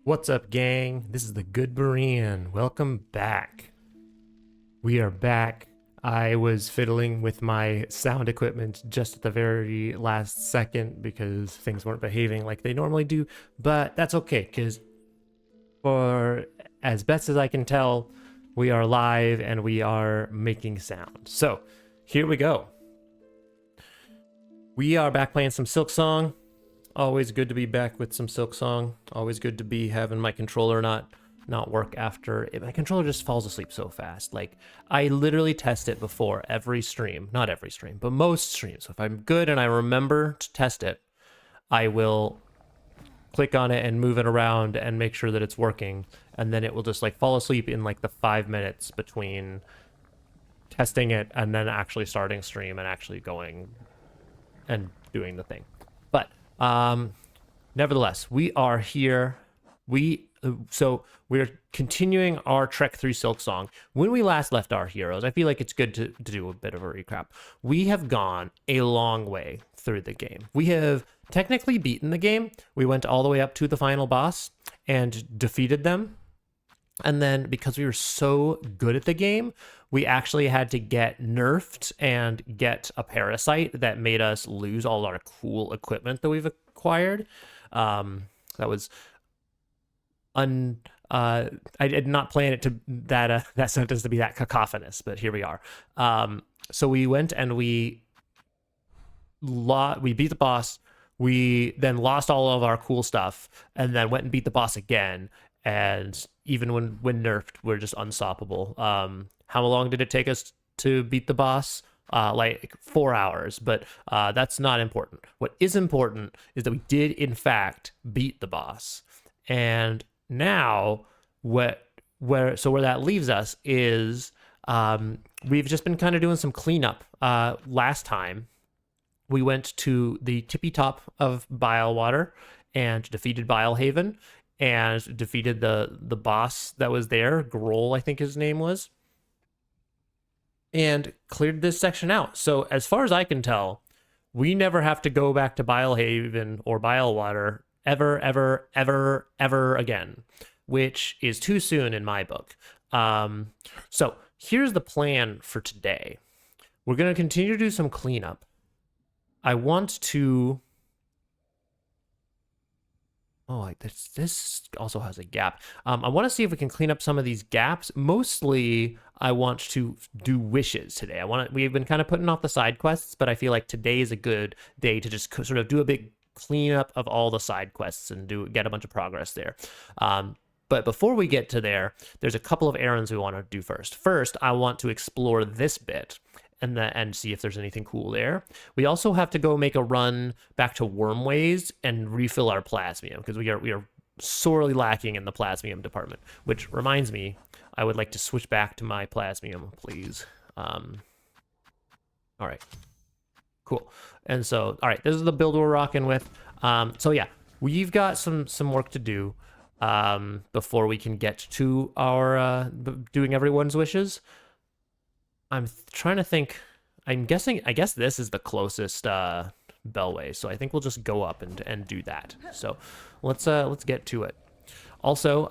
What's up, gang? This is the GoodBerean. Welcome back. We are back. I was fiddling with my sound equipment just at the very last second because things weren't behaving like they normally do, but that's okay because for as best as I can tell, we are live and we are making sound. So here we go. We are back playing some Silksong. Always good to be back with some Silksong. Always good to be having my controller not work after my controller just falls asleep so fast. Like, I literally test it before every stream. Not every stream, but most streams. So if I'm good and I remember to test it, I will click on it and move it around and make sure that it's working, and then it will just like fall asleep in like the 5 minutes between testing it and then actually starting stream and actually going and doing the thing. But nevertheless, we are here. We're continuing our trek through Silksong. When we last left our heroes, I feel like it's good to do a bit of a recap. We have gone a long way through the game. We have technically beaten the game. We went all the way up to the final boss and defeated them. And then because we were so good at the game, we actually had to get nerfed and get a parasite that made us lose all our cool equipment that we've acquired. That was I did not plan it to that sentence to be that cacophonous, but here we are. So we went and we beat the boss. We then lost all of our cool stuff and then went and beat the boss again. And even when nerfed, we're just unstoppable. How long did it take us to beat the boss? Like 4 hours, but that's not important. What is important is that we did in fact beat the boss. And now where that leaves us is we've just been kind of doing some cleanup. Last time we went to the tippy top of Bilewater and defeated Bilehaven and defeated the boss that was there, Grohl, I think his name was, and cleared this section out. So as far as I can tell, we never have to go back to Bilehaven or Bilewater ever again, which is too soon in my book. So here's the plan for today. We're going to continue to do some cleanup. I want to... Oh, this also has a gap. I want to see if we can clean up some of these gaps. Mostly, I want to do wishes today. We've been kind of putting off the side quests, but I feel like today is a good day to just sort of do a big cleanup of all the side quests and get a bunch of progress there. But before we get to there, there's a couple of errands we want to do first. First, I want to explore this bit and see if there's anything cool there. We also have to go make a run back to Wormways and refill our plasmium because we are sorely lacking in the plasmium department. Which reminds me, I would like to switch back to my plasmium, please. All right, cool. And so, all right, this is the build we're rocking with. So yeah, we've got some work to do before we can get to our doing everyone's wishes. I'm trying to think. I guess this is the closest Bellway, so I think we'll just go up and do that. So let's get to it. Also,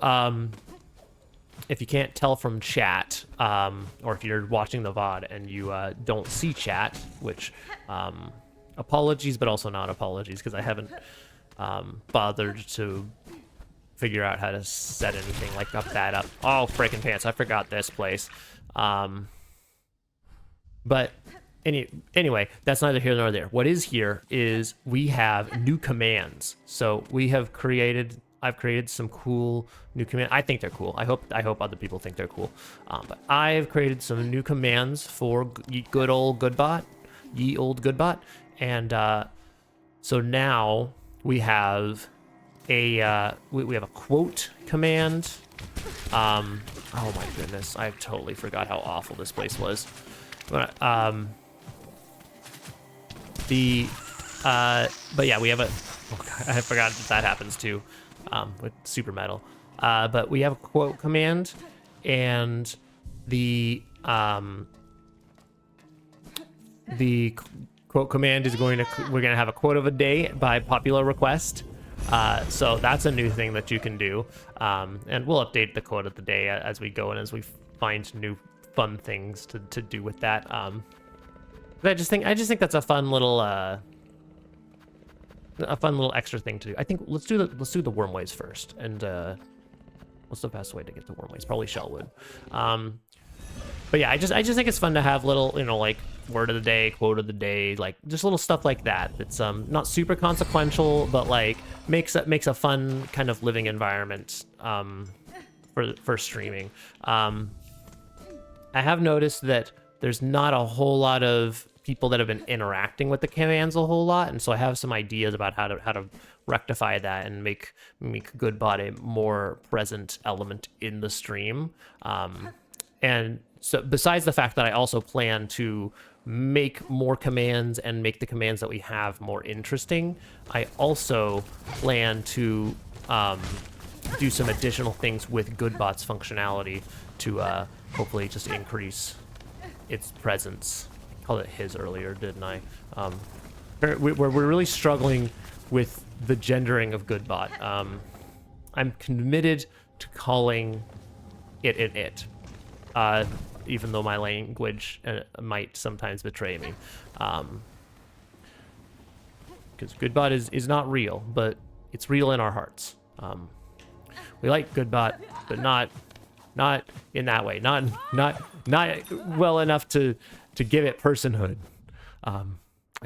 if you can't tell from chat, or if you're watching the VOD and you don't see chat, which apologies, but also not apologies because I haven't bothered to figure out how to set anything like that up. Oh, frickin' pants! I forgot this place. But anyway, that's neither here nor there. What is here is we have new commands. So I've created some cool new commands. I think they're cool. I hope other people think they're cool. But I've created some new commands for good old GoodBot, ye old GoodBot. And so now we have we have a quote command. Oh my goodness, I totally forgot how awful this place was. But yeah, we have I forgot that happens too, with super metal. But we have a quote command, and the quote command is we're going to have a quote of a day by popular request. So that's a new thing that you can do. And we'll update the quote of the day as we go and as we find new fun things to do with that. But I just think that's a fun little extra thing to do. I think let's do the wormways first. And what's the best way to get the wormways? Probably Shellwood. But yeah, I just think it's fun to have little, you know, like word of the day, quote of the day, like just little stuff like that. It's not super consequential, but like makes a fun kind of living environment for streaming. I have noticed that there's not a whole lot of people that have been interacting with the commands a whole lot, and so I have some ideas about how to rectify that and make GoodBot a more present element in the stream. And so besides the fact that I also plan to make more commands and make the commands that we have more interesting, I also plan to do some additional things with GoodBot's functionality to hopefully just increase its presence. I called it his earlier, didn't I? We're really struggling with the gendering of GoodBot. I'm committed to calling it. Even though my language might sometimes betray me. Because GoodBot is not real, but it's real in our hearts. We like GoodBot, but not in that way. Not well enough to give it personhood. And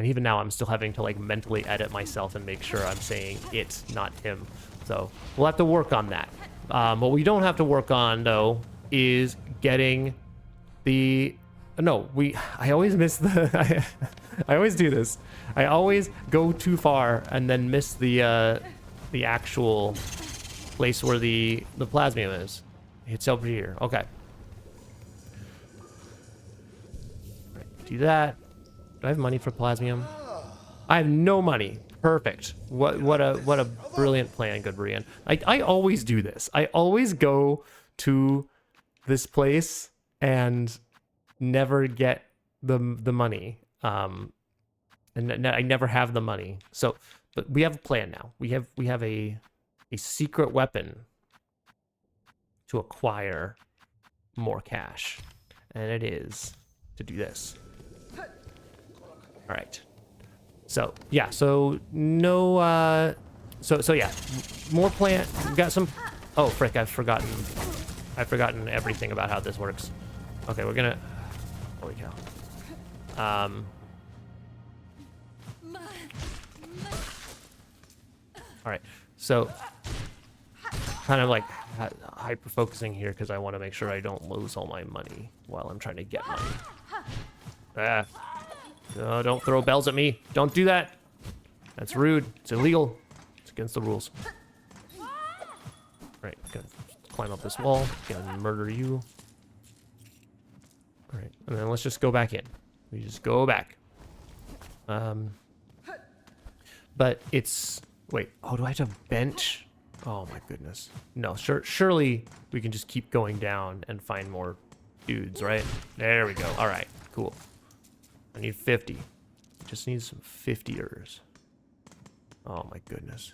even now, I'm still having to like mentally edit myself and make sure I'm saying it, not him. So we'll have to work on that. What we don't have to work on though is getting the I always miss the I always do this. I always go too far and then miss the actual place where the plasmium is. It's over here. Okay. Right, do that. Do I have money for plasmium? I have no money. Perfect. What a brilliant plan, GoodBerean. I always do this. I always go to this place and never get the money. And I never have the money. So, but we have a plan now. We have a secret weapon to acquire more cash, and it is to do this. All right. So yeah. So no. So yeah. More plan. We got some. Oh frick! I've forgotten everything about how this works. Okay, we're gonna. Holy cow. All right. So, kind of like hyper focusing here because I want to make sure I don't lose all my money while I'm trying to get money. Ah. No, don't throw bells at me. Don't do that. That's rude. It's illegal. It's against the rules. All right, gonna climb up this wall. Gonna murder you. All right, and then let's just go back in. We just go back. But it's wait. Oh, do I have to bench? Oh my goodness. No, surely we can just keep going down and find more dudes, right? There we go. All right, cool. I need 50. Just need some 50ers. Oh my goodness.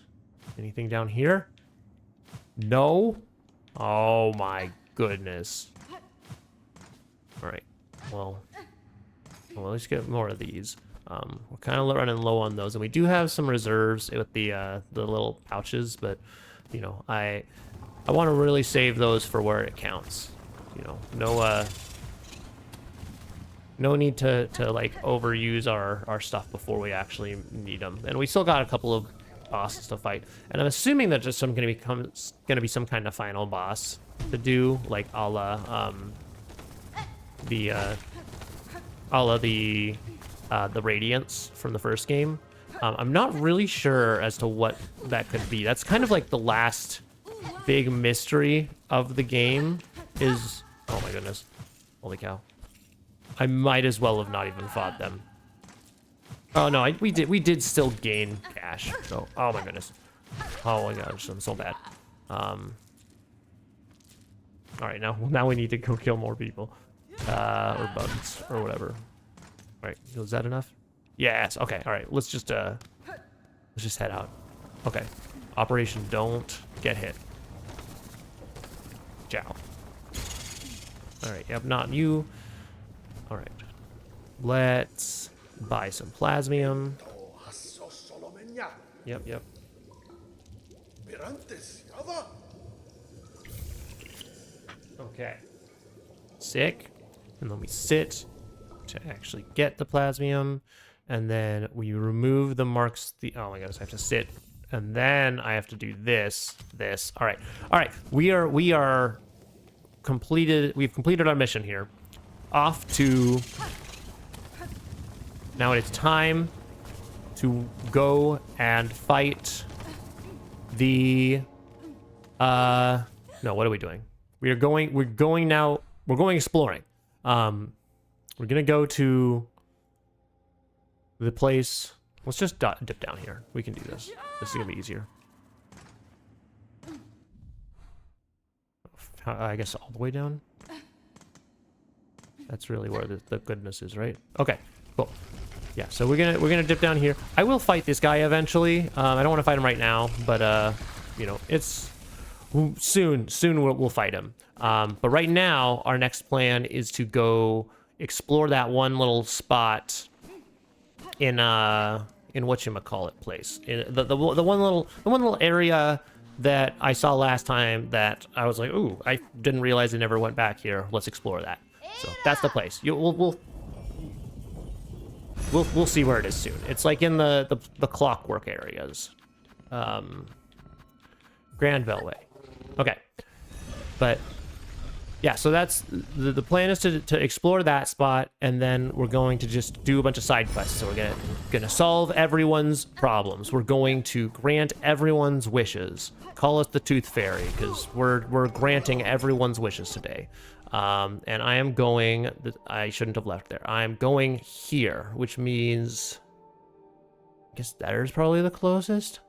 Anything down here? No? Oh my goodness. All right. Well, let's get more of these. We're kind of running low on those, and we do have some reserves with the little pouches, but you know, I want to really save those for where it counts. You know, no need to like overuse our stuff before we actually need them. And we still got a couple of bosses to fight, and I'm assuming that just gonna be some kind of final boss to do, like a la the Radiance from the first game. I'm not really sure as to what that could be. That's kind of like the last big mystery of the game is... Oh my goodness. Holy cow. I might as well have not even fought them. Oh no, we did still gain cash. So, oh my goodness. Oh my gosh, I'm so bad. All right, now we need to go kill more people. Or bugs, or whatever. All right, was that enough? Yes. Okay. All right. Let's just head out. Okay. Operation don't get hit. Ciao. All right, yep, not you. All right. Let's buy some plasmium. Yep, yep. Okay. Sick. And then we sit to actually get the plasmium. And then we remove the marks. Oh my gosh, I have to sit. And then I have to do this. All right. All right. We are completed. We've completed our mission here. Off to. Now it's time to go and fight the. No, what are we doing? We're going exploring. We're gonna go to the place. Let's just dip down here. We can do this. This is gonna be easier. I guess all the way down. That's really where the goodness is, right? Okay, cool. Yeah, so we're gonna dip down here. I will fight this guy eventually. I don't want to fight him right now, but you know, it's soon we'll fight him. But right now, our next plan is to go explore that one little spot in whatchamacallit place. In the one little area that I saw last time that I was like, ooh, I didn't realize I never went back here. Let's explore that. So that's the place. We'll see where it is soon. It's like in the clockwork areas. Granville Way. Okay. But yeah, so that's the plan is to explore that spot, and then we're going to just do a bunch of side quests. So we're gonna solve everyone's problems. We're going to grant everyone's wishes. Call us the Tooth Fairy, because we're granting everyone's wishes today. And I am going. I shouldn't have left there. I'm going here, which means I guess there's probably the closest.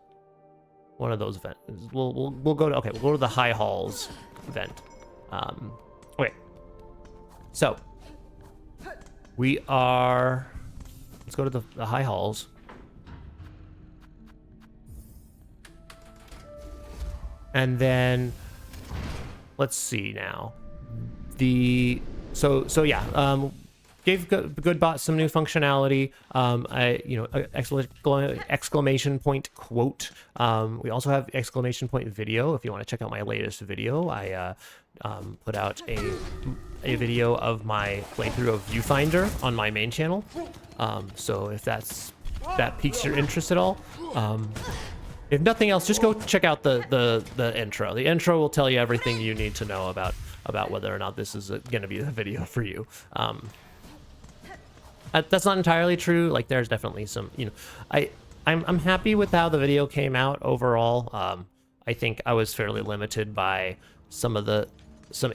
One of those vents. We'll go to. Okay, we'll go to the High Halls vent. Okay. So we are. Let's go to the High Halls. And then let's see now. So yeah, gave GoodBot some new functionality. Exclamation point quote. We also have exclamation point video. If you want to check out my latest video, I put out a video of my playthrough of Viewfinder on my main channel. So if that piques your interest at all, if nothing else, just go check out the intro. The intro will tell you everything you need to know about whether or not this is going to be the video for you. That's not entirely true. Like, there's definitely some, I'm happy with how the video came out overall. I think I was fairly limited by some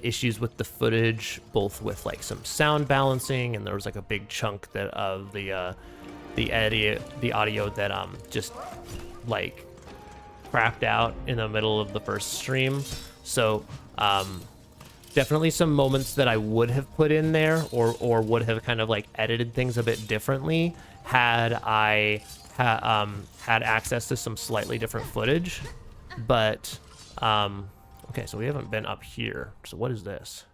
issues with the footage, both with like some sound balancing, and there was like a big chunk of the audio that just like crapped out in the middle of the first stream. So definitely some moments that I would have put in there, or would have kind of like edited things a bit differently had I had access to some slightly different footage. But okay, so we haven't been up here. So what is this?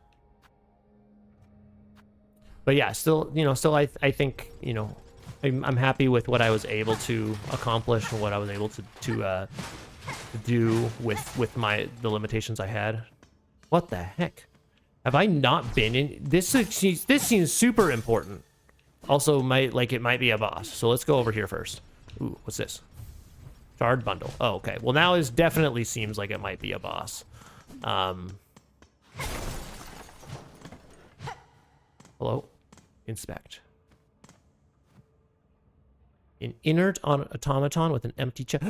But yeah, still I think I'm happy with what I was able to accomplish and what I was able to do with the limitations I had. What the heck? Have I not been in this? This seems super important. Also, it might be a boss. So let's go over here first. Ooh, what's this? Shard bundle. Oh, okay. Well, now it definitely seems like it might be a boss. Hello? Inspect. An inert automaton with an empty chest.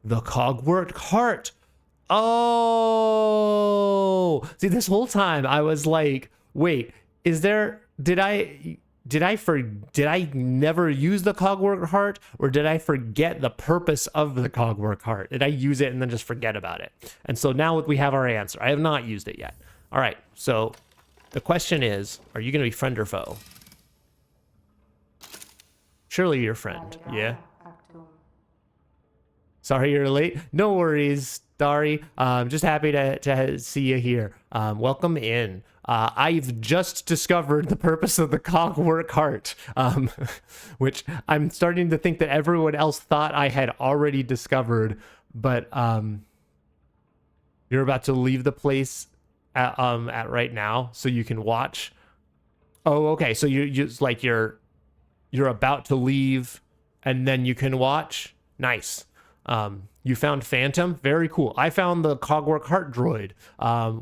The cogwork heart. Oh, see, this whole time I was like, wait, did I never use the cogwork heart, or did I forget the purpose of the cogwork heart? Did I use it and then just forget about it? And so now we have our answer. I have not used it yet. All right, so the question is, are you going to be friend or foe? Surely you're friend, yeah? Sorry you're late. No worries, Dari. Just happy to see you here. Welcome in. I've just discovered the purpose of the cogwork heart, which I'm starting to think that everyone else thought I had already discovered, but you're about to leave the place at right now so you can watch. Oh, okay. So you're about to leave and then you can watch. Nice. You found Phantom. Very cool. I found the Cogwork Heart droid,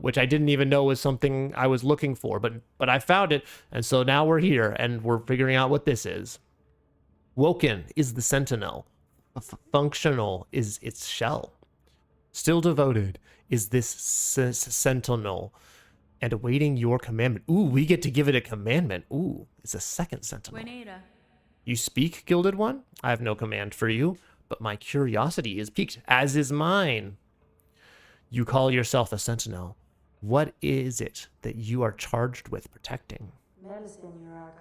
which I didn't even know was something I was looking for, but I found it, and so now we're here and we're figuring out what this is. Woken is the Sentinel. Functional is its shell. Still devoted is this Sentinel, and awaiting your commandment. Ooh, we get to give it a commandment. Ooh, it's a second Sentinel. You speak, Gilded One? I have no command for you, but my curiosity is piqued, as is mine. You call yourself a Sentinel. What is it that you are charged with protecting?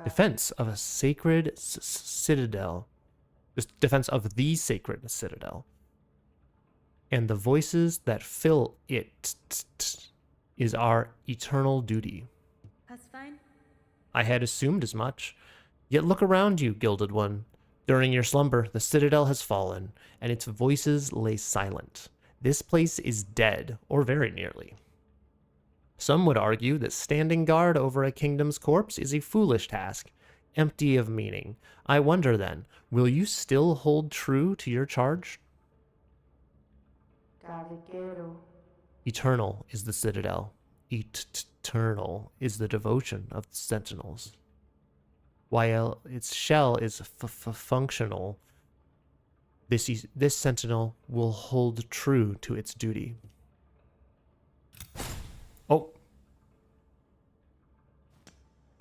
Defense of a sacred citadel. Defense of the sacred citadel. And the voices that fill it is our eternal duty. That's fine. I had assumed as much. Yet look around you, Gilded One. During your slumber, the citadel has fallen, and its voices lay silent. This place is dead, or very nearly. Some would argue that standing guard over a kingdom's corpse is a foolish task, empty of meaning. I wonder then, will you still hold true to your charge? Eternal is the citadel. Eternal is the devotion of the sentinels. While its shell is functional, this sentinel will hold true to its duty. Oh.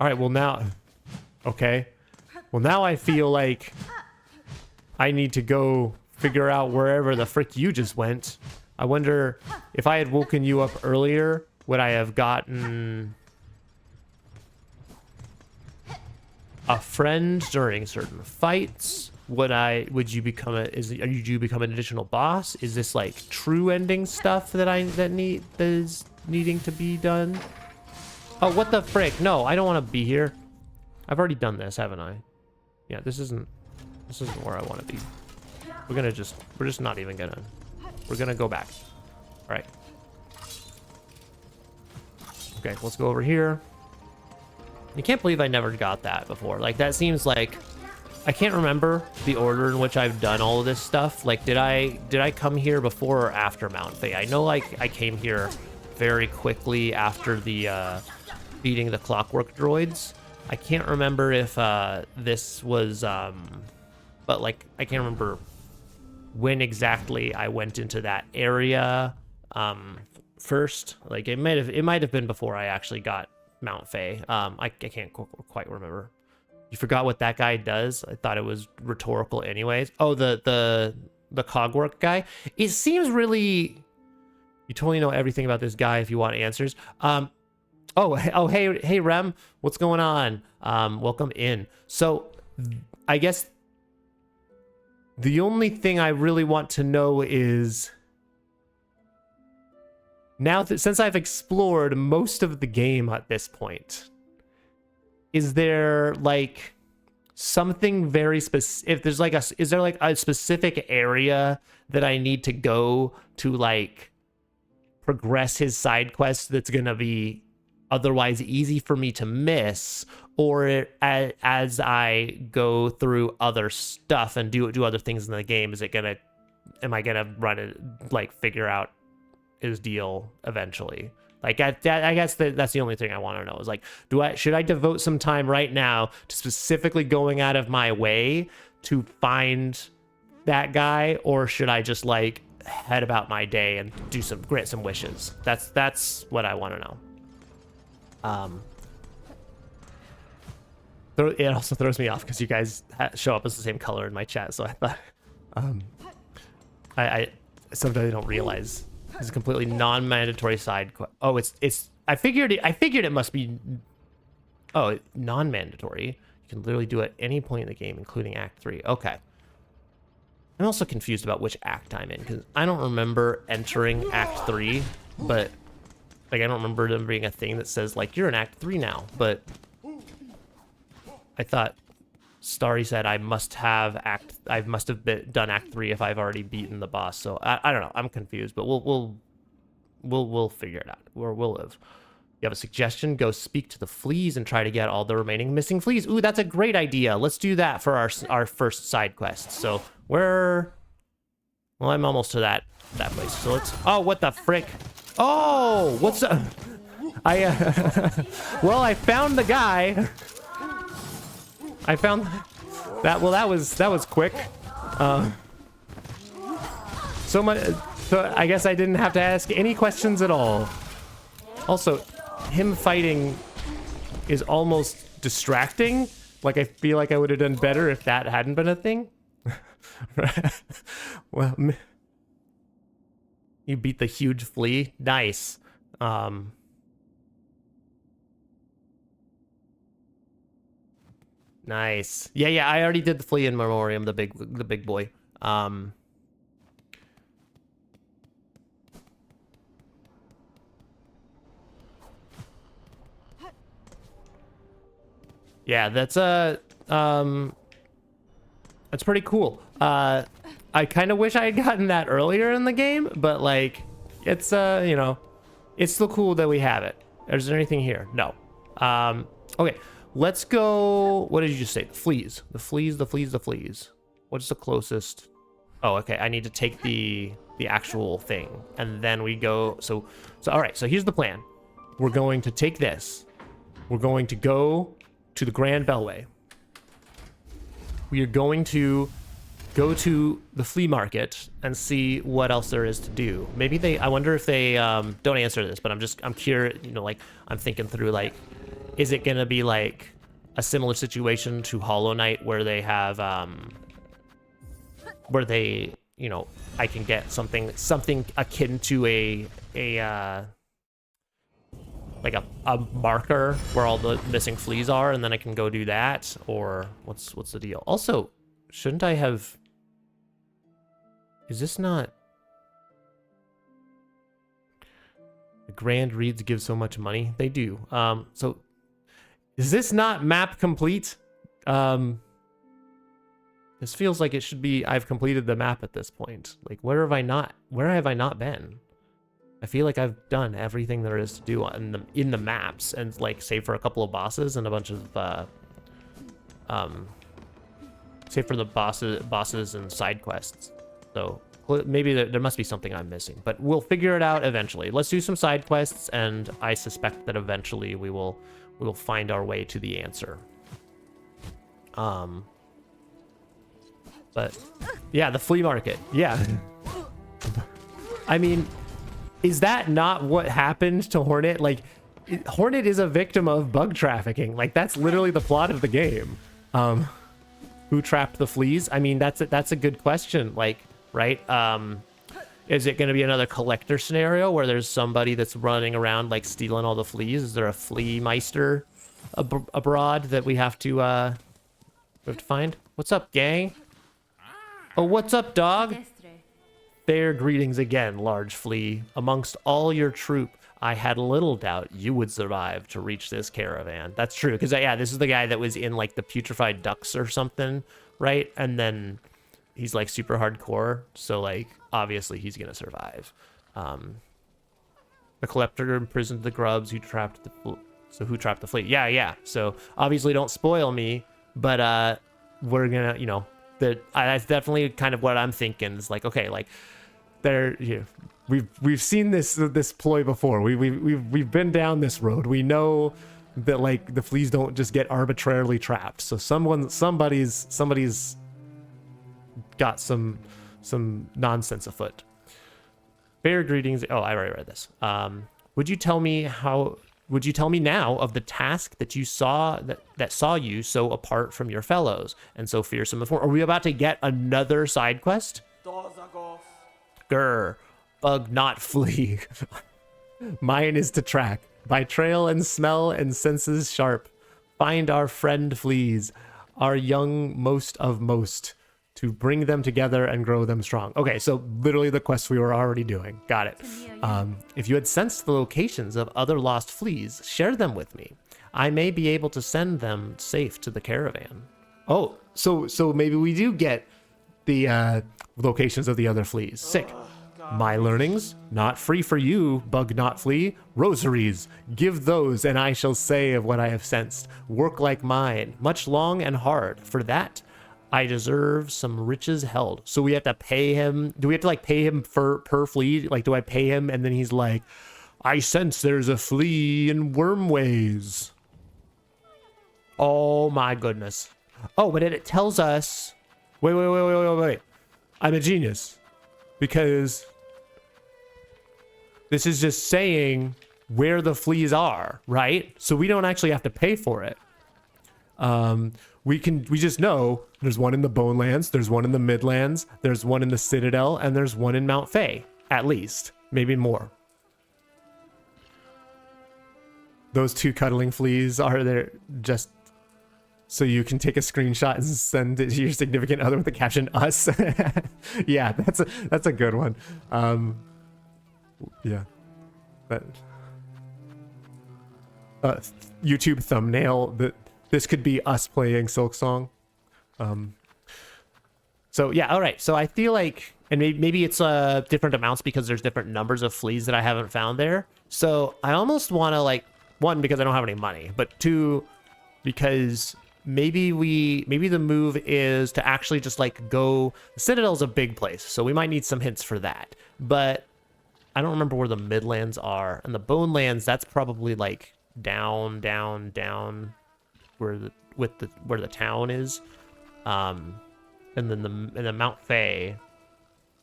All right, well now... Okay. Well, now I feel like I need to go figure out wherever the frick you just went. I wonder if I had woken you up earlier, would I have gotten a friend during certain fights? Would you become an additional boss? Is this like true ending stuff that is needing to be done? Oh, what the frick? No, I don't want to be here. I've already done this, haven't I? Yeah, this isn't where I want to be. We're just not even gonna. We're gonna go back. All right. Okay, let's go over here. I can't believe I never got that before. Like, that seems like... I can't remember the order in which I've done all of this stuff. Like, did I come here before or after Mount Fae? I know, like, I came here very quickly after the, beating the clockwork droids. I can't remember if, this was, but, like, I can't remember when exactly I went into that area, first. Like, it might have been before I actually got Mount Fae. I can't quite remember. You forgot what that guy does? I thought it was rhetorical anyways. Oh, the cogwork guy. It seems really... You totally know everything about this guy if you want answers. Hey Rem, what's going on? Welcome in. So, I guess the only thing I really want to know is... Now that since I've explored most of the game at this point, is there like something very specific? If there's like is there like a specific area that I need to go to like progress his side quest that's gonna be otherwise easy for me to miss, or as I go through other stuff and do other things in the game, am I gonna run it, like figure out his deal eventually? Like, I guess that's the only thing I want to know is like, should I devote some time right now to specifically going out of my way to find that guy, or should I just like head about my day and grant some wishes? That's what I want to know. It also throws me off because you guys show up as the same color in my chat, so I thought I sometimes I don't realize it's a completely non-mandatory side quest. Oh, it's I figured it must be non-mandatory. You can literally do it at any point in the game, including Act 3. Okay. I'm also confused about which act I'm in, because I don't remember entering Act 3, but like I don't remember there being a thing that says like you're in Act 3 now, but I thought Starry said I must have done Act 3 if I've already beaten the boss. So I don't know. I'm confused, but we'll figure it out. We'll live. You have a suggestion? Go speak to the fleas and try to get all the remaining missing fleas. Ooh, that's a great idea. Let's do that for our first side quest. So well, I'm almost to that place. So let's. Oh, what the frick? Oh, what's up? Well, I found the guy. I found that. Well, that was quick. So much. So I guess I didn't have to ask any questions at all. Also, him fighting is almost distracting. Like I feel like I would have done better if that hadn't been a thing. Well, you beat the huge flea. Nice. Nice. Yeah, I already did the flea in memoriam, the big boy. Yeah, that's pretty cool. I kind of wish I had gotten that earlier in the game, but like it's you know, it's still cool that we have it. Is there anything here? No. Okay. Let's go. What did you just say? The fleas. The fleas, the fleas, the fleas. What's the closest? Oh, okay. I need to take the actual thing. And then we go. So all right. So here's the plan. We're going to take this. We're going to go to the Grand Bellway. We are going to go to the flea market and see what else there is to do. Maybe I wonder if they, don't answer this, but I'm curious, you know, like, I'm thinking through, like, is it gonna be like a similar situation to Hollow Knight where they have, where they, you know, I can get something akin to like a marker where all the missing fleas are, and then I can go do that, or what's the deal? Also, shouldn't I have? Is this not? The Grand Reeds give so much money. They do. So is this not map complete? This feels like it should be. I've completed the map at this point. Like, where have I not been? I feel like I've done everything there is to do in the maps, and like save for a couple of bosses and a bunch of save for the bosses and side quests. So maybe there must be something I'm missing, but we'll figure it out eventually. Let's do some side quests, and I suspect that eventually we will find our way to the answer. But yeah, the flea market. Yeah. I mean, is that not what happened to Hornet? Like, Hornet is a victim of bug trafficking. Like, that's literally the plot of the game. Who trapped the fleas? I mean, that's a good question. Like, right? Is it going to be another collector scenario where there's somebody that's running around like stealing all the fleas? Is there a flea meister abroad that we have to find? What's up, gang? Oh, what's up, dog? Fair greetings again, large flea. Amongst all your troop, I had little doubt you would survive to reach this caravan. That's true, because yeah, this is the guy that was in like the putrefied ducks or something, right? And then he's like super hardcore, so like obviously he's gonna survive. The collector imprisoned the grubs who trapped who trapped the flea? Yeah. So obviously don't spoil me, but we're gonna, you know, that's definitely kind of what I'm thinking. Is like, okay, like there, you know, we've seen this ploy before. We've been down this road. We know that like the fleas don't just get arbitrarily trapped. So somebody's got some nonsense afoot. Fair greetings. Oh, I already read this. Would you tell me now of the task that you saw that saw you so apart from your fellows and so fearsome before? Are we about to get another side quest? Grr, bug not flee. Mine is to track by trail and smell and senses sharp. Find our friend fleas, our young most of most. to bring them together and grow them strong. Okay, so literally the quest we were already doing. Got it. If you had sensed the locations of other lost fleas, share them with me. I may be able to send them safe to the caravan. Oh, so maybe we do get the locations of the other fleas. Sick. My learnings, not free for you, bug not flea. Rosaries, give those, and I shall say of what I have sensed. Work like mine, much long and hard. For that, I deserve some riches held. So we have to pay him. Do we have to like pay him per flea? Like, do I pay him and then he's like, I sense there's a flea in Wormways. Oh my goodness. Oh, but it tells us. Wait. I'm a genius. Because this is just saying where the fleas are, right? So we don't actually have to pay for it. We just know there's one in the Bonelands, there's one in the Midlands, there's one in the Citadel, and there's one in Mount Fae, at least, maybe more. Those 2 cuddling fleas are there just so you can take a screenshot and send it to your significant other with the caption "us." Yeah, that's a good one. Yeah, that YouTube thumbnail that this could be us playing Silksong. So yeah, all right. So I feel like, and maybe it's different amounts because there's different numbers of fleas that I haven't found there. So I almost want to, like, 1, because I don't have any money, but 2, because maybe the move is to actually just like go. The Citadel's a big place, so we might need some hints for that. But I don't remember where the Midlands are, and the Bonelands, that's probably like down where the town is. And then the Mount Fae,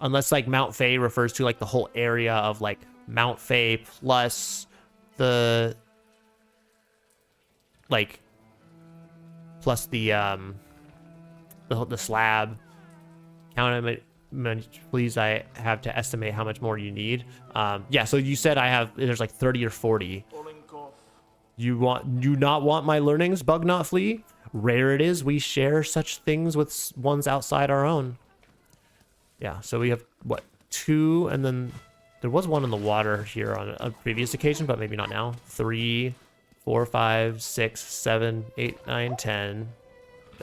unless like Mount Fae refers to like the whole area of like Mount Fae plus the slab. Count how many fleas I have to estimate how much more you need. Yeah, so you said there's like 30 or 40. You not want my learnings, bug not flea? Rare it is we share such things with ones outside our own. Yeah, so we have what, 2, and then there was one in the water here on a previous occasion, but maybe not now. 3, 4, 5, 6, 7, 8, 9, 10.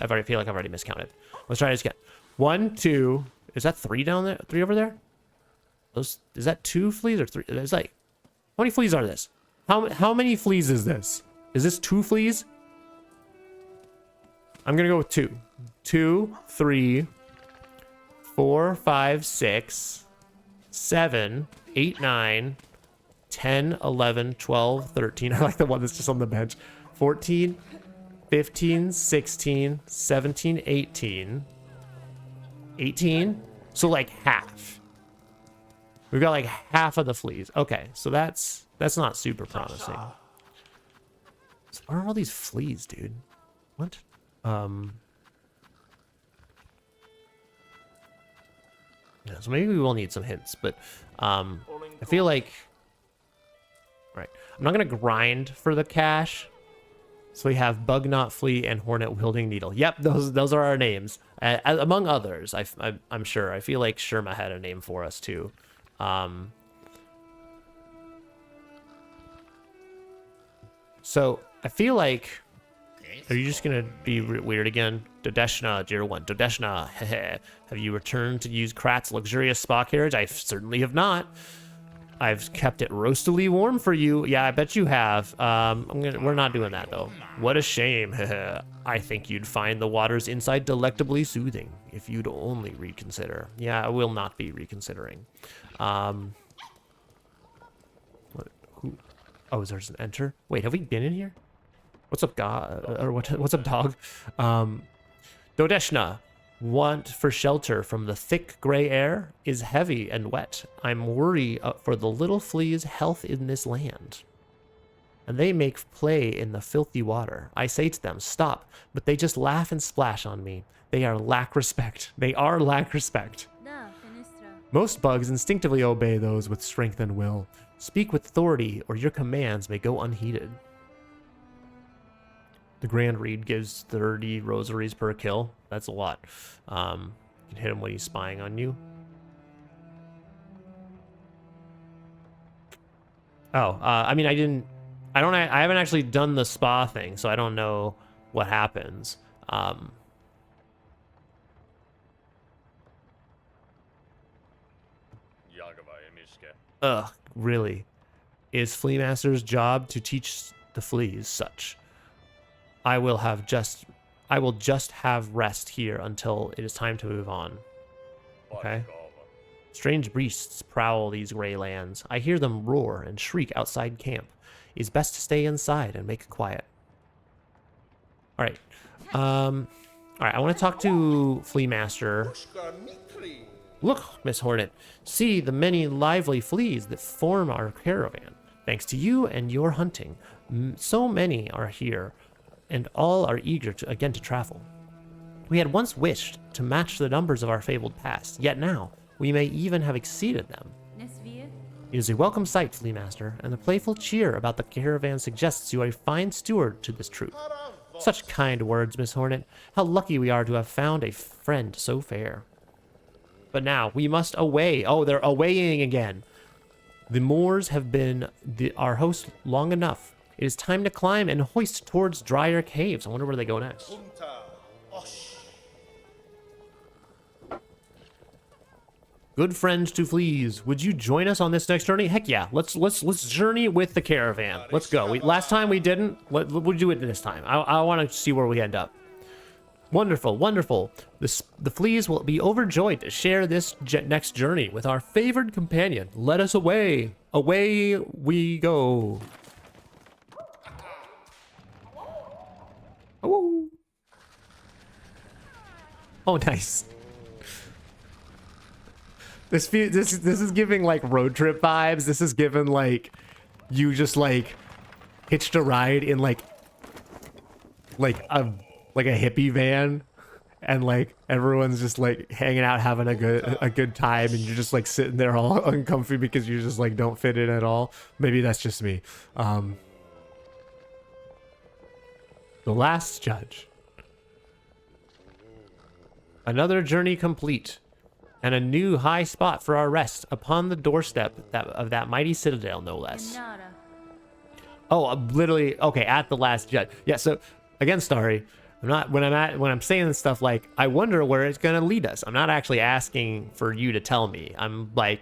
I feel like I've already miscounted. Let's try this again. 1, 2. Is that 3 down there? 3 over there? Is that 2 fleas or 3? It's like, how many fleas are this? How many fleas is this? Is this 2 fleas? I'm gonna go with 2. 2, 3, 4, 5, 6, 7, 8, 9, 10, 11, 12, 13. I like the one that's just on the bench. 14, 15, 16, 17, 18. 18? So like half. We've got like half of the fleas. Okay, so that's not super promising. So where are all these fleas, dude? What? Yeah, so maybe we will need some hints, but I feel like, right, I'm not gonna grind for the cash. So we have Bug Not Flea and Hornet Wielding Needle. Yep, those are our names, among others. I'm sure. I feel like Sherma had a name for us too. So I feel like, are you just gonna be weird again? Dodeshna, Dear One. Dodeshna, have you returned to use Krat's luxurious spa carriage? I certainly have not. I've kept it roastily warm for you. Yeah, I bet you have. We're not doing that though. What a shame. I think you'd find the waters inside delectably soothing if you'd only reconsider. Yeah, I will not be reconsidering. Oh, there's an enter. Wait, have we been in here? What's up, what's up, dog? Dodeshna, want for shelter from the thick gray air is heavy and wet. I'm worried for the little fleas' health in this land. And they make play in the filthy water. I say to them, stop, but they just laugh and splash on me. They are lack respect. They are lack respect. Most bugs instinctively obey those with strength and will. Speak with authority, or your commands may go unheeded. The Grand Reed gives 30 rosaries per kill. That's a lot. You can hit him when he's spying on you. Oh, I mean, I haven't actually done the spa thing, so I don't know what happens. Ugh, really? Is Flea Master's job to teach the fleas such? I will just have rest here until it is time to move on. Okay. Strange beasts prowl these gray lands. I hear them roar and shriek outside camp. It is best to stay inside and make quiet. All right. All right, I want to talk to Flea Master. Look, Miss Hornet. See the many lively fleas that form our caravan. Thanks to you and your hunting, so many are here, and all are eager again to travel. We had once wished to match the numbers of our fabled past, yet now we may even have exceeded them. It is a welcome sight, Flea Master, and the playful cheer about the caravan suggests you are a fine steward to this troop. Such kind words, Miss Hornet. How lucky we are to have found a friend so fair. But now we must away. Oh, they're awaying again. The moors have been our host long enough. It is time to climb and hoist towards drier caves. I wonder where they go next. Good friends to fleas, would you join us on this next journey? Heck yeah, let's journey with the caravan. Let's go. Last time we didn't. We'll do it this time. I want to see where we end up. Wonderful, wonderful. The fleas will be overjoyed to share this next journey with our favored companion. Let us away. Away we go. Oh, oh, nice. This is giving like road trip vibes. This is giving like you just like hitched a ride in like a hippie van, and like everyone's just like hanging out having a good time, and you're just like sitting there all uncomfy because you just like don't fit in at all. Maybe that's just me. The last judge. Another journey complete, and a new high spot for our rest upon the doorstep of that mighty citadel, no less. Oh, literally, okay, at the last judge. Yeah, so again, Starry, when I'm saying this stuff, like, I wonder where it's gonna lead us. I'm not actually asking for you to tell me. I'm like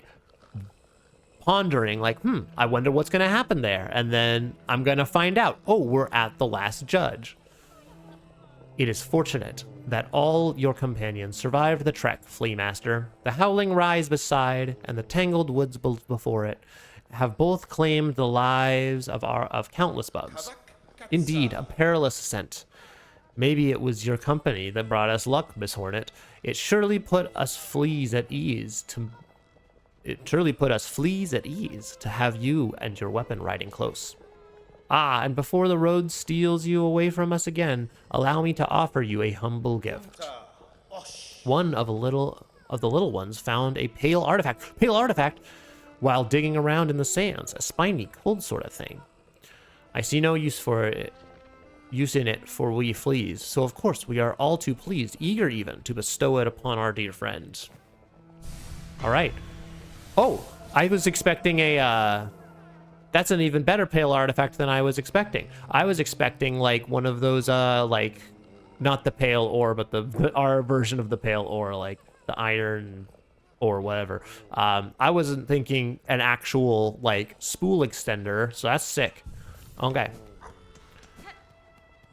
pondering, like, I wonder what's gonna happen there, and then I'm gonna find out. Oh, we're at the last judge. It is fortunate that all your companions survived the trek, Flea Master. The howling rise beside and the tangled woods before it have both claimed the lives of countless bugs. Indeed, a perilous ascent. Maybe it was your company that brought us luck, Miss Hornet. It surely put us fleas at ease to have you and your weapon riding close. Ah, and before the road steals you away from us again, allow me to offer you a humble gift. One of the little ones found a pale artifact, while digging around in the sands, a spiny, cold sort of thing. I see no use in it for we fleas, so of course we are all too pleased, eager even, to bestow it upon our dear friend. All right. Oh, I was expecting that's an even better pale artifact than I was expecting. I was expecting like one of those like not the pale ore, but our version of the pale ore, like the iron or whatever. I wasn't thinking an actual like spool extender, so that's sick. Okay.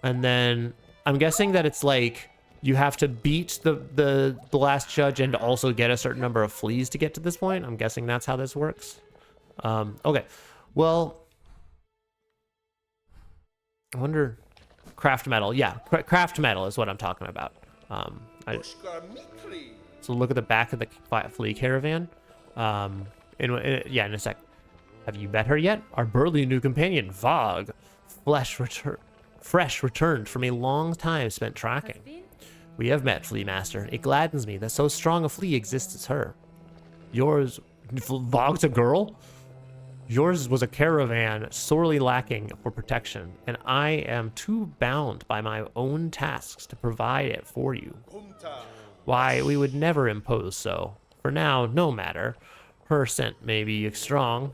And then I'm guessing that it's like you have to beat the last judge and also get a certain number of fleas to get to this point. I'm guessing that's how this works. Okay. Well, I wonder, craft metal. Yeah, craft metal is what I'm talking about. So look at the back of the flea caravan. In a sec. Have you met her yet? Our burly new companion, Vogue. Fresh returned from a long time spent tracking. We have met, Flea Master. It gladdens me that so strong a flea exists as her. Yours, Vogue's a girl? Yours was a caravan sorely lacking for protection, and I am too bound by my own tasks to provide it for you. Why, we would never impose so. For now, no matter. Her scent may be strong,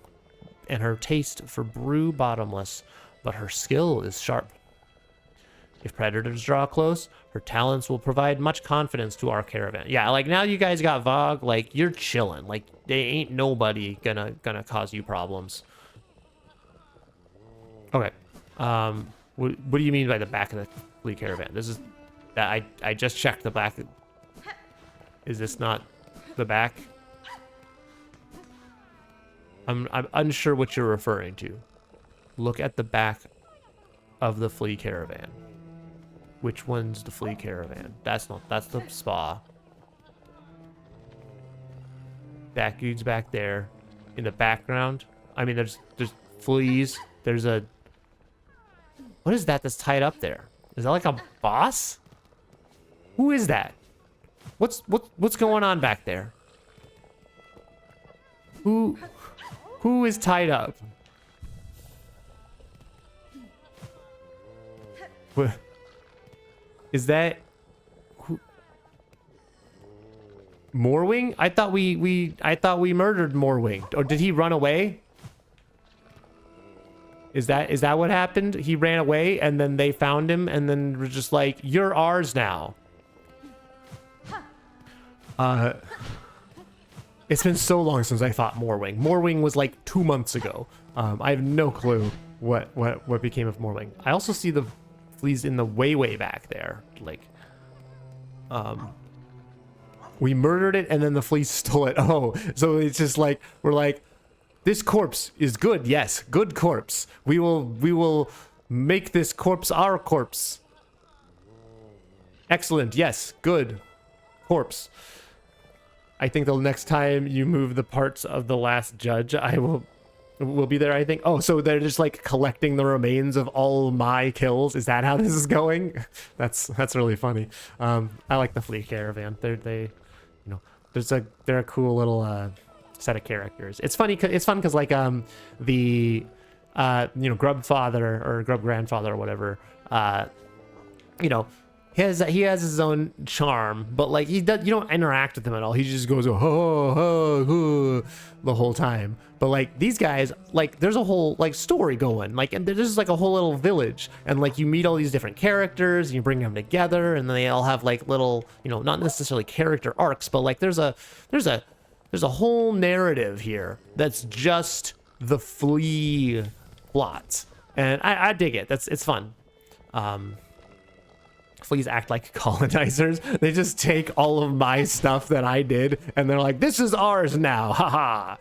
and her taste for brew bottomless, but her skill is sharp. If predators draw close, her talents will provide much confidence to our caravan. Yeah, like now you guys got Vogue, like you're chilling. Like they ain't nobody gonna cause you problems. Okay. What do you mean by the back of the flea caravan? This is that I just checked the back. Is this not the back? I'm unsure what you're referring to. Look at the back of the flea caravan. Which one's the flea caravan? That's the spa. That dude's back there in the background. I mean, there's fleas. There's a... What is that that's tied up there? Is that like a boss? Who is that? What's going on back there? Who is tied up? What? Is that who? Morwing? I thought we murdered Morwing. Or did he run away? Is that what happened? He ran away and then they found him and then were just like, "You're ours now." It's been so long since I fought Morwing. Morwing was like 2 months ago. I have no clue what became of Morwing. I also see the fleas in the way back there. Like, we murdered it and then the fleas stole it. Oh, so it's just like we're like, this corpse is good. Yes, good corpse. We will make this corpse our corpse. Excellent. Yes, good corpse. I think the next time you move the parts of the last judge, I will be there, I think. Oh, so they're just like collecting the remains of all my kills. Is that how this is going? That's really funny. I like the flea caravan. They're a cool little set of characters. It's funny. It's fun because like the grub father or grub grandfather or whatever. He has his own charm, but like you don't interact with him at all. He just goes ho the whole time. But like these guys, like there's a whole like story going. Like, and there's like a whole little village, and like you meet all these different characters, and you bring them together, and then they all have like little, not necessarily character arcs, but like there's a whole narrative here that's just the flea plot, and I dig it. It's fun. Fleas act like colonizers. They just take all of my stuff that I did and they're like, this is ours now, haha.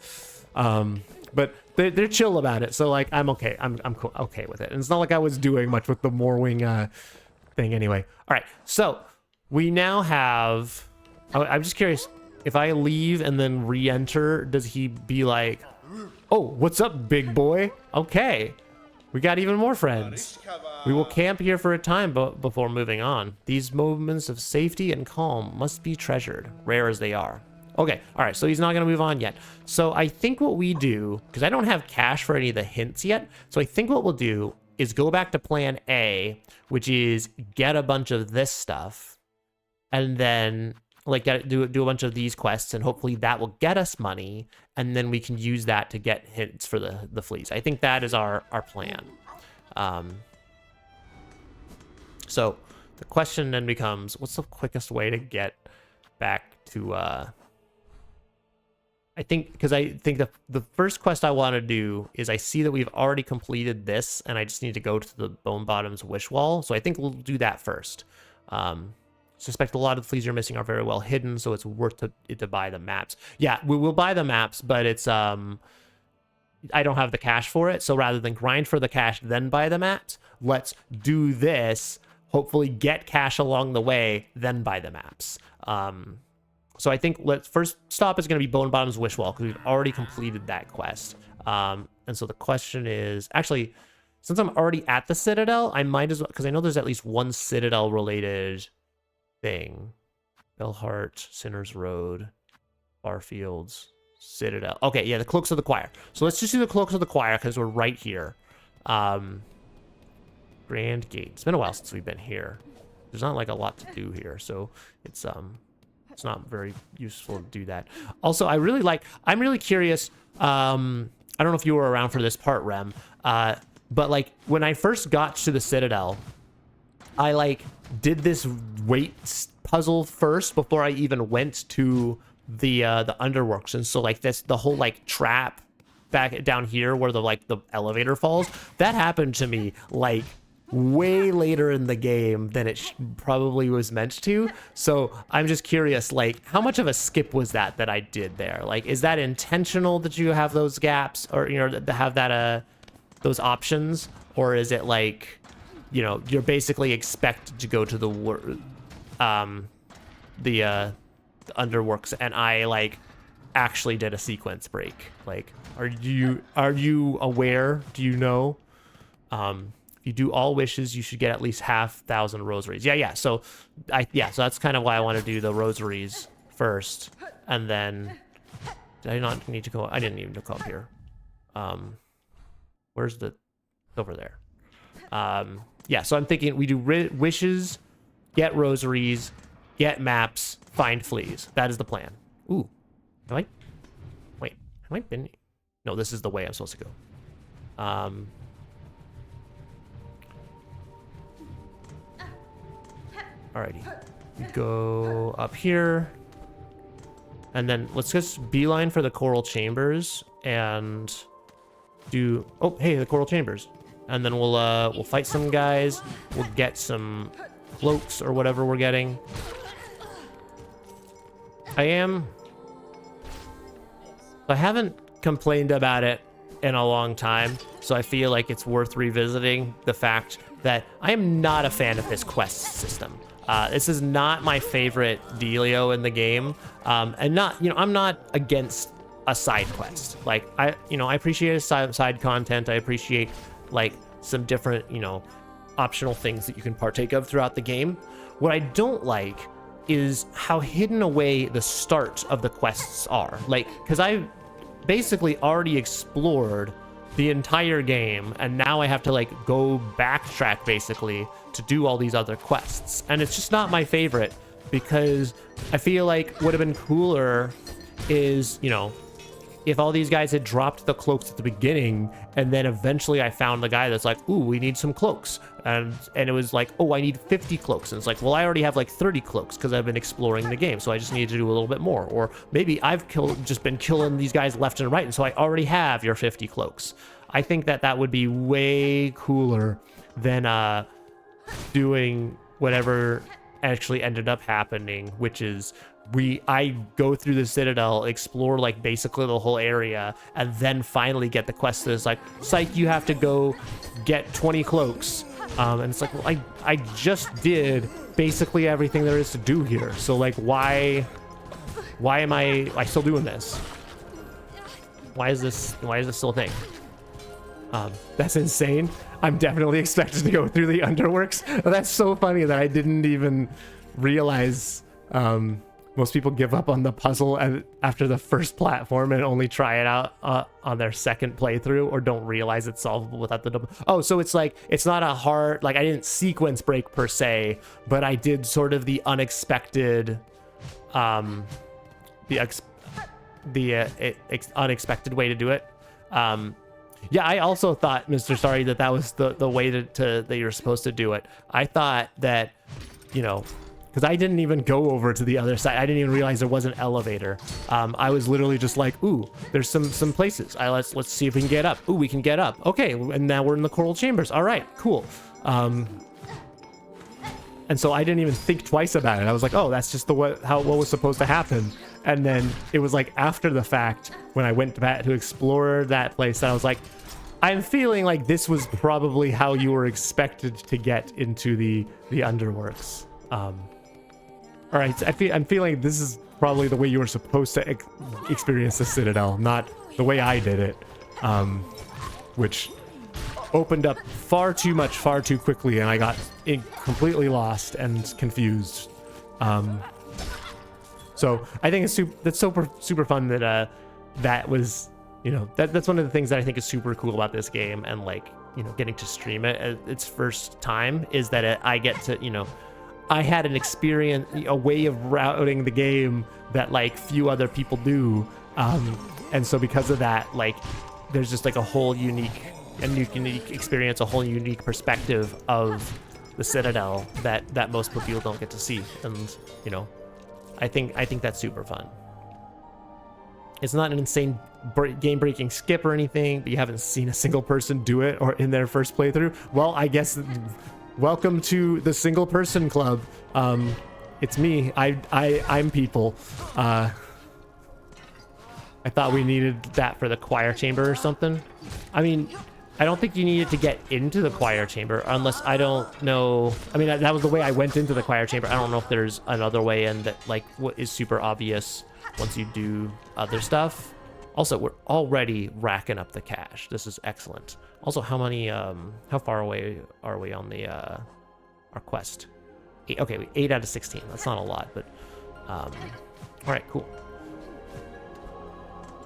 But they're chill about it, so like I'm okay. I'm okay with it, and it's not like I was doing much with the Morwing thing anyway. All right, so we now have, I'm just curious, if I leave and then re-enter, does he be like, oh, what's up, big boy? Okay, we got even more friends. We will camp here for a time before moving on. These moments of safety and calm must be treasured, rare as they are. Okay, all right, so he's not gonna move on yet. So I think what we do, because I don't have cash for any of the hints yet, so I think what we'll do is go back to plan A, which is get a bunch of this stuff, and then like do a bunch of these quests, and hopefully that will get us money, and then we can use that to get hints for the fleas. I think that is our plan. So the question then becomes, what's the quickest way to get back to, I think the first quest I want to do is I see that we've already completed this and I just need to go to the Bone Bottom's wish wall. So I think we'll do that first. Suspect a lot of the fleas you're missing are very well hidden, so it's worth it to buy the maps. Yeah, we will buy the maps, but it's, I don't have the cash for it. So rather than grind for the cash, then buy the maps, let's do this, hopefully get cash along the way, then buy the maps. So I think first stop is going to be Bone Bottom's wish wall because we've already completed that quest. And so the question is, actually, since I'm already at the Citadel, I might as well, because I know there's at least one Citadel related thing. Bellheart, Sinner's Road, Barfields, Citadel. Okay, yeah, the Cloaks of the Choir. So let's just do the Cloaks of the Choir because we're right here. Grand Gate. It's been a while since we've been here. There's not like a lot to do here, so it's It's not very useful to do that. Also, I'm really curious. I don't know if you were around for this part, Rem, but like when I first got to the Citadel, I like did this weight puzzle first before I even went to the underworks. And so like the whole like trap back down here where the elevator falls, that happened to me like way later in the game than it probably was meant to. So I'm just curious, like, how much of a skip was that I did there? Like, is that intentional that you have those gaps, or, you know, to have that those options, or is it like, you know, you're basically expected to go to the underworks, and I like actually did a sequence break? Like, are you aware? Do you know? If you do all wishes, you should get at least 1,000 rosaries. Yeah. So so that's kind of why I want to do the rosaries first, and then did I not need to go? I didn't even go up here. Where's the? Over there. Yeah. So I'm thinking we do wishes, get rosaries, get maps, find fleas. That is the plan. Ooh, have I been? No, this is the way I'm supposed to go. Alrighty, we go up here, and then let's just beeline for the coral chambers and do. Oh, hey, the coral chambers, and then we'll fight some guys. We'll get some cloaks or whatever we're getting. I haven't complained about it in a long time, so I feel like it's worth revisiting the fact that I am not a fan of this quest system. This is not my favorite dealio in the game, and not, you know, I'm not against a side quest. Like, I appreciate side content. I appreciate like some different, you know, optional things that you can partake of throughout the game. What I don't like is how hidden away the start of the quests are. Like, because I basically already explored the entire game, and now I have to like go backtrack basically to do all these other quests, and it's just not my favorite, because I feel like would have been cooler is, you know, if all these guys had dropped the cloaks at the beginning, and then eventually I found the guy that's like, ooh, we need some cloaks, and it was like, oh, I need 50 cloaks, and it's like, well, I already have like 30 cloaks because I've been exploring the game, so I just need to do a little bit more. Or maybe I've just been killing these guys left and right, and so I already have your 50 cloaks. I think that would be way cooler than doing whatever actually ended up happening, which is I go through the Citadel, explore like basically the whole area, and then finally get the quest that's like, psych, you have to go get 20 cloaks. And it's like, well, I just did basically everything there is to do here. So like, why am I still doing this? Why is this still a thing? That's insane. I'm definitely expected to go through the underworks. That's so funny that I didn't even realize. Most people give up on the puzzle after the first platform and only try it out on their second playthrough, or don't realize it's solvable without the double. Oh, so it's like, it's not a hard, like I didn't sequence break per se, but I did sort of the unexpected, unexpected way to do it. Yeah, I also thought, Mr. Sorry, that was the way that you're supposed to do it. I thought that, you know, because I didn't even go over to the other side. I didn't even realize there was an elevator. I was literally just like, ooh, there's some places. Let's see if we can get up. Ooh, we can get up. Okay, and now we're in the coral chambers. All right, cool. And so I didn't even think twice about it. I was like, oh, that's just what was supposed to happen. And then it was like after the fact, when I went back to explore that place, that I was like, I'm feeling like this was probably how you were expected to get into the underworks. All right, I'm feeling this is probably the way you were supposed to experience the Citadel, not the way I did it, which opened up far too much, far too quickly, and I got completely lost and confused. So I think that's super fun that that was, you know, that's one of the things that I think is super cool about this game, and like, you know, getting to stream it at its first time, is that I get to, you know, I had an experience, a way of routing the game that like few other people do. And so because of that, like there's just like a whole unique experience, a whole unique perspective of the Citadel that most people don't get to see. And you know, I think that's super fun. It's not an insane game-breaking skip or anything, but you haven't seen a single person do it or in their first playthrough. Well, I guess welcome to the single person club. It's me. I'm people. I thought we needed that for the choir chamber or something. I mean, I don't think you needed to get into the choir chamber unless I don't know. I mean, that was the way I went into the choir chamber. I don't know if there's another way in that like what is super obvious once you do other stuff. Also, we're already racking up the cash. This is excellent. Also, how far away are we on the our quest? Okay, 8 out of 16. That's not a lot, but all right, cool.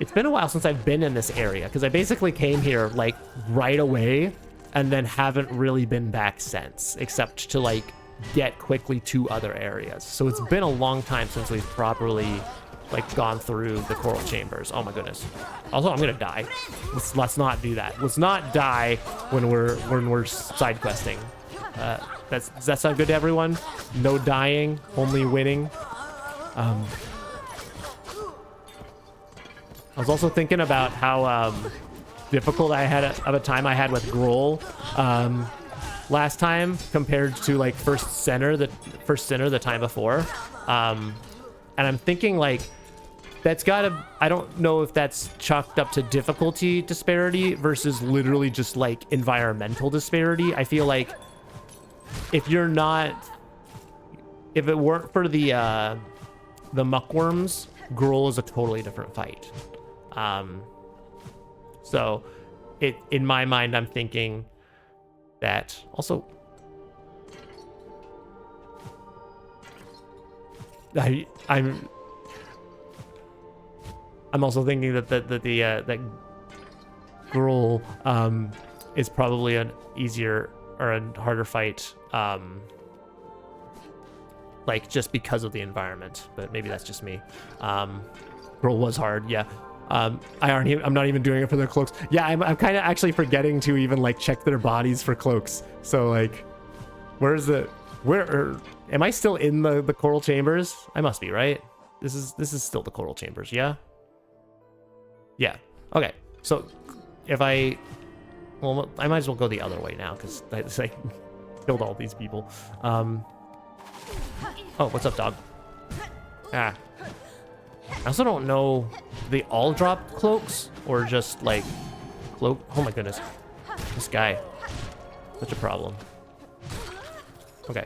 It's been a while since I've been in this area because I basically came here like right away and then haven't really been back since, except to like get quickly to other areas. So it's been a long time since we've properly like gone through the coral chambers. Oh my goodness. Also, I'm gonna die. Let's not do that. Let's not die when we're side questing. Does that sound good to everyone? No dying, only winning. I was also thinking about how difficult of a time I had with Grohl last time compared to like first sinner the time before. And I'm thinking like that's gotta, I don't know if that's chalked up to difficulty disparity versus literally just like environmental disparity. I feel like if it weren't for the muckworms, Grohl is a totally different fight. So in my mind, I'm thinking that also I'm also thinking that that Grohl is probably an easier or a harder fight, like just because of the environment, but maybe that's just me. Grohl was hard, yeah. I'm not even doing it for their cloaks. Yeah, I'm kind of actually forgetting to even like check their bodies for cloaks. So like, am I still in the coral chambers? I must be, right? This is still the coral chambers, yeah? Yeah, okay. So if I might as well go the other way now because I killed all these people. Oh, what's up, dog? Ah. I also don't know, they all drop cloaks or just like cloak. Oh my goodness, this guy, such a problem. Okay,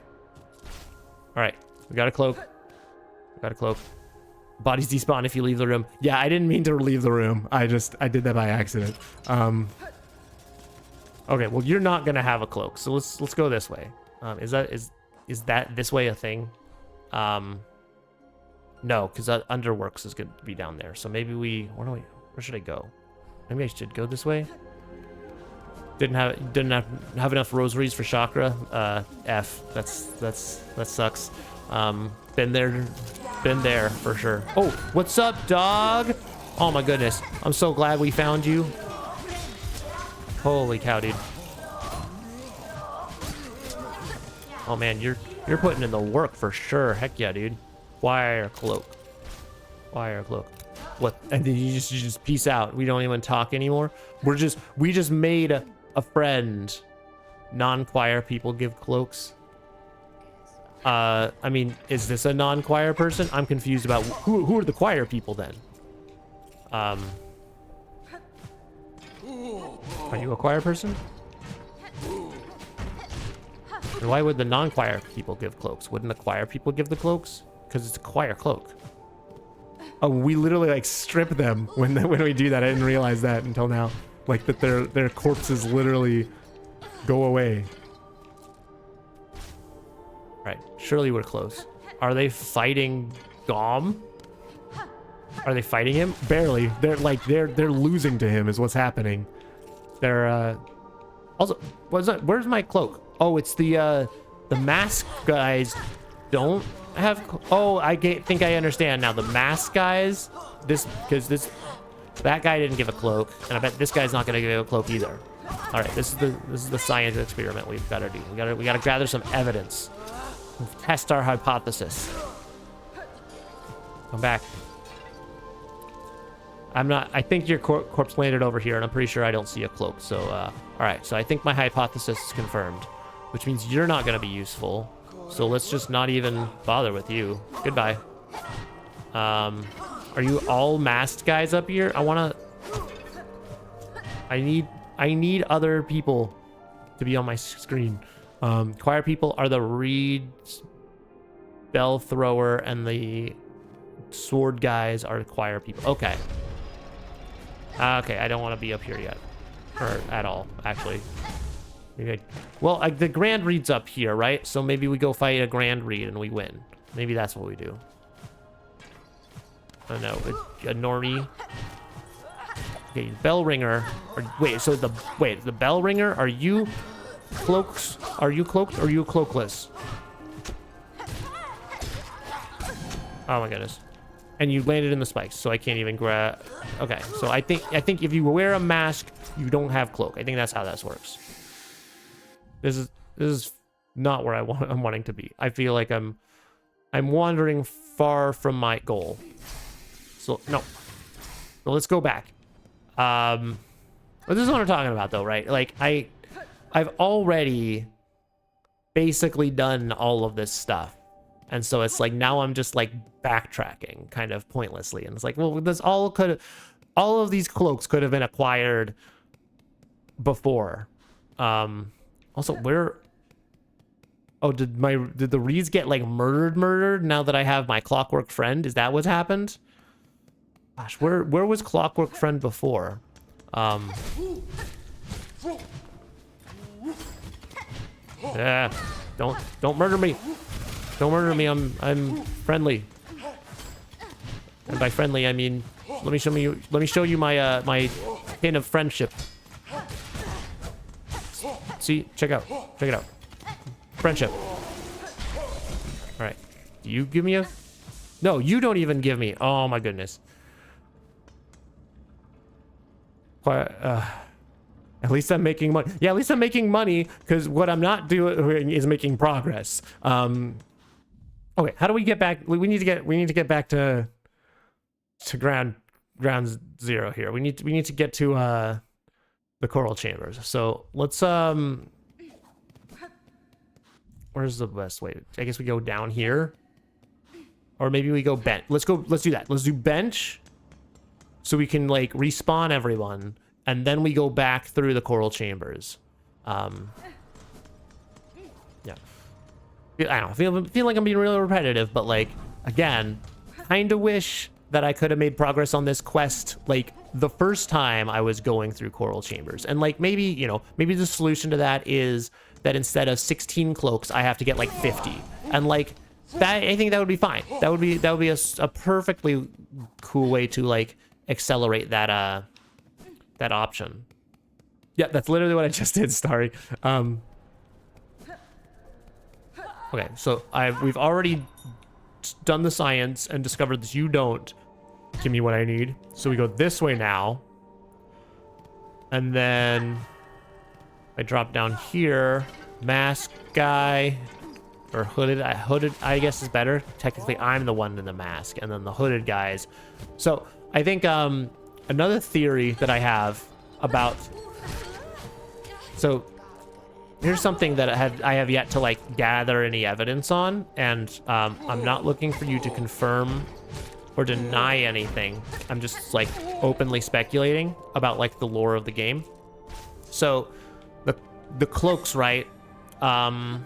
all right, we got a cloak. Bodies despawn if you leave the room. Yeah, I didn't mean to leave the room. I did that by accident. Okay, well you're not gonna have a cloak, so let's go this way. Is that this way a thing? No, because Underworks is going to be down there. So maybe where should I go? Maybe I should go this way. Didn't have enough rosaries for chakra. F. That sucks. Been there for sure. Oh, what's up, dog? Oh my goodness, I'm so glad we found you. Holy cow, dude. Oh man, you're putting in the work for sure. Heck yeah, dude. Wire cloak. What? And then you just peace out. We don't even talk anymore. We just made a friend. Non-choir people give cloaks. I mean, is this a non-choir person? I'm confused about who are the choir people then. Are you a choir person? And why would the non-choir people give cloaks? Wouldn't the choir people give the cloaks? Because it's a choir cloak. Oh, we literally like strip them when we do that. I didn't realize that until now. Like that their corpses literally go away. Right, surely we're close. Are they fighting Gom? Are they fighting him? Barely. They're losing to him is what's happening. They're also, what's that? Where's my cloak? Oh, it's the mask guys don't have... Oh, think I understand now. The mask guys, that guy didn't give a cloak, and I bet this guy's not gonna give a cloak either. All right, this is the science experiment we've got to do. We gotta gather some evidence. Test our hypothesis. Come back. I think your corpse landed over here, and I'm pretty sure I don't see a cloak. So, all right. So I think my hypothesis is confirmed, which means you're not going to be useful. So let's just not even bother with you. Goodbye. Are you all masked guys up here? I need other people to be on my screen. Choir people are the reed, bell thrower, and the sword guys are choir people. Okay. Okay, I don't want to be up here yet. Or at all, actually. Maybe well, the Grand Reed's up here, right? So maybe we go fight a Grand Reed and we win. Maybe that's what we do. I don't know. A normie. Okay, bell ringer. Wait, so the bell ringer, are you cloaks? Are you cloaked or are you cloakless? Oh my goodness. And you landed in the spikes, so I can't even grab. Okay, so I think if you wear a mask, you don't have cloak. I think that's how this works. This is not where I'm wanting to be. I feel like I'm wandering far from my goal. So no. So let's go back. But this is what I'm talking about, though, right? Like I've already basically done all of this stuff. And so it's like now I'm just like backtracking kind of pointlessly. And it's like, well, all of these cloaks could have been acquired before. Also, where... Oh, did the Reeds get like murdered now that I have my Clockwork Friend? Is that what's happened? Gosh, where was Clockwork Friend before? Yeah, don't murder me. Don't murder me. I'm friendly. And by friendly, I mean let me show you my my pin of friendship. See, check it out. Friendship. All right. Do you give me a... No, you don't even give me... Oh my goodness. At least I'm making money. Yeah, at least I'm making money, because what I'm not doing is making progress. Okay, how do we get back? We need to get back to ground zero here. We need to get to the coral chambers. So let's where's the best way? I guess we go down here, or maybe we go bench. Let's do that. Let's do bench, so we can like respawn everyone, and then we go back through the coral chambers. Yeah. I don't know, feel like I'm being really repetitive, but like, again, kind of wish that I could have made progress on this quest like the first time I was going through coral chambers. And like maybe, you know, maybe the solution to that is that instead of 16 cloaks, I have to get like 50. And like that, I think that would be fine. That would be a perfectly cool way to like accelerate that that option. Yeah, that's literally what I just did, Starry. Okay, so we've already done the science and discovered that you don't give me what I need. So we go this way now. And then I drop down here. Mask guy, or hooded. Hooded, I guess, is better. Technically, I'm the one in the mask, and then the hooded guys. So I think another theory that I have about... So... Here's something that I have yet to like gather any evidence on, and I'm not looking for you to confirm or deny anything. I'm just like openly speculating about like the lore of the game. So the cloaks, right? So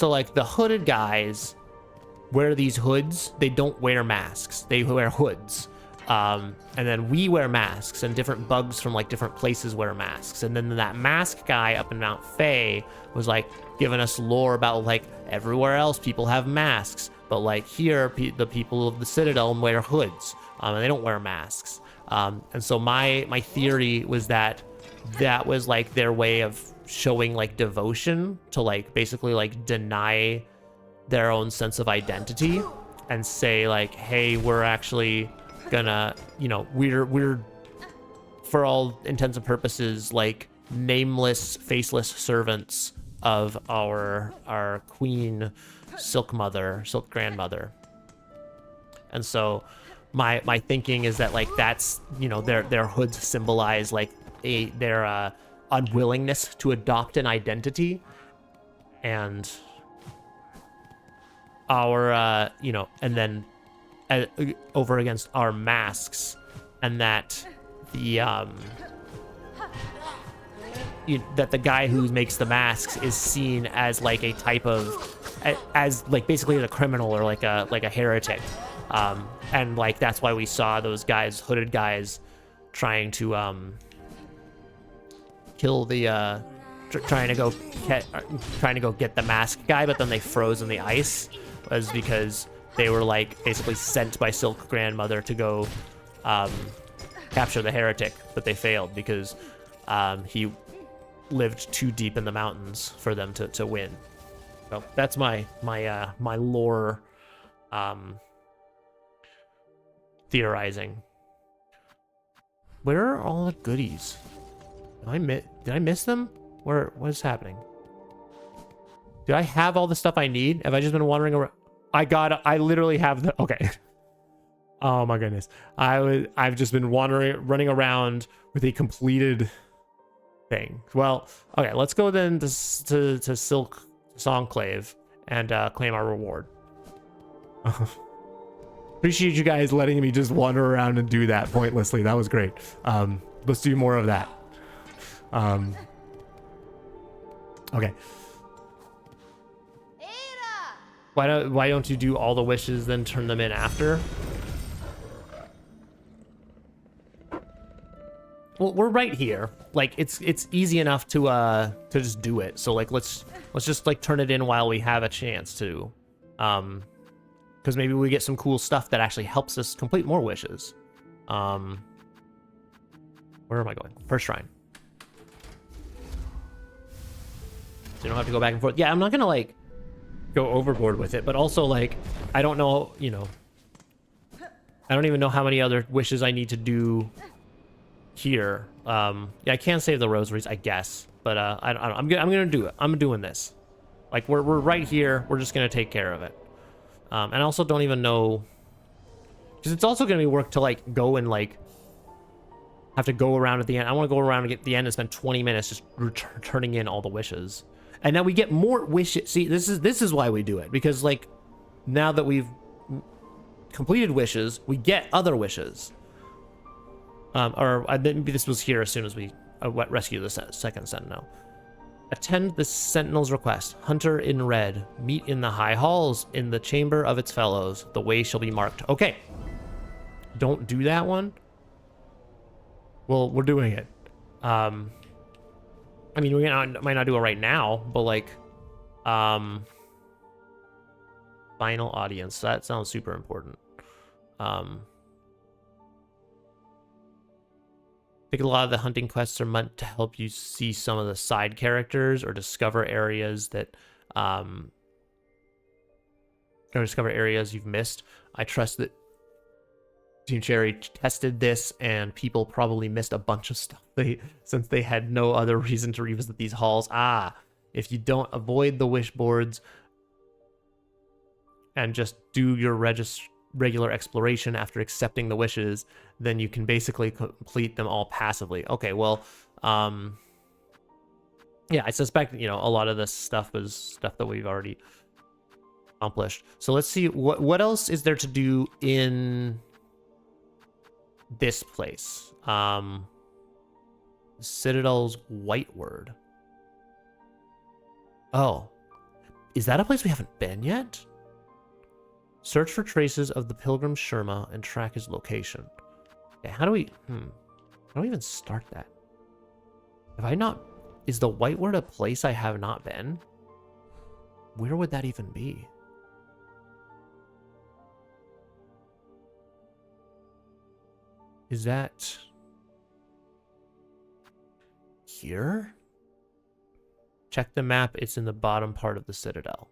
like the hooded guys wear these hoods. They don't wear masks. They wear hoods. And then we wear masks, and different bugs from like different places wear masks. And then that mask guy up in Mount Fae was like giving us lore about like everywhere else people have masks, but like here the people of the Citadel wear hoods, and they don't wear masks. And so my theory was that was like their way of showing like devotion to like basically like deny their own sense of identity and say like, hey, we're actually gonna, you know, we're for all intents and purposes like nameless, faceless servants of our queen, Silk grandmother. And so my thinking is that like that's, you know, their hoods symbolize like their unwillingness to adopt an identity, and our you know, and then over against our masks, and that the that the guy who makes the masks is seen as like a type of, as like basically a criminal or like a heretic, and like that's why we saw those guys, hooded guys, trying to kill the trying to go get the mask guy, but then they froze in the ice, was because they were like basically sent by Silk Grandmother to go capture the heretic, but they failed because he lived too deep in the mountains for them to win. So that's my lore theorizing. Where are all the goodies? Did I miss them? What is happening? Do I have all the stuff I need? Have I just been wandering around? I literally have the, okay. Oh my goodness. I've just been running around with a completed thing. Well, okay, let's go then to Silksong and claim our reward. Appreciate you guys letting me just wander around and do that pointlessly. That was great. Let's do more of that. Okay. Why don't you do all the wishes, then turn them in after? Well, we're right here. Like it's easy enough to just do it. So like let's just like turn it in while we have a chance to, because maybe we get some cool stuff that actually helps us complete more wishes. Where am I going? First shrine. So you don't have to go back and forth. Yeah, I'm not gonna like go overboard with it, but also like I don't know, you know, I don't even know how many other wishes I need to do here. Yeah, I can save the rosaries, I guess, but I don't know. I'm gonna do it. I'm doing this. Like we're right here. We're just gonna take care of it. And I also don't even know, because it's also gonna be work to like go and like have to go around at the end. I want to go around and get to the end and spend 20 minutes just turning in all the wishes. And now we get more wishes. See, this is why we do it, because like now that we've completed wishes, we get other wishes. Or maybe this was here as soon as we rescue the second sentinel. Attend the sentinel's request. Hunter in red. Meet in the high halls in the chamber of its fellows. The way shall be marked. Okay. Don't do that one. Well, we're doing it. I mean, we might not do it right now, but like, final audience. That sounds super important. I think a lot of the hunting quests are meant to help you see some of the side characters or discover areas that, or discover areas you've missed. I trust that Team Cherry tested this, and people probably missed a bunch of stuff since they had no other reason to revisit these halls. If you don't avoid the wish boards and just do your regular exploration after accepting the wishes, then you can basically complete them all passively. Okay, well, yeah, I suspect, you know, a lot of this stuff was stuff that we've already accomplished. So let's see, what else is there to do in this place? Citadel's White Word. Oh, is that a place we haven't been yet? Search for traces of the pilgrim Sherma and track his location. Okay, how do we even start that? Have I not, is the White Word a place I have not been? Where would that even be? Is that here? Check the map. It's in the bottom part of the citadel.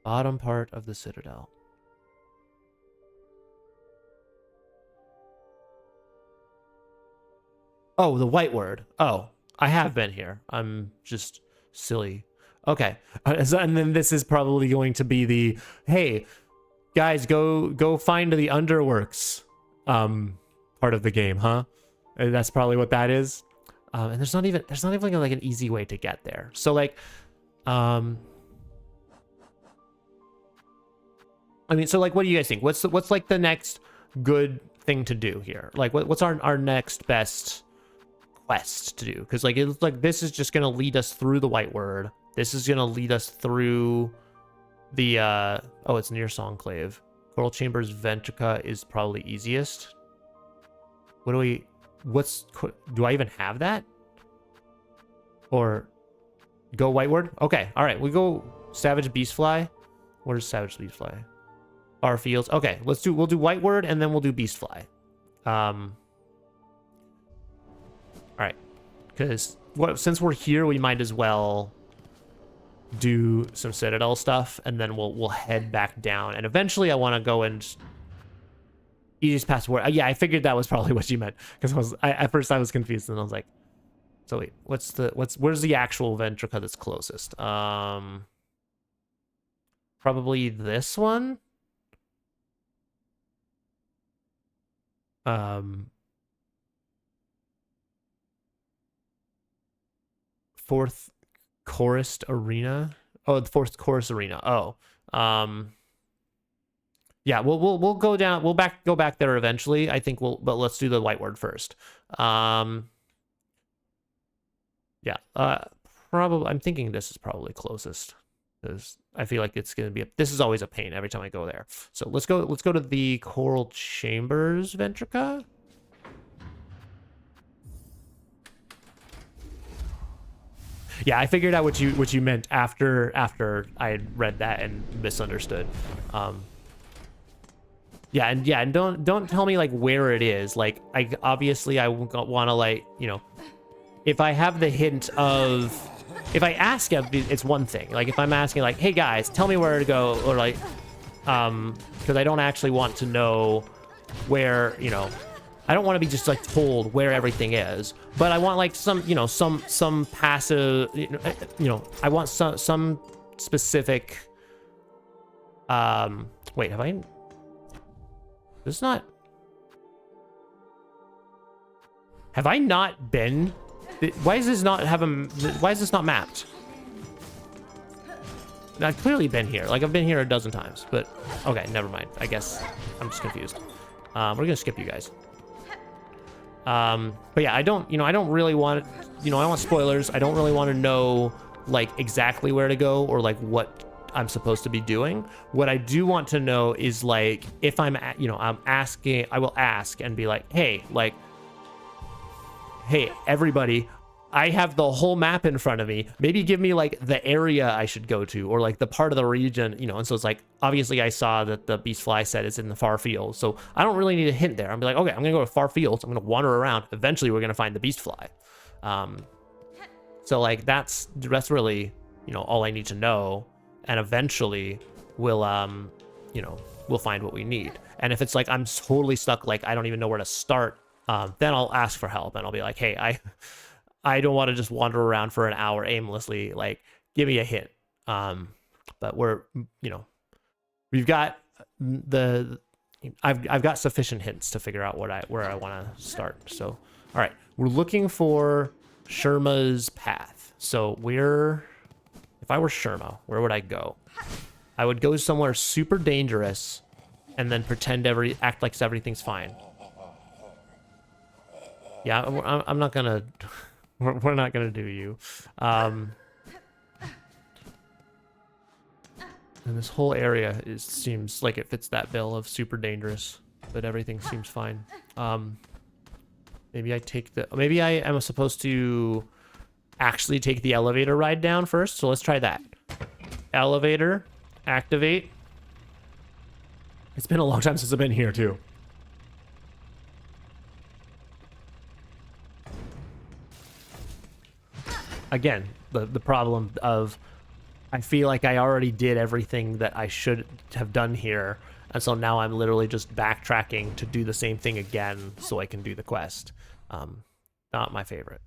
Bottom part of the citadel. Oh, the white word. Oh, I have been here. I'm just silly. Okay. And then this is probably going to be the, hey, guys, go find the underworks part of the game, huh? And that's probably what that is. And there's not even like an easy way to get there. So like, I mean, so like, what do you guys think? What's like the next good thing to do here? Like, what's our next best quest to do? Because like, it's like this is just gonna lead us through the white word. This is gonna lead us through the oh, it's near Songclave. Coral Chambers Ventrica is probably easiest. What do we? Do I even have that? Or go white word? Okay, all right. We go Savage Beastfly. Where's Savage Beastfly? Our fields. Okay, we'll do white word and then we'll do Beastfly. All right, because since we're here, we might as well do some Citadel stuff, and then we'll head back down. And eventually, I want to go and easiest path word. Yeah, I figured that was probably what you meant, because at first I was confused, and I was like, so wait, where's the actual Ventrica that's closest? Probably this one. Fourth Chorus Arena. Oh, the fourth Chorus Arena. Oh, yeah, we'll go down. We'll go back there eventually. I think but let's do the white word first. Yeah. Probably. I'm thinking this is probably closest, because I feel like it's gonna be. This is always a pain every time I go there. So let's go to the Coral Chambers Ventrica. Yeah, I figured out what you meant after I had read that and misunderstood. Yeah, and don't tell me like where it is. Like, obviously I want to, like, you know, if I have the hint of, if I ask, it's one thing. Like if I'm asking like, hey guys, tell me where to go, or like, because I don't actually want to know where, you know, I don't want to be just like told where everything is, but I want like some, you know, some passive, you know, I want some specific. Wait, have I? This not. Have I not been? Why is this not Why is this not mapped? I've clearly been here. Like I've been here a dozen times, but okay, never mind. I guess I'm just confused. We're gonna skip you guys. But yeah, I don't really want, you know, I don't want spoilers. I don't really want to know like exactly where to go or like what I'm supposed to be doing. What I do want to know is like, if I'm asking, I will ask and be like, hey, everybody, I have the whole map in front of me. Maybe give me like the area I should go to, or like the part of the region, you know. And so it's like, obviously I saw that the Beastfly said it's in the far fields, so I don't really need a hint there. I'm like, okay, I'm gonna go to far fields. I'm gonna wander around. Eventually, we're gonna find the Beastfly. So like that's really, you know, all I need to know. And eventually, we'll we'll find what we need. And if it's like I'm totally stuck, like I don't even know where to start, then I'll ask for help and I'll be like, hey, I don't want to just wander around for an hour aimlessly. Like, give me a hint. But we're, you know, we've got I've got sufficient hints to figure out where I want to start. So, all right, we're looking for Sherma's path. So if I were Sherma, where would I go? I would go somewhere super dangerous, and then act like everything's fine. Yeah, I'm not gonna. We're not gonna do you. And this whole area seems like it fits that bill of super dangerous, but everything seems fine. Maybe maybe I am supposed to actually take the elevator ride down first. So let's try that. Elevator, activate. It's been a long time since I've been here too. again, the problem of I feel like I already did everything that I should have done here, and so now I'm literally just backtracking to do the same thing again so I can do the quest. Not my favorite.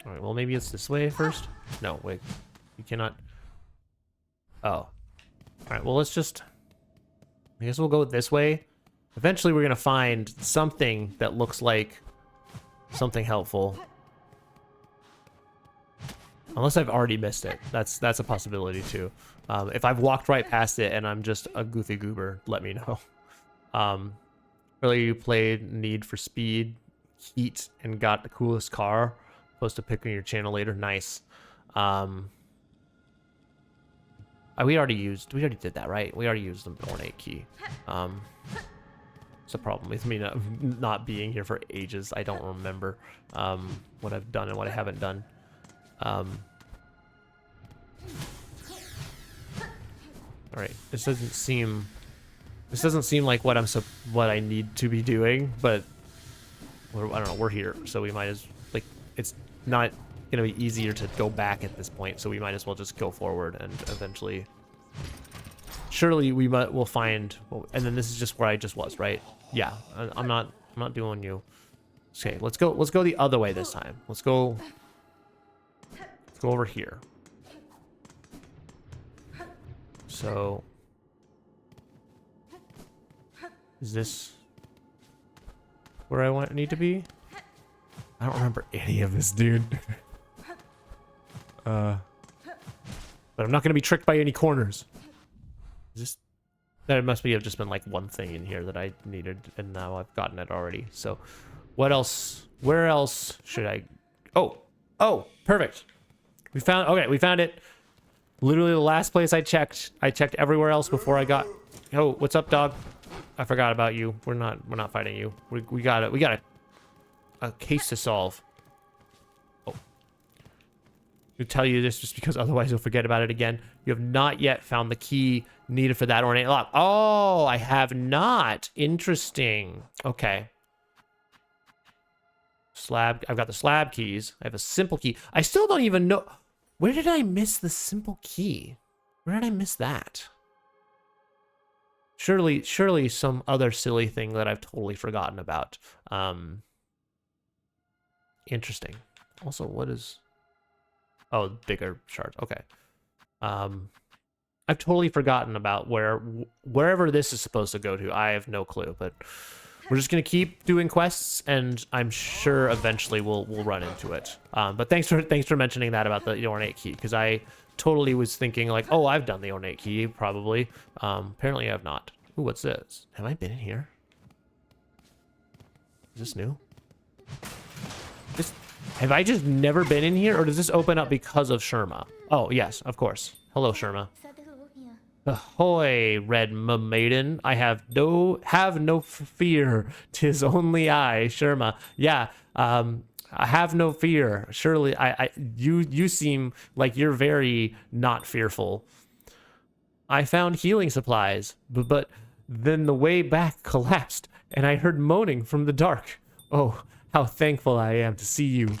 All right, well, maybe it's this way first. No, wait, you cannot. Oh, all right. Well, let's just. I guess we'll go this way. Eventually, we're gonna find something that looks like something helpful. Unless I've already missed it. That's a possibility too. If I've walked right past it and I'm just a goofy goober, let me know. Earlier you played Need for Speed, Heat, and got the coolest car. Post a pic on your channel later. Nice. We already did that, right? We already used the ornate key. It's a problem with me not being here for ages. I don't remember what I've done and what I haven't done. All right, this doesn't seem like what I need to be doing, but I don't know, we're here, so we might as, like, it's not gonna be easier to go back at this point, so we might as well just go forward, and eventually surely we'll find, and then this is just where I just was, right? Yeah, I'm not doing you. Okay, let's go the other way this time. Let's go over here. So is this where I need to be? I don't remember any of this, dude. But I'm not gonna be tricked by any corners. Is this? There must have just been like one thing in here that I needed, and now I've gotten it already. So what else? Where else should I? Oh, perfect. We found it. Literally the last place I checked. I checked everywhere else before I got. Oh, what's up, dog? I forgot about you. We're not fighting you. We got it. We got a case to solve. Oh. I'll tell you this just because otherwise you'll forget about it again. You have not yet found the key needed for that ornate lock. Oh, I have not. Interesting. Okay. Slab. I've got the slab keys. I have a simple key. I still don't even know. Where did I miss the simple key? Where did I miss that? Surely some other silly thing that I've totally forgotten about. Interesting. Also, what is... Oh, bigger shards. Okay. I've totally forgotten about wherever this is supposed to go to. I have no clue, but we're just gonna keep doing quests, and I'm sure eventually we'll run into it. But thanks for mentioning that about the ornate key, because I totally was thinking like, oh, I've done the ornate key probably. Apparently I have not. Ooh, what's this? Have I been in here? Is this new? Have I just never been in here, or does this open up because of Sherma? Oh yes, of course. Hello, Sherma. Ahoy, red maiden. I have no fear. 'Tis only I, Sherma. Yeah, I have no fear. Surely, you seem like you're very not fearful. I found healing supplies, but then the way back collapsed, and I heard moaning from the dark. Oh, how thankful I am to see you.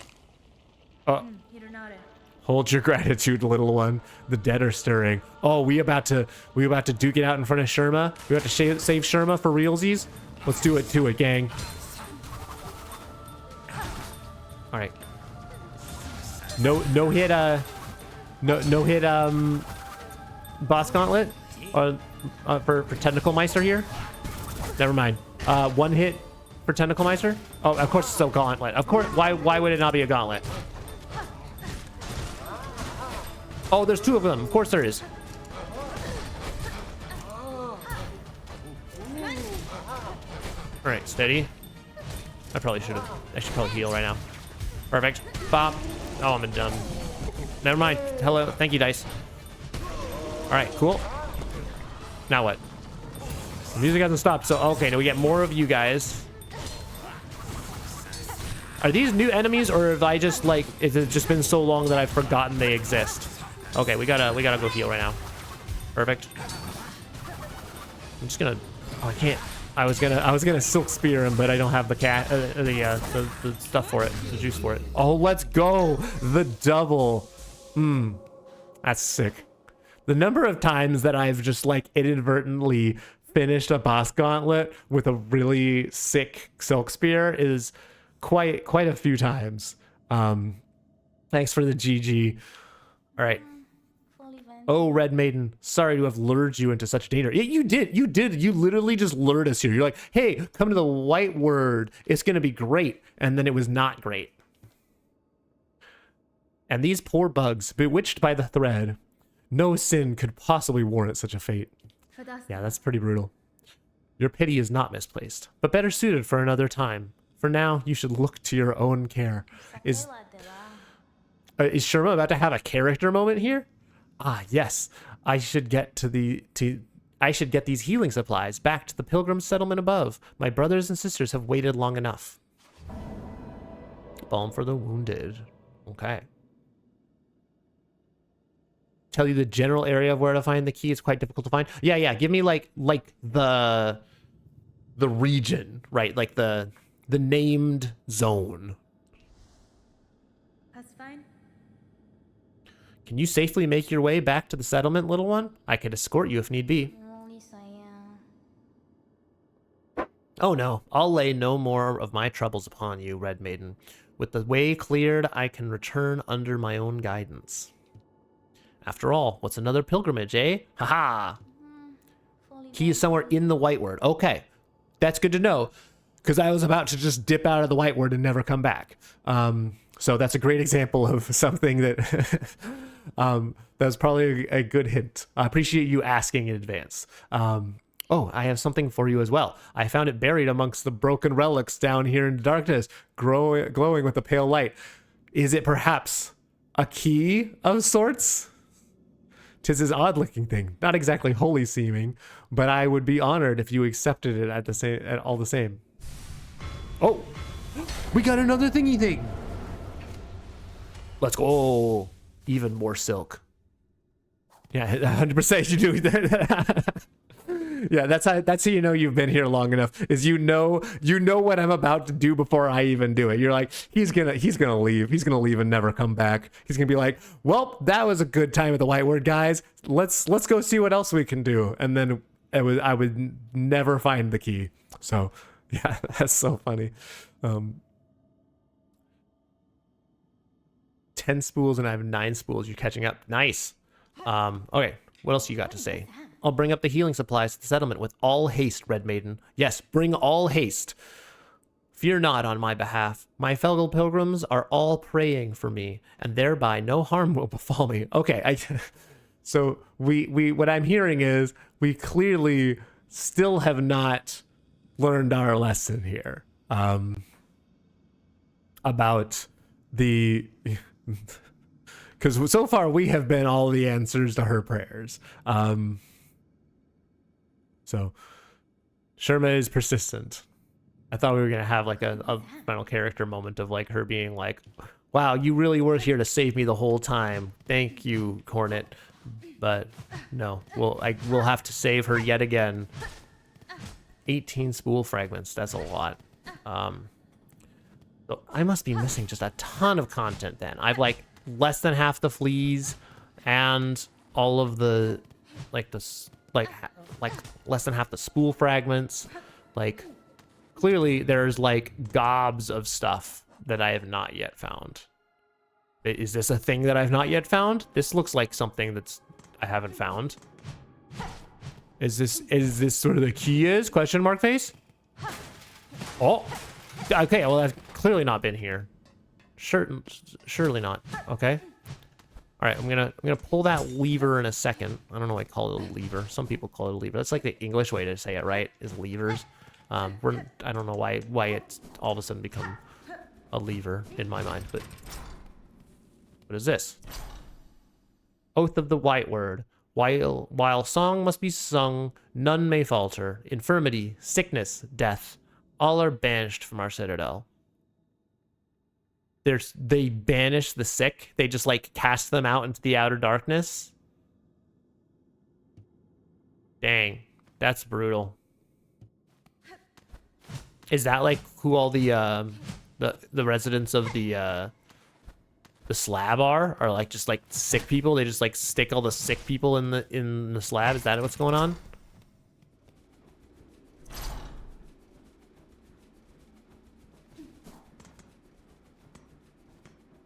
Hold your gratitude, little one. The dead are stirring. Oh, we about to duke it out in front of Sherma. We about to save Sherma for realsies. Let's do it to it, gang. All right. No hit boss gauntlet for Tentacle Meister here. Never mind. One hit for Tentacle Meister. Oh, of course it's still gauntlet. Of course. Why would it not be a gauntlet? Oh, there's two of them. Of course there is. All right, steady. I should probably heal right now. Perfect. Bop. Oh, I'm done. Never mind. Hello. Thank you, dice. All right, cool. Now what? The music hasn't stopped, so okay, now we get more of you guys. Are these new enemies, or have I just like, has it just been so long that I've forgotten they exist? Okay, we gotta go heal right now. Perfect. I'm just gonna. Oh, I can't. I was gonna silk spear him, but I don't have the the stuff for it, the juice for it. Oh, let's go! The double. That's sick. The number of times that I've just like inadvertently finished a boss gauntlet with a really sick silk spear is quite a few times. Thanks for the GG. All right. Oh, Red Maiden, sorry to have lured you into such danger. You did. You literally just lured us here. You're like, hey, come to the white word. It's going to be great. And then it was not great. And these poor bugs, bewitched by the thread, no sin could possibly warrant such a fate. Yeah, that's pretty brutal. Your pity is not misplaced, but better suited for another time. For now, you should look to your own care. Is Sherma about to have a character moment here? Ah, yes. I should get these healing supplies back to the pilgrim settlement above. My brothers and sisters have waited long enough. Balm for the wounded. Okay. Tell you the general area of where to find the key. It's quite difficult to find. Yeah. Give me like the region, right? Like the named zone. That's fine. Can you safely make your way back to the settlement, little one? I could escort you if need be. Oh no, I'll lay no more of my troubles upon you, Red Maiden. With the way cleared, I can return under my own guidance. After all, what's another pilgrimage, eh? Haha! Key is somewhere in the white word. Okay, that's good to know, because I was about to just dip out of the white word and never come back. So that's a great example of something that that's probably a good hint. I appreciate you asking in advance. Oh, I have something for you as well. I found it buried amongst the broken relics down here in the darkness, glowing with a pale light. Is it perhaps a key of sorts? 'Tis this odd-looking thing, not exactly holy seeming, but I would be honored if you accepted it at all the same. Oh, we got another thingy thing. Let's go. Oh, even more silk. Yeah, 100% you do that. Yeah, that's how you know you've been here long enough. Is you know what I'm about to do before I even do it. You're like, he's gonna leave. He's gonna leave and never come back. He's gonna be like, well, that was a good time at the white word, guys. Let's go see what else we can do. And then I would never find the key. So yeah, that's so funny. 10 spools and I have 9 spools. You're catching up. Nice. Okay, what else you got to say? I'll bring up the healing supplies to the settlement with all haste, Red Maiden. Yes, bring all haste. Fear not on my behalf. My fellow pilgrims are all praying for me, and thereby no harm will befall me. Okay, so we what I'm hearing is we clearly still have not learned our lesson here about the because so far we have been all the answers to her prayers. So Sherma is persistent. I thought we were gonna have like a final character moment of like her being like, wow, you really were here to save me the whole time. Thank you, Cornet. But no, we'll have to save her yet again. 18 spool fragments, that's a lot. So I must be missing just a ton of content then. I've like less than half the fleas and all of the like less than half the spool fragments. Like clearly there's like gobs of stuff that I have not yet found. Is this a thing that I've not yet found? This looks like something that's I haven't found. Is this sort of the key is? Question mark face? Oh, okay, well I've clearly not been here. Surely not. Okay. All right, I'm gonna pull that lever in a second. I don't know why I call it a lever. Some people call it a lever. That's like the English way to say it, right? Is levers. I don't know why it's all of a sudden become a lever in my mind, but what is this? Oath of the White Word. While song must be sung, none may falter. Infirmity, sickness, death, all are banished from our citadel. They banish the sick. They just like cast them out into the outer darkness. Dang, that's brutal. Is that like who all the residents of the the slab are like just like sick people. They just like stick all the sick people in the slab. Is that what's going on?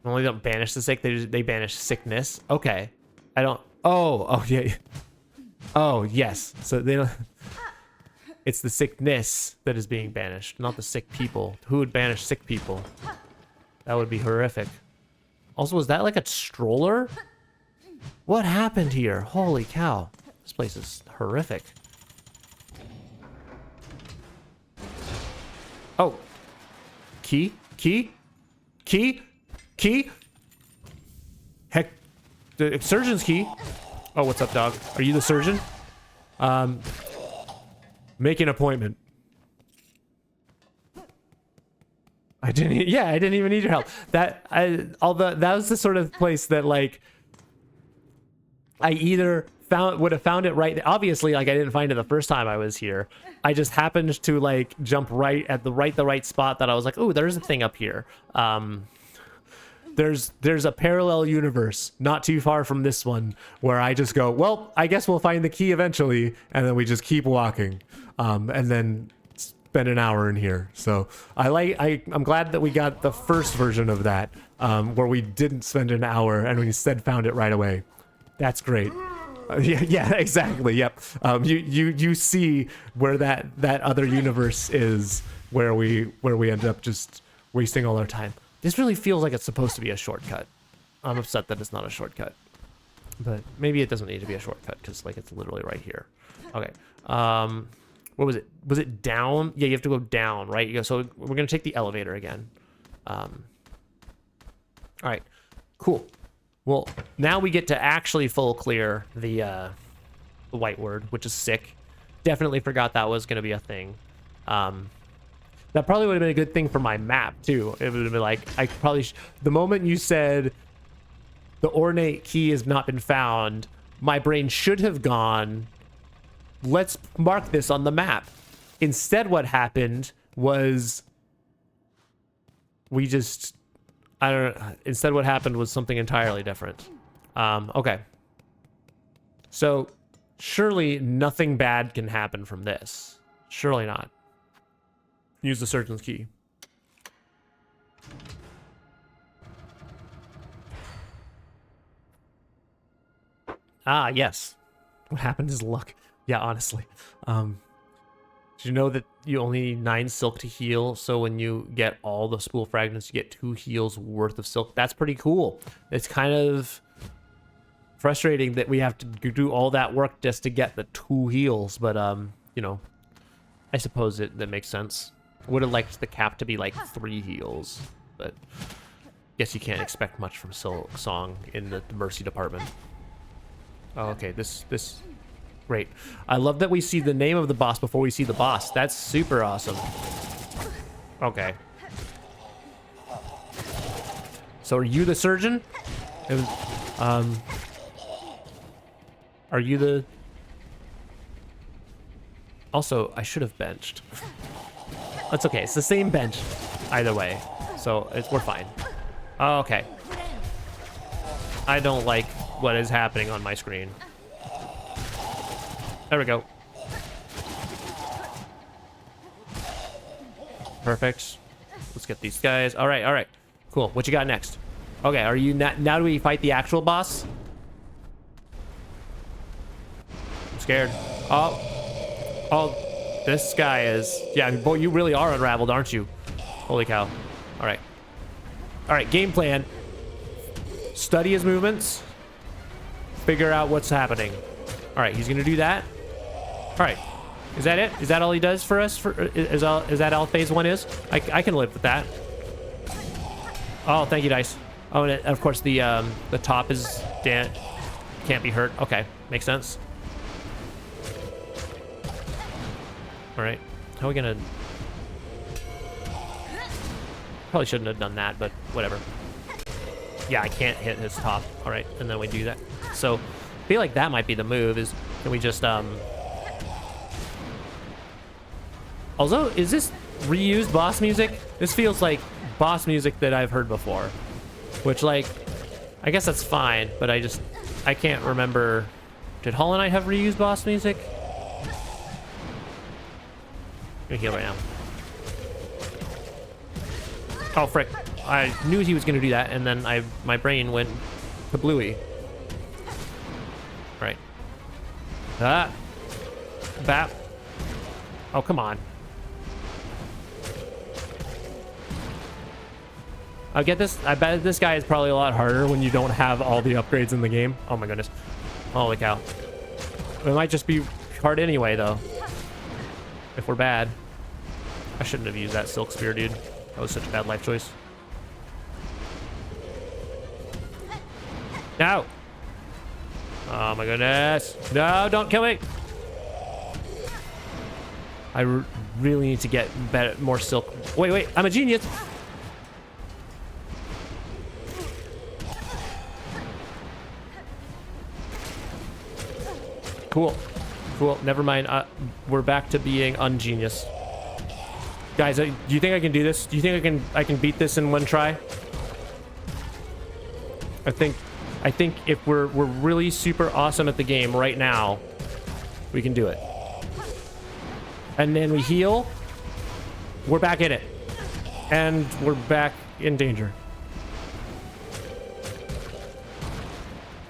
Only don't banish the sick. They banish sickness. Okay. I don't. Oh yeah. Oh yes. So they don't. It's the sickness that is being banished, not the sick people. Who would banish sick people? That would be horrific. Also, was that like a stroller? What happened here? Holy cow. This place is horrific. Oh. Key? Key? Key? Key? Heck. The surgeon's key. Oh, what's up, dog? Are you the surgeon? Make an appointment. I didn't even need your help. That was the sort of place that like I either would have found it right. Obviously, like I didn't find it the first time I was here. I just happened to like jump right at the right spot that I was like, oh, there's a thing up here. There's a parallel universe not too far from this one where I just go, well, I guess we'll find the key eventually, and then we just keep walking, and then spend an hour in here. So I'm glad that we got the first version of that, where we didn't spend an hour and we instead found it right away. That's great. Yeah, exactly. Yep. You see where that other universe is, where we end up just wasting all our time. This really feels like it's supposed to be a shortcut. I'm upset that it's not a shortcut, but maybe it doesn't need to be a shortcut because like it's literally right here. Okay. What was it? Was it down? Yeah, you have to go down, right? You go. So we're gonna take the elevator again. All right. Cool. Well, now we get to actually full clear the white word, which is sick. Definitely forgot that was gonna be a thing. That probably would have been a good thing for my map too. It would have been like, I probably, the moment you said the ornate key has not been found, my brain should have gone, let's mark this on the map. Instead, what happened was instead what happened was something entirely different. Okay. So surely nothing bad can happen from this. Surely not. Use the surgeon's key. Ah, yes. What happened is luck. Yeah, honestly. Did you know that you only need 9 silk to heal? So when you get all the spool fragments, you get 2 heals worth of silk. That's pretty cool. It's kind of frustrating that we have to do all that work just to get the 2 heals. But, you know, I suppose that makes sense. Would have liked the cap to be like 3 heals, but guess you can't expect much from Silksong in the mercy department. Oh, okay, this great. I love that we see the name of the boss before we see the boss. That's super awesome. Okay. So are you the surgeon? Are you the... Also, I should have benched. That's okay. It's the same bench either way. So we're fine. Oh, okay. I don't like what is happening on my screen. There we go. Perfect. Let's get these guys. All right, all right. Cool. What you got next? Okay, are you now do we fight the actual boss? I'm scared. Oh, this guy is... Yeah, boy, you really are unraveled, aren't you? Holy cow. All right. All right, game plan. Study his movements. Figure out what's happening. All right, he's going to do that. All right. Is that it? Is that all he does for us? Is that all phase 1 is? I can live with that. Oh, thank you, dice. Oh, and of course the top is can't be hurt. Okay, makes sense. All right, how are we gonna? Probably shouldn't have done that, but whatever. Yeah, I can't hit his top. All right, and then we do that. So I feel like that might be the move. Is can we just Also, is this reused boss music? This feels like boss music that I've heard before, which like I guess that's fine, but I can't remember. Did Hollow Knight have reused boss music? I'm gonna heal right now. Oh, frick. I knew he was gonna do that, and then my brain went kablooey. Right. Ah. Bap. Oh, come on. I get this. I bet this guy is probably a lot harder when you don't have all the upgrades in the game. Oh my goodness. Holy cow. It might just be hard anyway, though. If we're bad. I shouldn't have used that Silk Spear, dude. That was such a bad life choice. No! Oh my goodness. No, don't kill me! I really need to get better, more silk. Wait, I'm a genius! Cool. Never mind. We're back to being ungenius. Guys, do you think I can do this? Do you think I can beat this in one try? I think if we're really super awesome at the game right now, we can do it. And then we heal. We're back in it. And we're back in danger.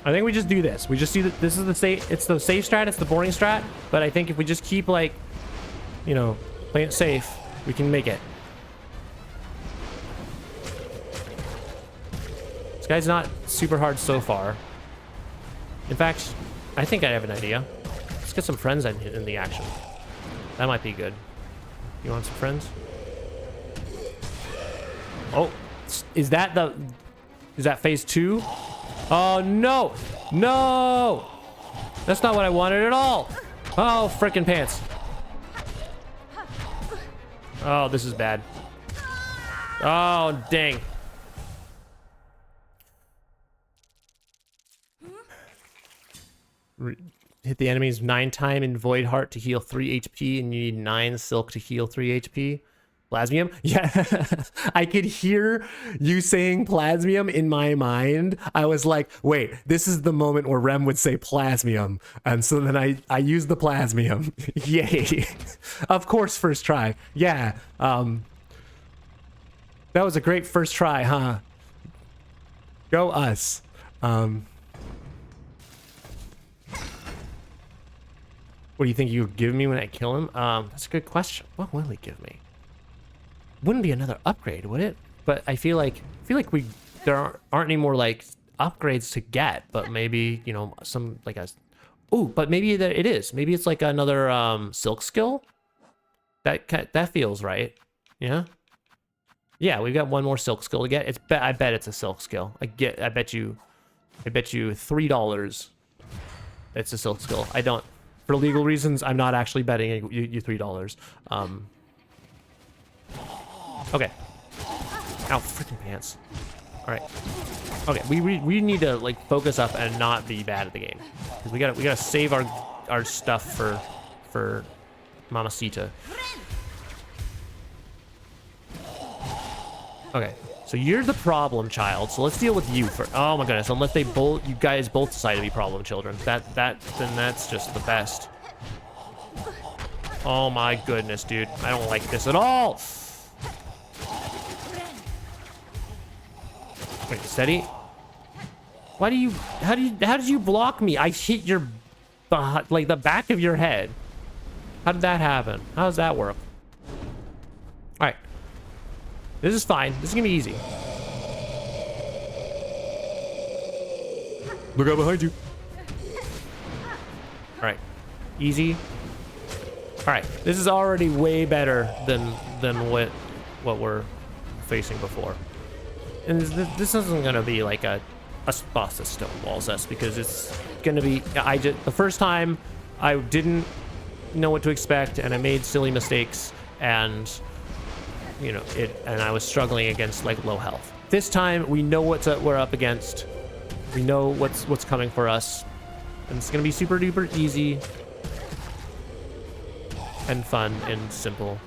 I think we just do this. We just see that this is the safe. It's the safe strat. It's the boring strat. But I think if we just keep, like, you know, playing it safe, we can make it. This guy's not super hard so far. In fact, I think I have an idea. Let's get some friends in the action. That might be good. You want some friends? Oh, is that phase 2? Oh, no! No! That's not what I wanted at all! Oh, frickin' pants. Oh, this is bad. Oh, dang. Hit the enemies 9 times in Void Heart to heal 3 HP, and you need 9 Silk to heal 3 HP. Plasmium? Yeah, I could hear you saying Plasmium in my mind. I was like, wait, this is the moment where Rem would say Plasmium. And so then I used the Plasmium. Yay. Of course, first try. Yeah. That was a great first try, huh? Go us. What do you think you would give me when I kill him? That's a good question. What will he give me? Wouldn't be another upgrade, would it? But I feel like there aren't any more like upgrades to get. But maybe, you know, some like a. Oh, but maybe it is. Maybe it's like another silk skill. That feels right. Yeah. Yeah, we've got one more silk skill to get. I bet it's a silk skill. I bet you $3. It's a silk skill. I don't. For legal reasons, I'm not actually betting you $3. Okay. Ow, freaking pants. All right. Okay, we need to like focus up and not be bad at the game, because we gotta save our stuff for Mamacita. Okay, so you're the problem child. So let's deal with you first. Oh my goodness! Unless you guys both decide to be problem children, then that's just the best. Oh my goodness, dude! I don't like this at all. Wait, steady. Why do you? How did you block me? I hit your, like the back of your head. How did that happen? How does that work? All right. This is fine. This is gonna be easy. Look out behind you. All right, easy. All right, this is already way better than what we're facing before. And this isn't gonna be like a boss that stonewalls us, because it's gonna be. The first time I didn't know what to expect, and I made silly mistakes, and you know and I was struggling against like low health. This time we know what we're up against. We know what's coming for us, and it's gonna be super duper easy and fun and simple.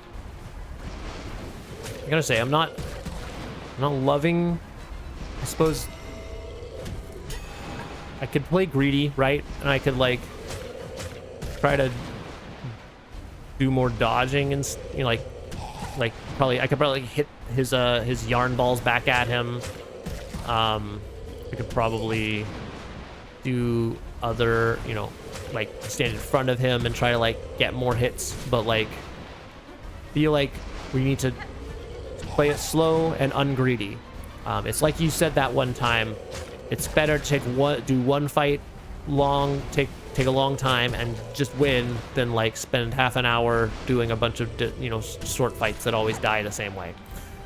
I gotta say, I'm not loving, I suppose, I could play greedy, right? And I could like try to do more dodging and like probably I could probably hit his yarn balls back at him. I could probably do other, like stand in front of him and try to like get more hits, but like feel like we need to play it slow and ungreedy. It's like you said that one time, it's better to do one fight long, take a long time and just win than like spend half an hour doing a bunch of short fights that always die the same way.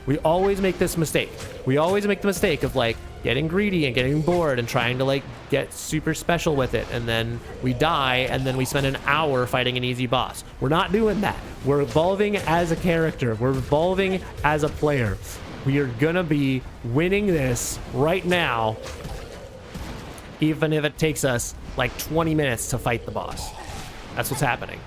We always make this mistake. We always make the mistake of like getting greedy and getting bored and trying to like get super special with it, and then we die and then we spend an hour fighting an easy boss. We're not doing that. We're evolving as a character. We're evolving as a player. We are gonna be winning this right now, even if it takes us like 20 minutes to fight the boss. That's what's happening.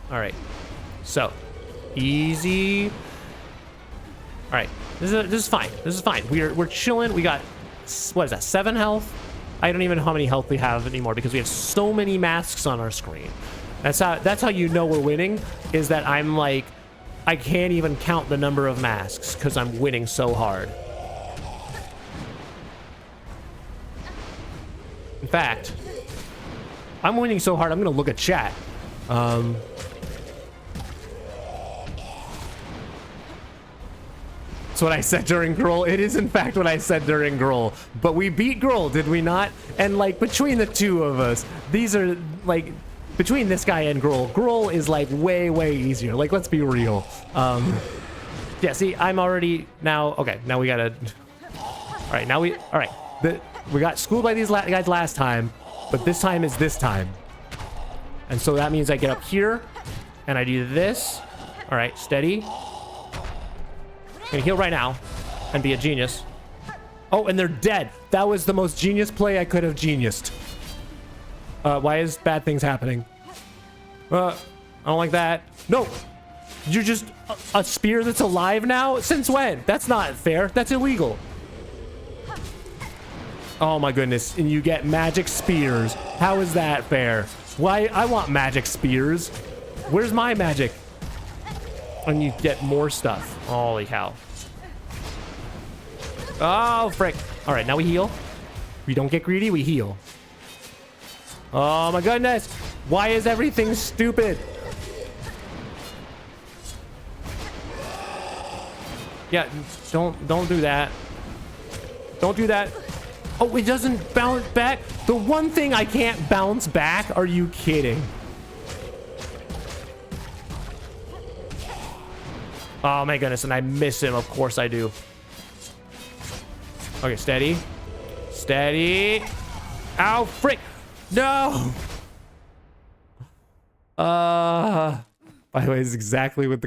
All right, so easy. All right, this is fine. This is fine. We're chilling. We got, what is that, 7 health? I don't even know how many health we have anymore because we have so many masks on our screen. That's how you know we're winning, is that I'm like, I can't even count the number of masks because I'm winning so hard. In fact, I'm winning so hard, I'm gonna look at chat. That's what I said during Grohl. It is in fact what I said during Grohl. But we beat Grohl, did we not? And like between the two of us, these are like, between this guy and Grohl is like way easier. Like, let's be real. Yeah, see, I'm already now, okay, now we gotta, all right, we got schooled by these guys last time, but this time is this time. And so that means I get up here and I do this. All right, steady. I'm gonna heal right now and be a genius. Oh, and they're dead. That was the most genius play I could have geniused. Why is bad things happening? I don't like that. No, you're just a spear that's alive now? Since when? That's not fair. That's illegal. Oh my goodness, and you get magic spears. How is that fair? Why? I want magic spears. Where's my magic? And you get more stuff. Holy cow. Oh, frick. All right, now we heal. We don't get greedy, we heal. Oh my goodness. Why is everything stupid? Yeah, don't do that. Don't do that. Oh, it doesn't bounce back? The one thing I can't bounce back? Are you kidding? Oh my goodness, and I miss him. Of course I do. Okay, steady. Steady. Ow, frick. No. By the way, this is exactly what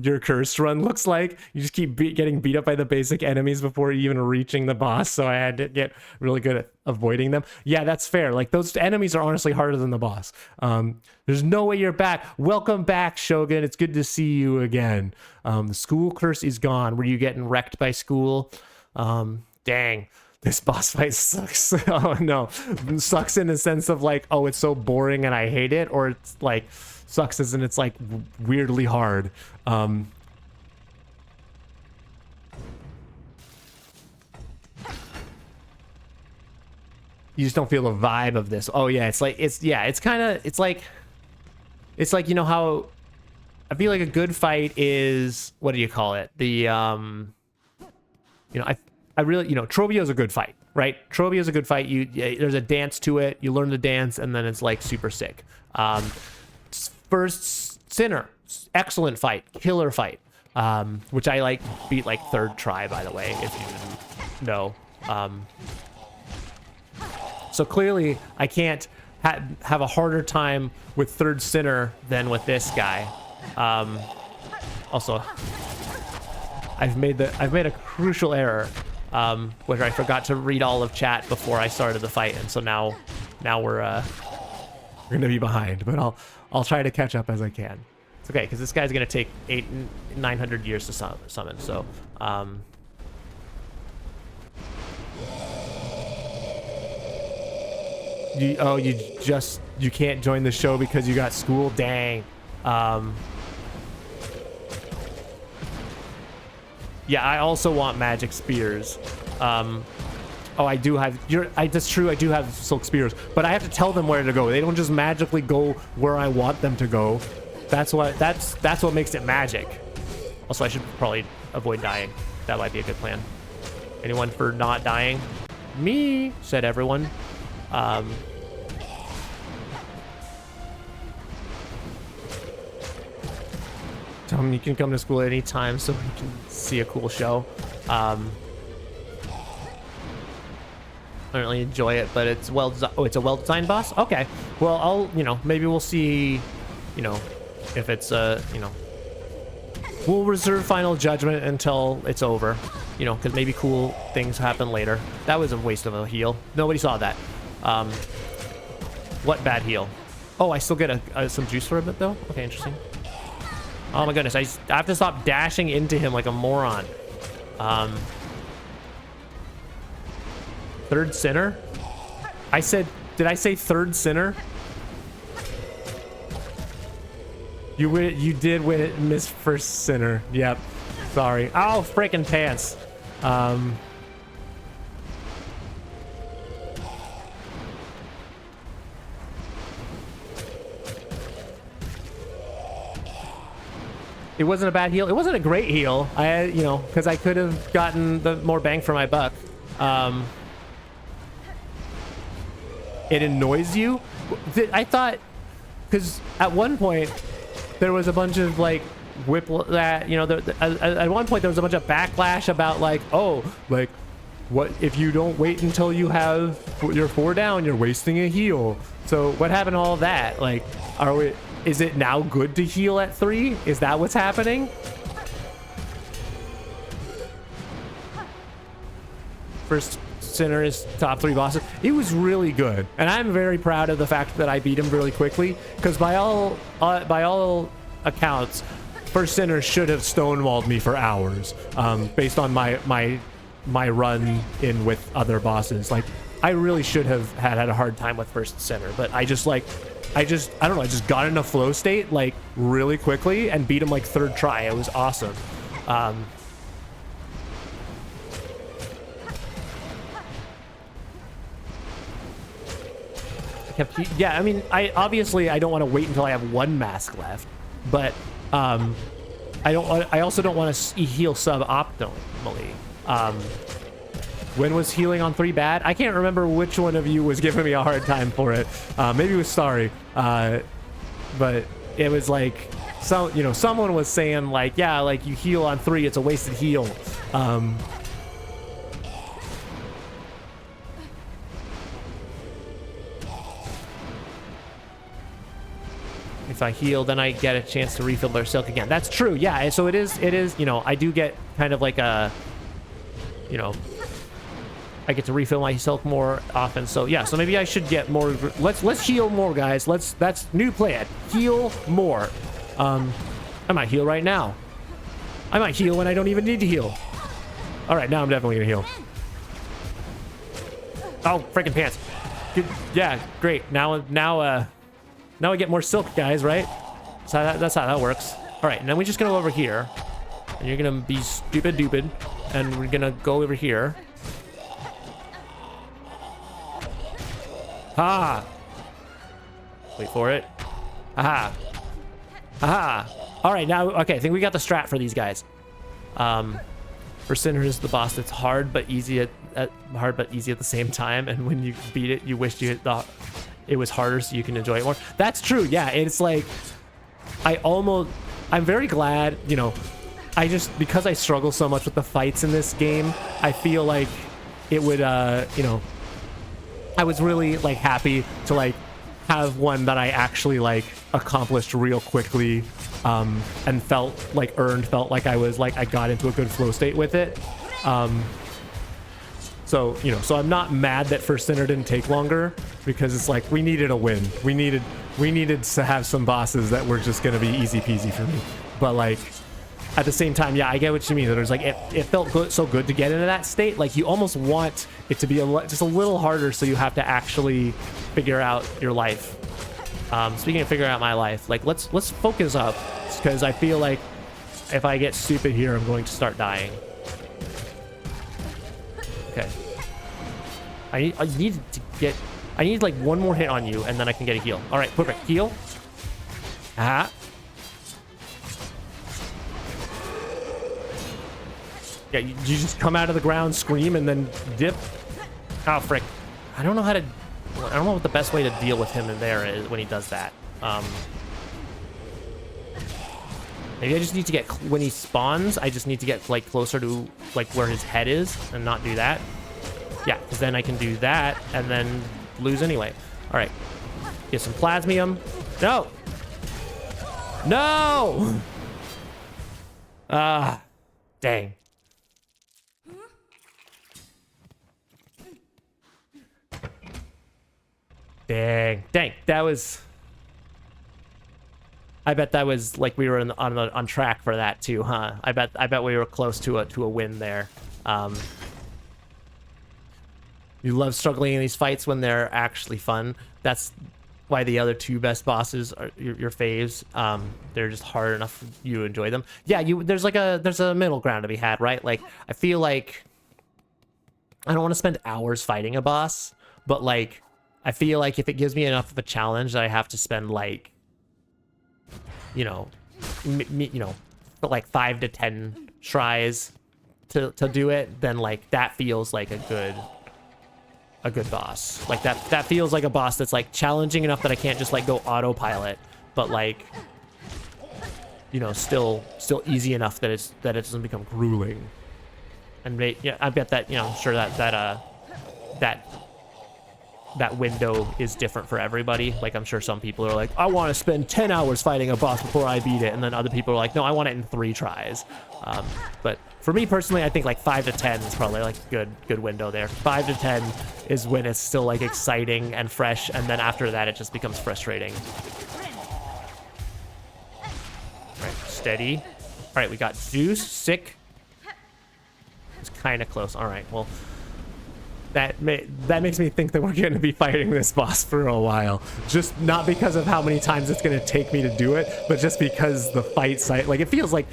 your cursed run looks like. You just keep getting beat up by the basic enemies before even reaching the boss, so I had to get really good at avoiding them. Yeah, that's fair. Like, those enemies are honestly harder than the boss. There's no way you're back. Welcome back, Shogun. It's good to see you again. The school curse is gone. Were you getting wrecked by school? Dang. This boss fight sucks. Oh, no. Sucks in the sense of like, oh, it's so boring and I hate it, or it's like, sucks as in it's like weirdly hard. You just don't feel the vibe of this. Oh yeah, it's like, it's like, you know how I feel like a good fight is, what do you call it? The, I really, Trobio is a good fight, right? Trobio is a good fight. There's a dance to it. You learn the dance and then it's like super sick. First Sinner, excellent fight, killer fight, which I like beat like 3rd try, by the way, if you didn't know. So clearly I can't have a harder time with 3rd Sinner than with this guy. Also, I've made a crucial error, where I forgot to read all of chat before I started the fight, and so now we're We're gonna be behind, but I'll try to catch up as I can. It's okay, because this guy's gonna take 900 years to summon. So, you can't join the show because you got school. Dang. Yeah, I also want magic spears. Oh, I do have. That's true. I do have silk spears, but I have to tell them where to go. They don't just magically go where I want them to go. That's what makes it magic. Also, I should probably avoid dying. That might be a good plan. Anyone for not dying? Me, said everyone. Tell them you can come to school anytime so you can see a cool show. I don't really enjoy it, but it's well designed. Oh, it's a well-designed boss? Okay. Well, maybe we'll see, if it's, we'll reserve final judgment until it's over, because maybe cool things happen later. That was a waste of a heal. Nobody saw that. What bad heal? Oh, I still get some juice for a bit, though? Okay, interesting. Oh my goodness, I have to stop dashing into him like a moron. Third sinner? Did I say third sinner? You did win it, miss first sinner. Yep. Sorry. Oh, freaking pants. It wasn't a bad heal. It wasn't a great heal. Because I could have gotten the more bang for my buck. It annoys you? I thought, because at one point there was a bunch of like at one point there was a bunch of backlash about like, oh, like, what if you don't wait until you have your 4 down, you're wasting a heal. So what happened to all of that? Like, is it now good to heal at 3? Is that what's happening? First sinner is top 3 bosses. It was really good, and I'm very proud of the fact that I beat him really quickly, because by all accounts, first sinner should have stonewalled me for hours, based on my run in with other bosses. Like, I really should have had a hard time with first sinner, but I don't know, I just got in a flow state like really quickly and beat him like 3rd try. It was awesome. Yeah, I mean, I don't want to wait until I have 1 mask left, but I also don't want to heal suboptimally. When was healing on 3 bad? I can't remember which one of you was giving me a hard time for it. Maybe it was sorry, but it was like someone was saying like, yeah, like you heal on 3, it's a wasted heal. If I heal, then I get a chance to refill their silk again. That's true, yeah. So it is, I do get kind of like a, I get to refill my silk more often. So yeah, so maybe I should get more. Let's heal more, guys. That's new plan. Heal more. I might heal right now. I might heal when I don't even need to heal. All right, now I'm definitely gonna heal. Oh, freaking pants. Good. Yeah, great. Now I get more silk, guys, right? So that's how that works. All right, and then we're just gonna go over here, and you're gonna be stupid, and we're gonna go over here. Ha! Wait for it. Aha! Aha! All right, now, okay, I think we got the strat for these guys. For Sinner is the boss that's hard but easy at the same time, and when you beat it, you wish you thought it was harder so you can enjoy it more. That's true, yeah. It's like, I'm very glad, because I struggle so much with the fights in this game, I feel like it would, I was really like happy to like have one that I actually like accomplished real quickly, and felt like I was like, I got into a good flow state with it. So, you know, so I'm not mad that First Sinner didn't take longer, because it's like we needed a win. We needed to have some bosses that were just going to be easy peasy for me. But like at the same time, yeah, I get what you mean. There's like it felt good, so good to get into that state. Like you almost want it to be just a little harder, so you have to actually figure out your life. Speaking of figuring out my life, like let's focus up, because I feel like if I get stupid here, I'm going to start dying. Okay. I need like one more hit on you, and then I can get a heal. All right, perfect. Heal. Ah. Yeah, you just come out of the ground, scream, and then dip. Oh, frick. I don't know what the best way to deal with him in there is when he does that. Maybe I just need to get, when he spawns, I just need to get like closer to like where his head is and not do that. Yeah, because then I can do that and then lose anyway. All right, get some plasmium. No! No! Ah, dang. Dang, that was... I bet that was like we were on track for that too, huh? I bet we were close to a win there. You love struggling in these fights when they're actually fun. That's why the other two best bosses are your faves. They're just hard enough you to enjoy them. Yeah, there's a middle ground to be had, right? Like I feel like I don't want to spend hours fighting a boss, but like I feel like if it gives me enough of a challenge that I have to spend like, you know, like 5 to 10 tries to do it, then like that feels like a good boss. Like that feels like a boss that's like challenging enough that I can't just like go autopilot, but like, you know, still easy enough that it doesn't become grueling. And yeah, I bet that, you know, I'm sure that window is different for everybody. Like I'm sure some people are like, I want to spend 10 hours fighting a boss before I beat it, and then other people are like, no, I want it in 3 tries. But for me personally, I think like 5 to 10 is probably like good window there. 5 to 10 is when it's still like exciting and fresh, and then after that it just becomes frustrating. All right, steady. All right, we got Zeus, sick. It's kind of close. All right, well, that makes me think that we're going to be fighting this boss for a while. Just not because of how many times it's going to take me to do it, but just because the fight site, like it feels like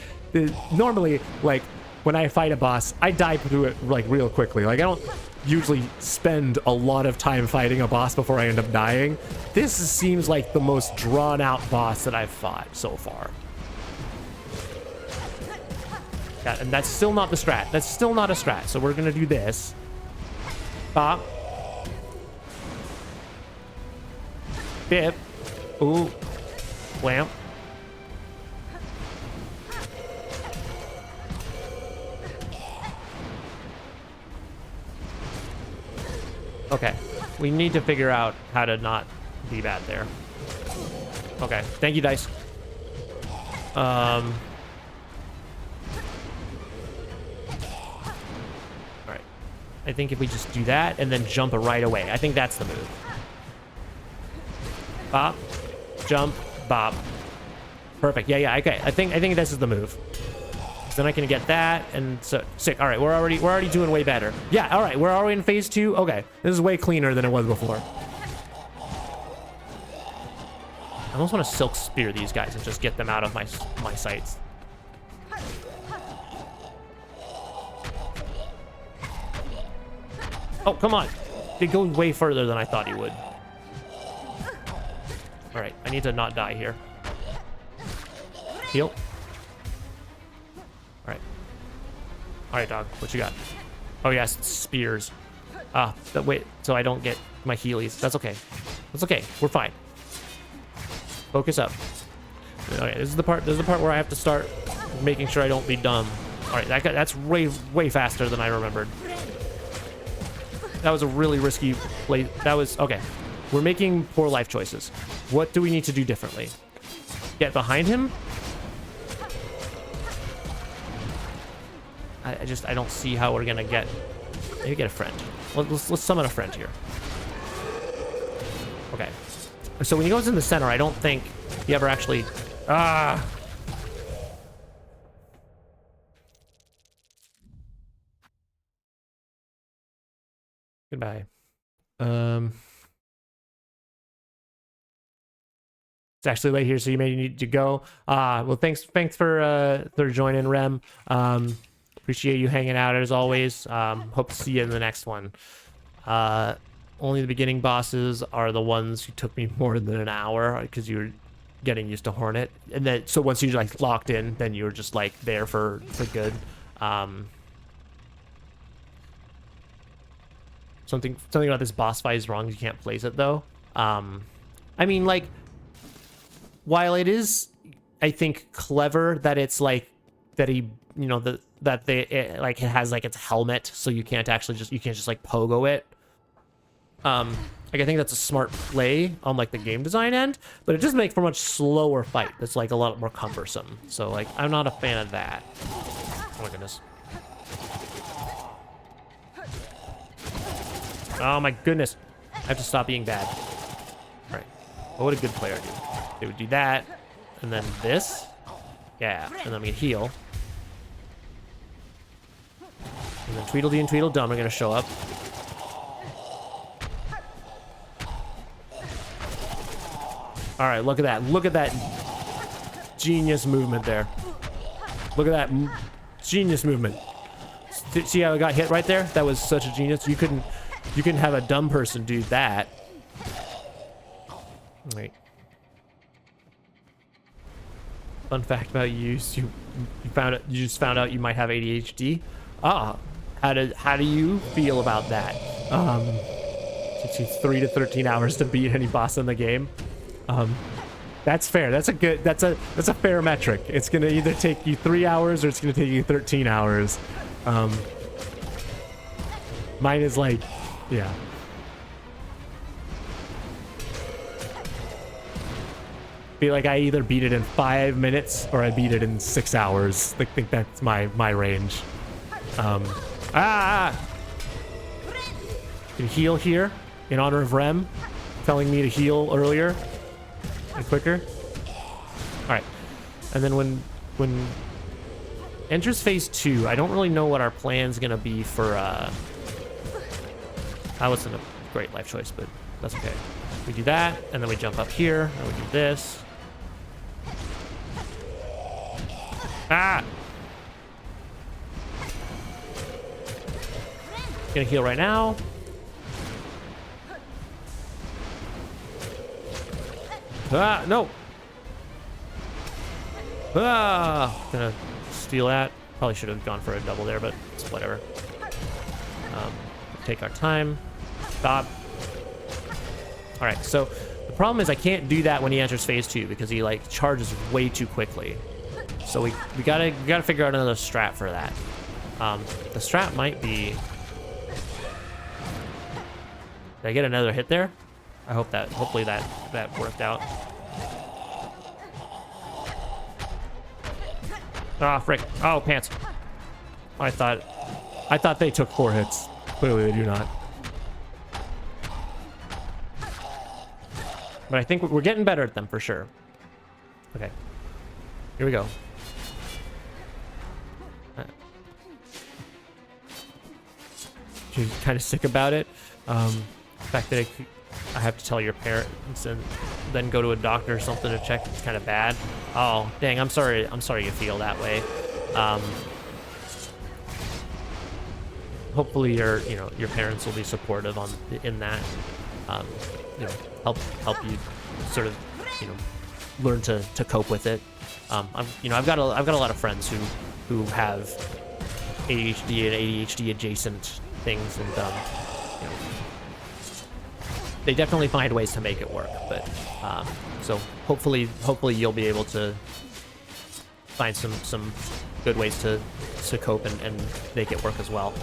normally, like when I fight a boss, I die through it like real quickly. Like I don't usually spend a lot of time fighting a boss before I end up dying. This seems like the most drawn out boss that I've fought so far. Yeah, and that's still not the strat. That's still not a strat. So we're going to do this. Bop. Bip. Ooh. Wham. Okay. We need to figure out how to not be bad there. Okay. Thank you, dice. I think if we just do that and then jump right away, I think that's the move. Bop, jump, bop. Perfect. Yeah. Okay. I think this is the move. So then I can get that, and so sick. All right, we're already doing way better. Yeah. All right, we're already in phase 2. Okay, this is way cleaner than it was before. I almost want to silk spear these guys and just get them out of my sights. Oh, come on. It goes way further than I thought he would. All right, I need to not die here. Heal. All right. All right, dog. What you got? Oh, yes, spears. Wait, so I don't get my healies. That's okay. That's okay. We're fine. Focus up. Okay, this is the part where I have to start making sure I don't be dumb. All right, that's way faster than I remembered. That was a really risky play. That was okay. We're making poor life choices. What do we need to do differently? Get behind him? I don't see how we're gonna get Maybe get a friend. Let's summon a friend here. Okay. So when he goes in the center, I don't think he ever actually... Ah! Goodbye. It's actually late here, so you may need to go. Well, thanks for joining, Rem. Appreciate you hanging out as always. Hope to see you in the next one. Only the beginning bosses are the ones who took me more than an hour because you're getting used to Hornet, and then so once you like locked in, then you're just like there for good. Something about this boss fight is wrong. You can't place it though. I mean, like, while it is, I think, clever that it's like that he, you know, it has like its helmet, so you can't just like pogo it. Like I think that's a smart play on like the game design end, but it does make for a much slower fight. That's like a lot more cumbersome. So like I'm not a fan of that. Oh my goodness. Oh my goodness. I have to stop being bad. All right. What would a good player do? They would do that, and then this. Yeah, and then we heal. And then Tweedledee and Tweedledum are gonna show up. All right, look at that. Look at that genius movement there. Look at that genius movement. See how I got hit right there? That was such a genius. You couldn't have a dumb person do that. Wait. Fun fact about you just found out you might have ADHD. Ah, how do you feel about that? Takes you 3 to 13 hours to beat any boss in the game. That's fair. That's a fair metric. It's gonna either take you 3 hours or it's gonna take you 13 hours. Mine is like, yeah. Feel like I either beat it in 5 minutes or I beat it in 6 hours. I think that's my range. Can heal here in honor of Rem telling me to heal earlier and quicker. All right, and then when enters phase 2, I don't really know what our plan's gonna be for. That wasn't a great life choice, but that's okay. We do that, and then we jump up here, and we do this. Ah! Gonna heal right now. Ah, no! Ah! Gonna steal that. Probably should have gone for a double there, but it's whatever. Take our time. Stop. All right, so the problem is I can't do that when he enters phase 2 because he like charges way too quickly. So we gotta figure out another strat for that. The strat might be. Did I get another hit there? I hope that. Hopefully that worked out. Ah, frick! Oh, pants. I thought they took 4 hits. Clearly, they do not. But I think we're getting better at them for sure. Okay. Here we go. You're kind of sick about it. The fact that I have to tell your parents and then go to a doctor or something to check. It's kind of bad. Oh, dang! I'm sorry you feel that way. Hopefully your parents will be supportive in that. Help you sort of learn to cope with it. I've got a lot of friends who have ADHD and ADHD adjacent things, and they definitely find ways to make it work. But so hopefully you'll be able to find some good ways to cope and make it work as well.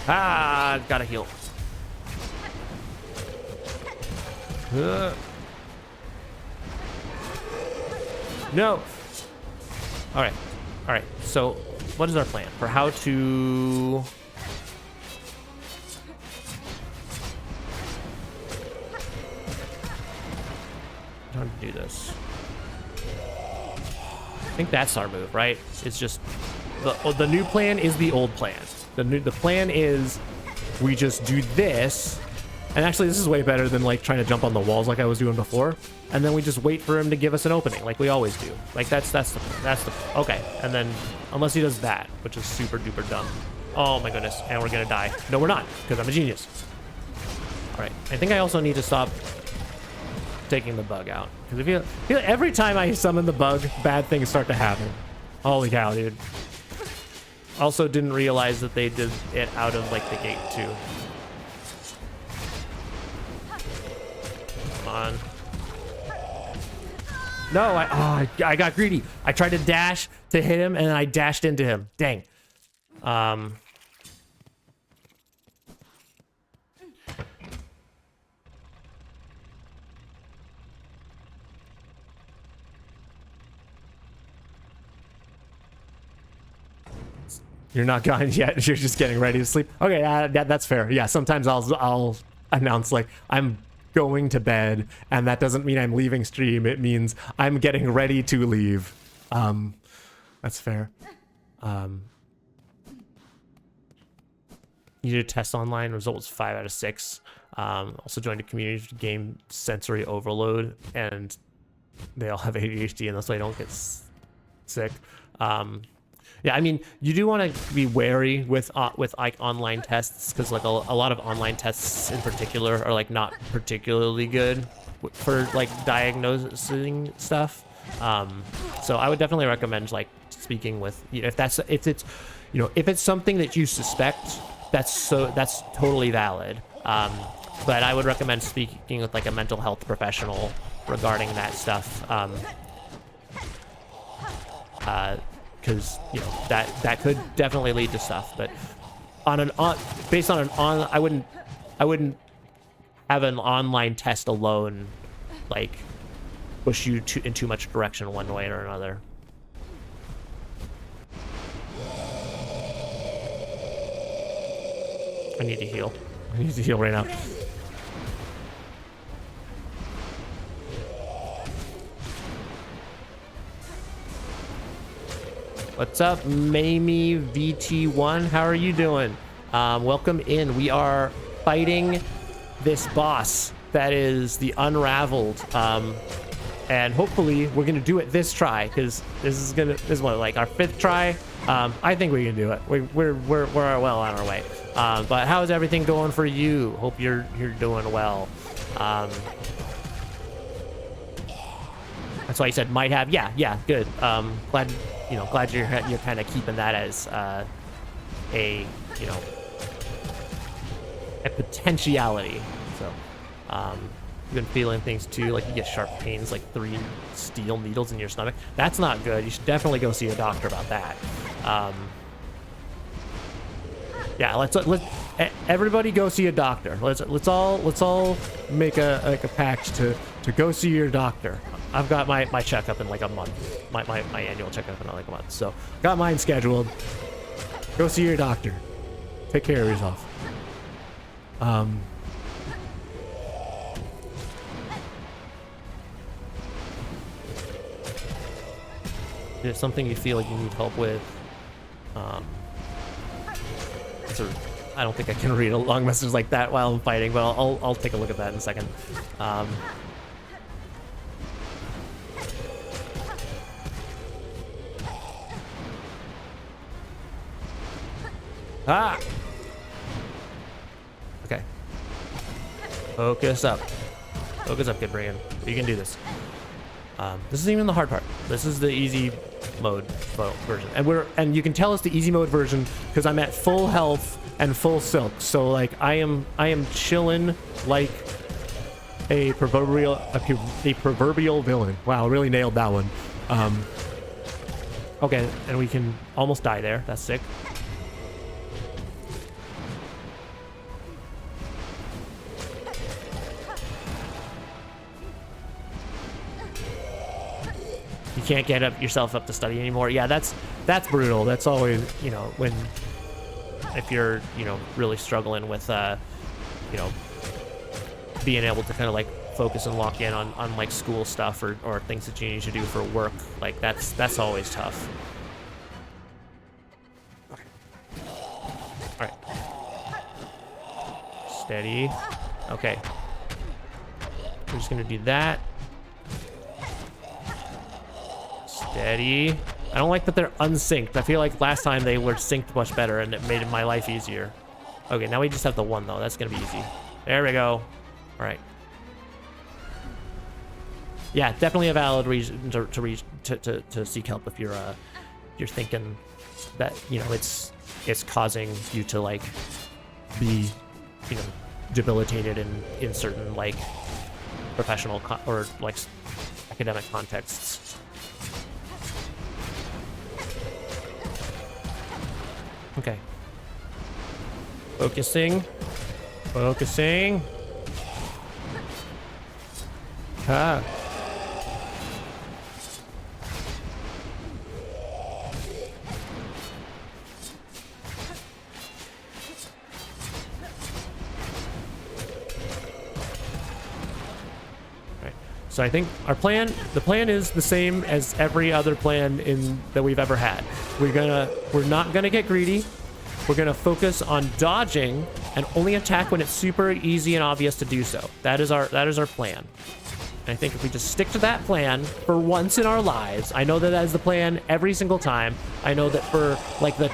Ah, gotta heal. No. All right. So what is our plan for how to Time to do this. I think that's our move, right? It's just the new plan is the old plan. The plan is we just do this, and actually this is way better than like trying to jump on the walls like I was doing before, and then we just wait for him to give us an opening like we always do. Like that's the okay. And then unless he does that, which is super duper dumb. Oh my goodness, and we're gonna die. No, we're not, because I'm a genius. All right, I think I also need to stop taking the bug out, because I feel every time I summon the bug, bad things start to happen. Holy cow, dude. Also didn't realize that they did it out of like the gate too. Come on. No, I got greedy. I tried to dash to hit him and I dashed into him. Dang. You're not gone yet. You're just getting ready to sleep. Okay, that's fair. Yeah, sometimes I'll announce like I'm going to bed, and that doesn't mean I'm leaving stream. It means I'm getting ready to leave. That's fair. You did a test online. Result was 5 out of 6. Also joined a community game sensory overload, and they all have ADHD, and that's why I don't get sick. Yeah, I mean, you do want to be wary with like online tests, because like a lot of online tests in particular are like not particularly good for like diagnosing stuff. So I would definitely recommend like speaking with, you know, if it's something that you suspect, that's totally valid. But I would recommend speaking with like a mental health professional regarding that stuff. Because you know that could definitely lead to stuff, but based on I wouldn't have an online test alone like push you in too much direction one way or another. I need to heal. I need to heal right now. What's up, Mamie VT1? How are you doing? Welcome in. We are fighting this boss that is the Unraveled, and hopefully we're gonna do it this try, because this is what, like our 5th try. I think we can do it. We're well on our way. But how is everything going for you? Hope you're doing well. That's why you said might have. Yeah, good. Glad you're kind of keeping that as a potentiality. So you've been feeling things too, like you get sharp pains, like 3 steel needles in your stomach. That's not good. You should definitely go see a doctor about that. Yeah, let's everybody go see a doctor. Let's all make a pact to go see your doctor. I've got my checkup in like a month. My annual checkup in like a month. So got mine scheduled. Go see your doctor. Take care of yourself. If it's something you feel like you need help with, I don't think I can read a long message like that while I'm fighting, but I'll take a look at that in a second. Okay. Focus up. Focus up, GoodBerean. You can do this. This isn't even the hard part. This is the easy mode version, and you can tell it's the easy mode version because I'm at full health and full silk. So like I am chilling like a proverbial villain. Wow, really nailed that one. Okay, and we can almost die there. That's sick. You can't get yourself up to study anymore. Yeah, that's brutal. That's always, you know, if you're, you know, really struggling with, you know, being able to kind of like focus and lock in on like school stuff or things that you need to do for work. Like that's always tough. Okay. All right. Steady. Okay. We're just gonna do that. Steady. I don't like that they're unsynced. I feel like last time they were synced much better and it made my life easier. Okay, now we just have the one though. That's gonna be easy. There we go. All right. Yeah, definitely a valid reason to seek help if you're thinking that, you know, it's causing you to like be, you know, debilitated in certain like professional or like academic contexts. Okay. Focusing. Focusing. Ah. So I think the plan is the same as every other plan that we've ever had. We're not gonna get greedy. We're gonna focus on dodging and only attack when it's super easy and obvious to do so. That is our plan. And I think if we just stick to that plan for once in our lives, I know that is the plan every single time. I know that for like the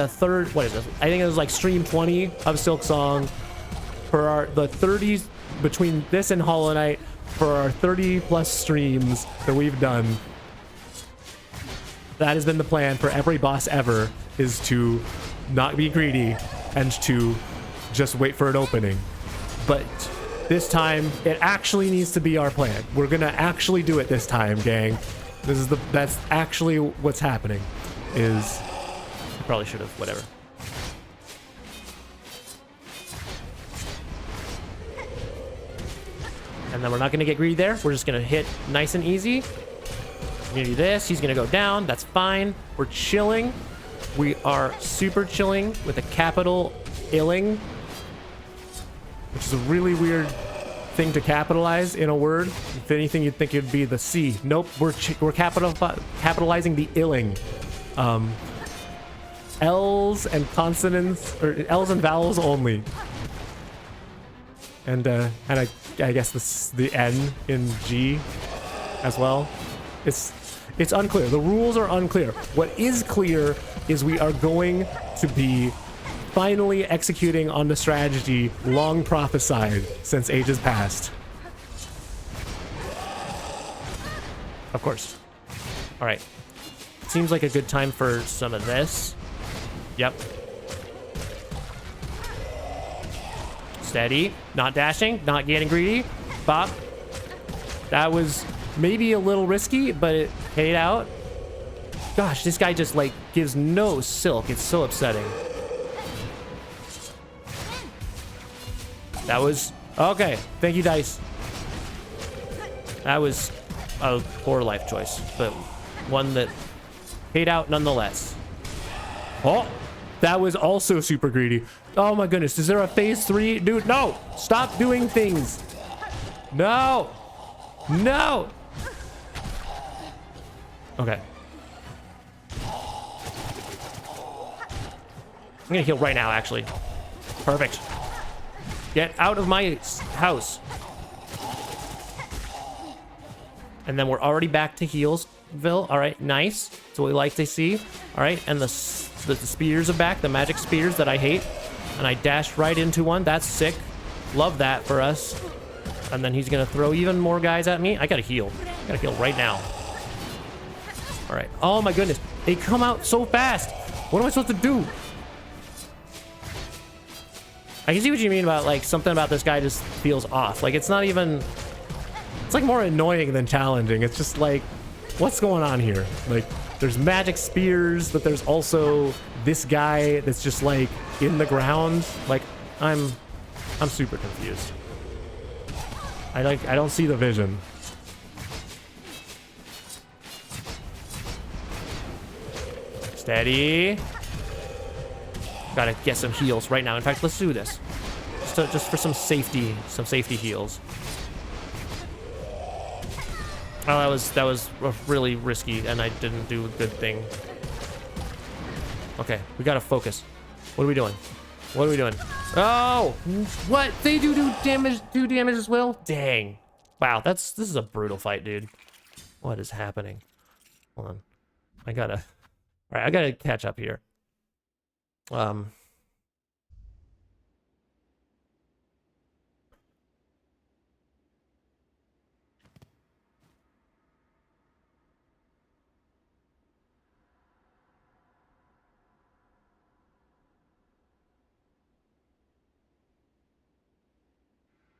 third, what is it? I think it was like stream 20 of Silksong, for the 30s between this and Hollow Knight, for our 30 plus streams that we've done. That has been the plan for every boss ever, is to not be greedy and to just wait for an opening. But this time, it actually needs to be our plan. We're gonna actually do it this time, gang. That's actually what's happening. I probably should have, whatever. And then we're not gonna get greedy there. We're just gonna hit nice and easy. We're gonna do this. He's gonna go down. That's fine. We're chilling. We are super chilling with a capital illing, which is a really weird thing to capitalize in a word. If anything, you'd think it'd be the C. Nope, we're capitalizing the illing. L's and consonants, or L's and vowels only. And I guess the N in G as well. It's unclear. The rules are unclear. What is clear is we are going to be finally executing on the strategy long prophesied since ages past. Of course. All right. Seems like a good time for some of this. Yep. Steady. Not dashing. Not getting greedy. Bop. That was maybe a little risky, but it paid out. Gosh, this guy just like gives no silk. It's so upsetting. That was okay. Thank you, dice. That was a poor life choice, but one that paid out nonetheless. Oh, that was also super greedy. Oh my goodness, is there a phase 3? Dude, no! Stop doing things! No! No! Okay. I'm gonna heal right now, actually. Perfect. Get out of my house. And then we're already back to Healsville. All right, nice. That's what we like to see. All right, and the spears are back, the magic spears that I hate. And I dashed right into one. That's sick. Love that for us. And then he's gonna throw even more guys at me. I gotta heal. I gotta heal right now. All right. Oh my goodness. They come out so fast. What am I supposed to do? I can see what you mean about like something about this guy just feels off. Like it's not even, it's like more annoying than challenging. It's just like, what's going on here? Like there's magic spears, but there's also this guy that's just like in the ground. Like I'm super confused. I don't see the vision. Steady. Gotta get some heals right now. In fact, let's do this. Just for some safety heals. Oh, that was really risky, and I didn't do a good thing. Okay, we gotta focus. What are we doing? What are we doing? Oh, what? They do damage as well? Dang. Wow, this is a brutal fight, dude. What is happening? Hold on. All right, I gotta catch up here.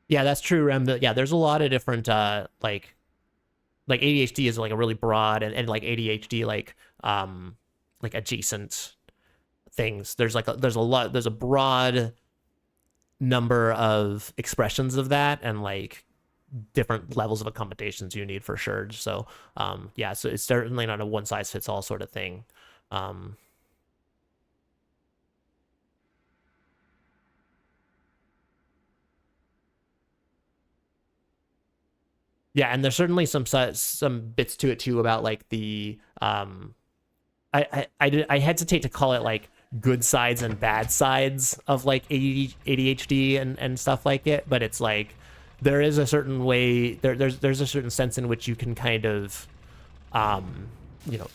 Yeah, that's true, Rem. Yeah, there's a lot of different like ADHD is like a really broad and like ADHD like adjacent things. There's there's a broad number of expressions of that and like different levels of accommodations you need for sure. So yeah, so it's certainly not a one size fits all sort of thing. Yeah, and there's certainly some bits to it too about like the I hesitate to call it like good sides and bad sides of like ADHD and stuff like it, but it's like there is a certain way there's a certain sense in which you can kind of you know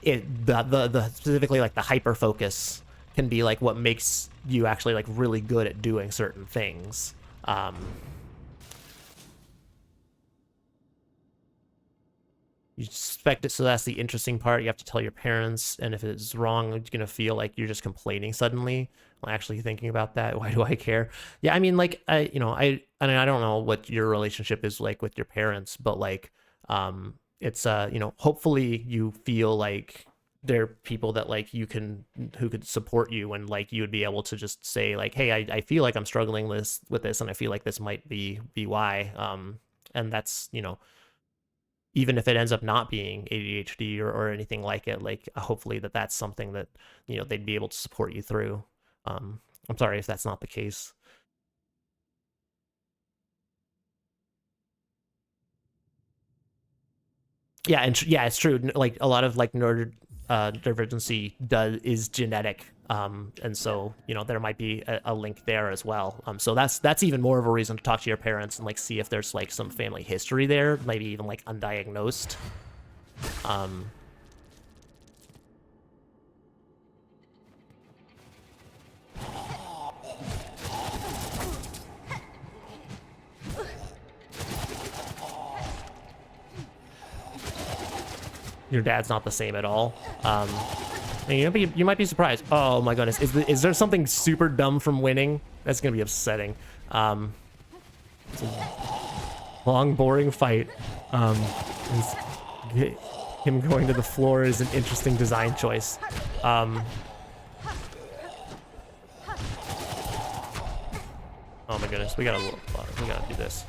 the specifically like the hyper focus can be like what makes you actually like really good at doing certain things. You suspect it, so that's the interesting part. You have to tell your parents, and if it's wrong, you're gonna feel like you're just complaining suddenly. I'm actually thinking about that. Why do I care? Yeah, I mean, like, I mean, I don't know what your relationship is like with your parents, but like, it's hopefully you feel like they're people that like who could support you, and like you would be able to just say like, hey, I feel like I'm struggling with this, and I feel like this might be why. And that's even if it ends up not being ADHD or anything like it, like hopefully that's something that they'd be able to support you through. I'm sorry if that's not the case. Yeah, and yeah, it's true. Like a lot of like neurodivergency is genetic, and so there might be a link there as well. So that's even more of a reason to talk to your parents and like see if there's like some family history there, maybe even like undiagnosed. Your dad's not the same at all. And you might be surprised. Oh my goodness, is there something super dumb from winning? That's gonna be upsetting. It's a long, boring fight. Him going to the floor is an interesting design choice. Oh my goodness, we gotta do this.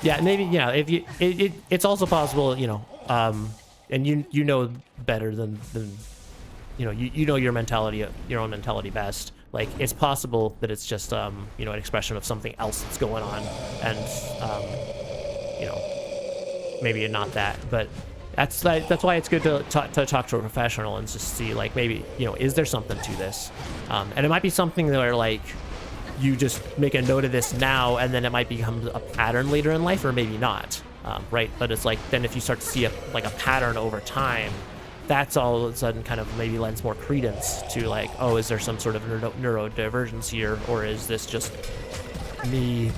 Yeah, maybe if it's also possible, and you know better than you know your own mentality best. Like it's possible that it's just an expression of something else that's going on, and maybe not that, but that's why it's good to talk to a professional and just see like maybe is there something to this, and it might be something where like you just make a note of this now and then it might become a pattern later in life, or maybe not, right? But it's like then if you start to see a pattern over time, that's all of a sudden kind of maybe lends more credence to like, oh, is there some sort of neurodivergence here, or is this just me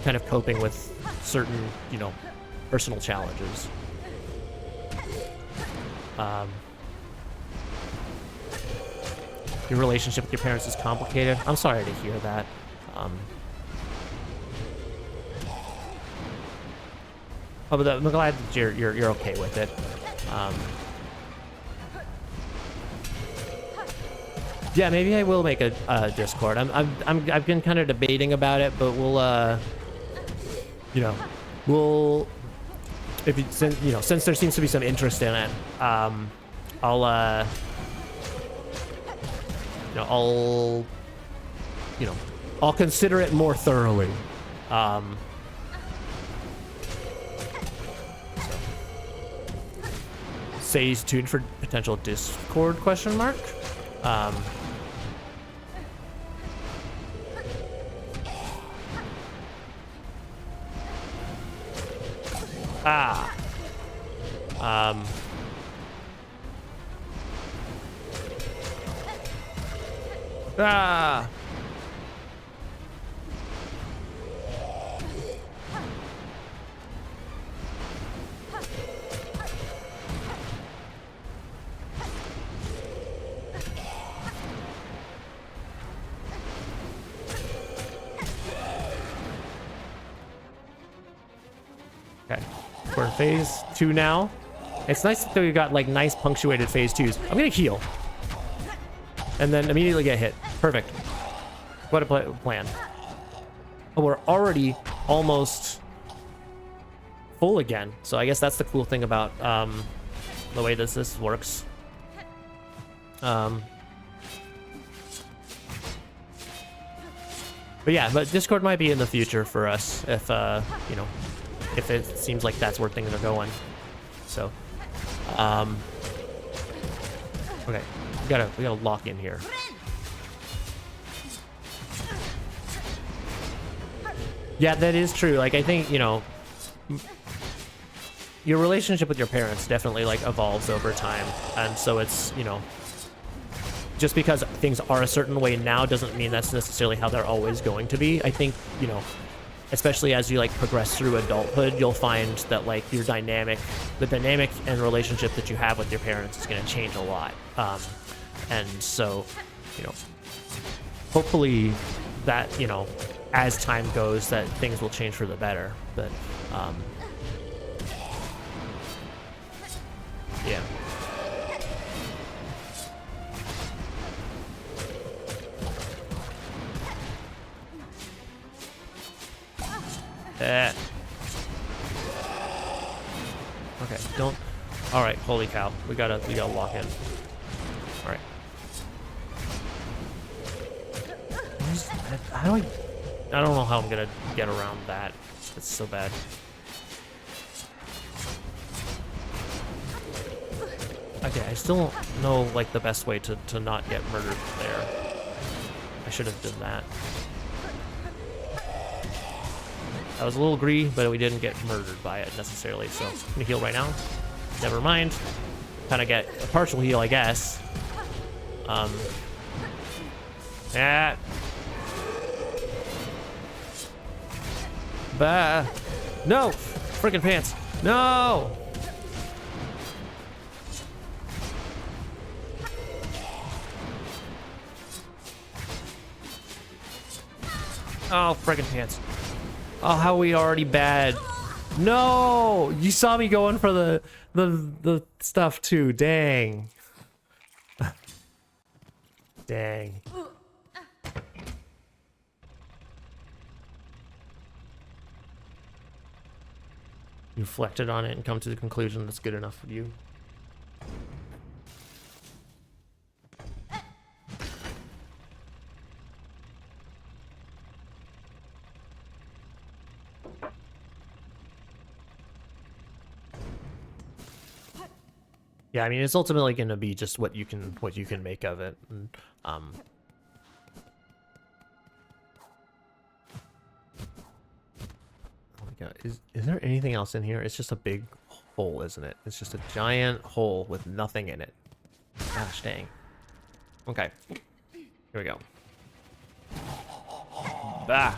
kind of coping with certain personal challenges? Your relationship with your parents is complicated. I'm sorry to hear that. But I'm glad that you're okay with it. Yeah, maybe I will make a Discord. I've been kind of debating about it, but we'll if you since there seems to be some interest in it, I'll you know, I'll consider it more thoroughly. Say's tuned for potential Discord question mark. Ah. Okay, we're in phase 2 now. It's nice that we got like nice punctuated phase 2s. I'm gonna heal. And then immediately get hit. Perfect. What a plan. Oh, we're already almost full again. So I guess that's the cool thing about the way this works. But yeah, but Discord might be in the future for us if, you know, if it seems like that's where things are going. So, okay, we gotta lock in here. Yeah, that is true. Like, I think, you know, your relationship with your parents definitely like evolves over time. And so it's, you know, just because things are a certain way now doesn't mean that's necessarily how they're always going to be. I think, you know, especially as you like progress through adulthood, you'll find that like the dynamic and relationship that you have with your parents is going to change a lot. And so, you know, hopefully that, you know, as time goes, that things will change for the better. But yeah. Okay, don't. All right, holy cow, we gotta lock in. All right. How do I don't know how I'm gonna get around that. It's so bad. Okay, I still don't know like the best way to not get murdered there. I should have done that. I was a little greedy, but we didn't get murdered by it necessarily, so I'm gonna heal right now. Never mind. Kind of get a partial heal, I guess. Yeah. Bah. No! Freaking pants. No! Oh, freaking pants. Oh, how are we already bad? No! You saw me going for the stuff too. Dang. Dang. You reflected on it and come to the conclusion that's good enough for you. Yeah, I mean, it's ultimately going to be just what you can make of it. And, oh my god, is there anything else in here? It's just a big hole, isn't it? It's just a giant hole with nothing in it. Gosh dang. Okay, here we go. Bah.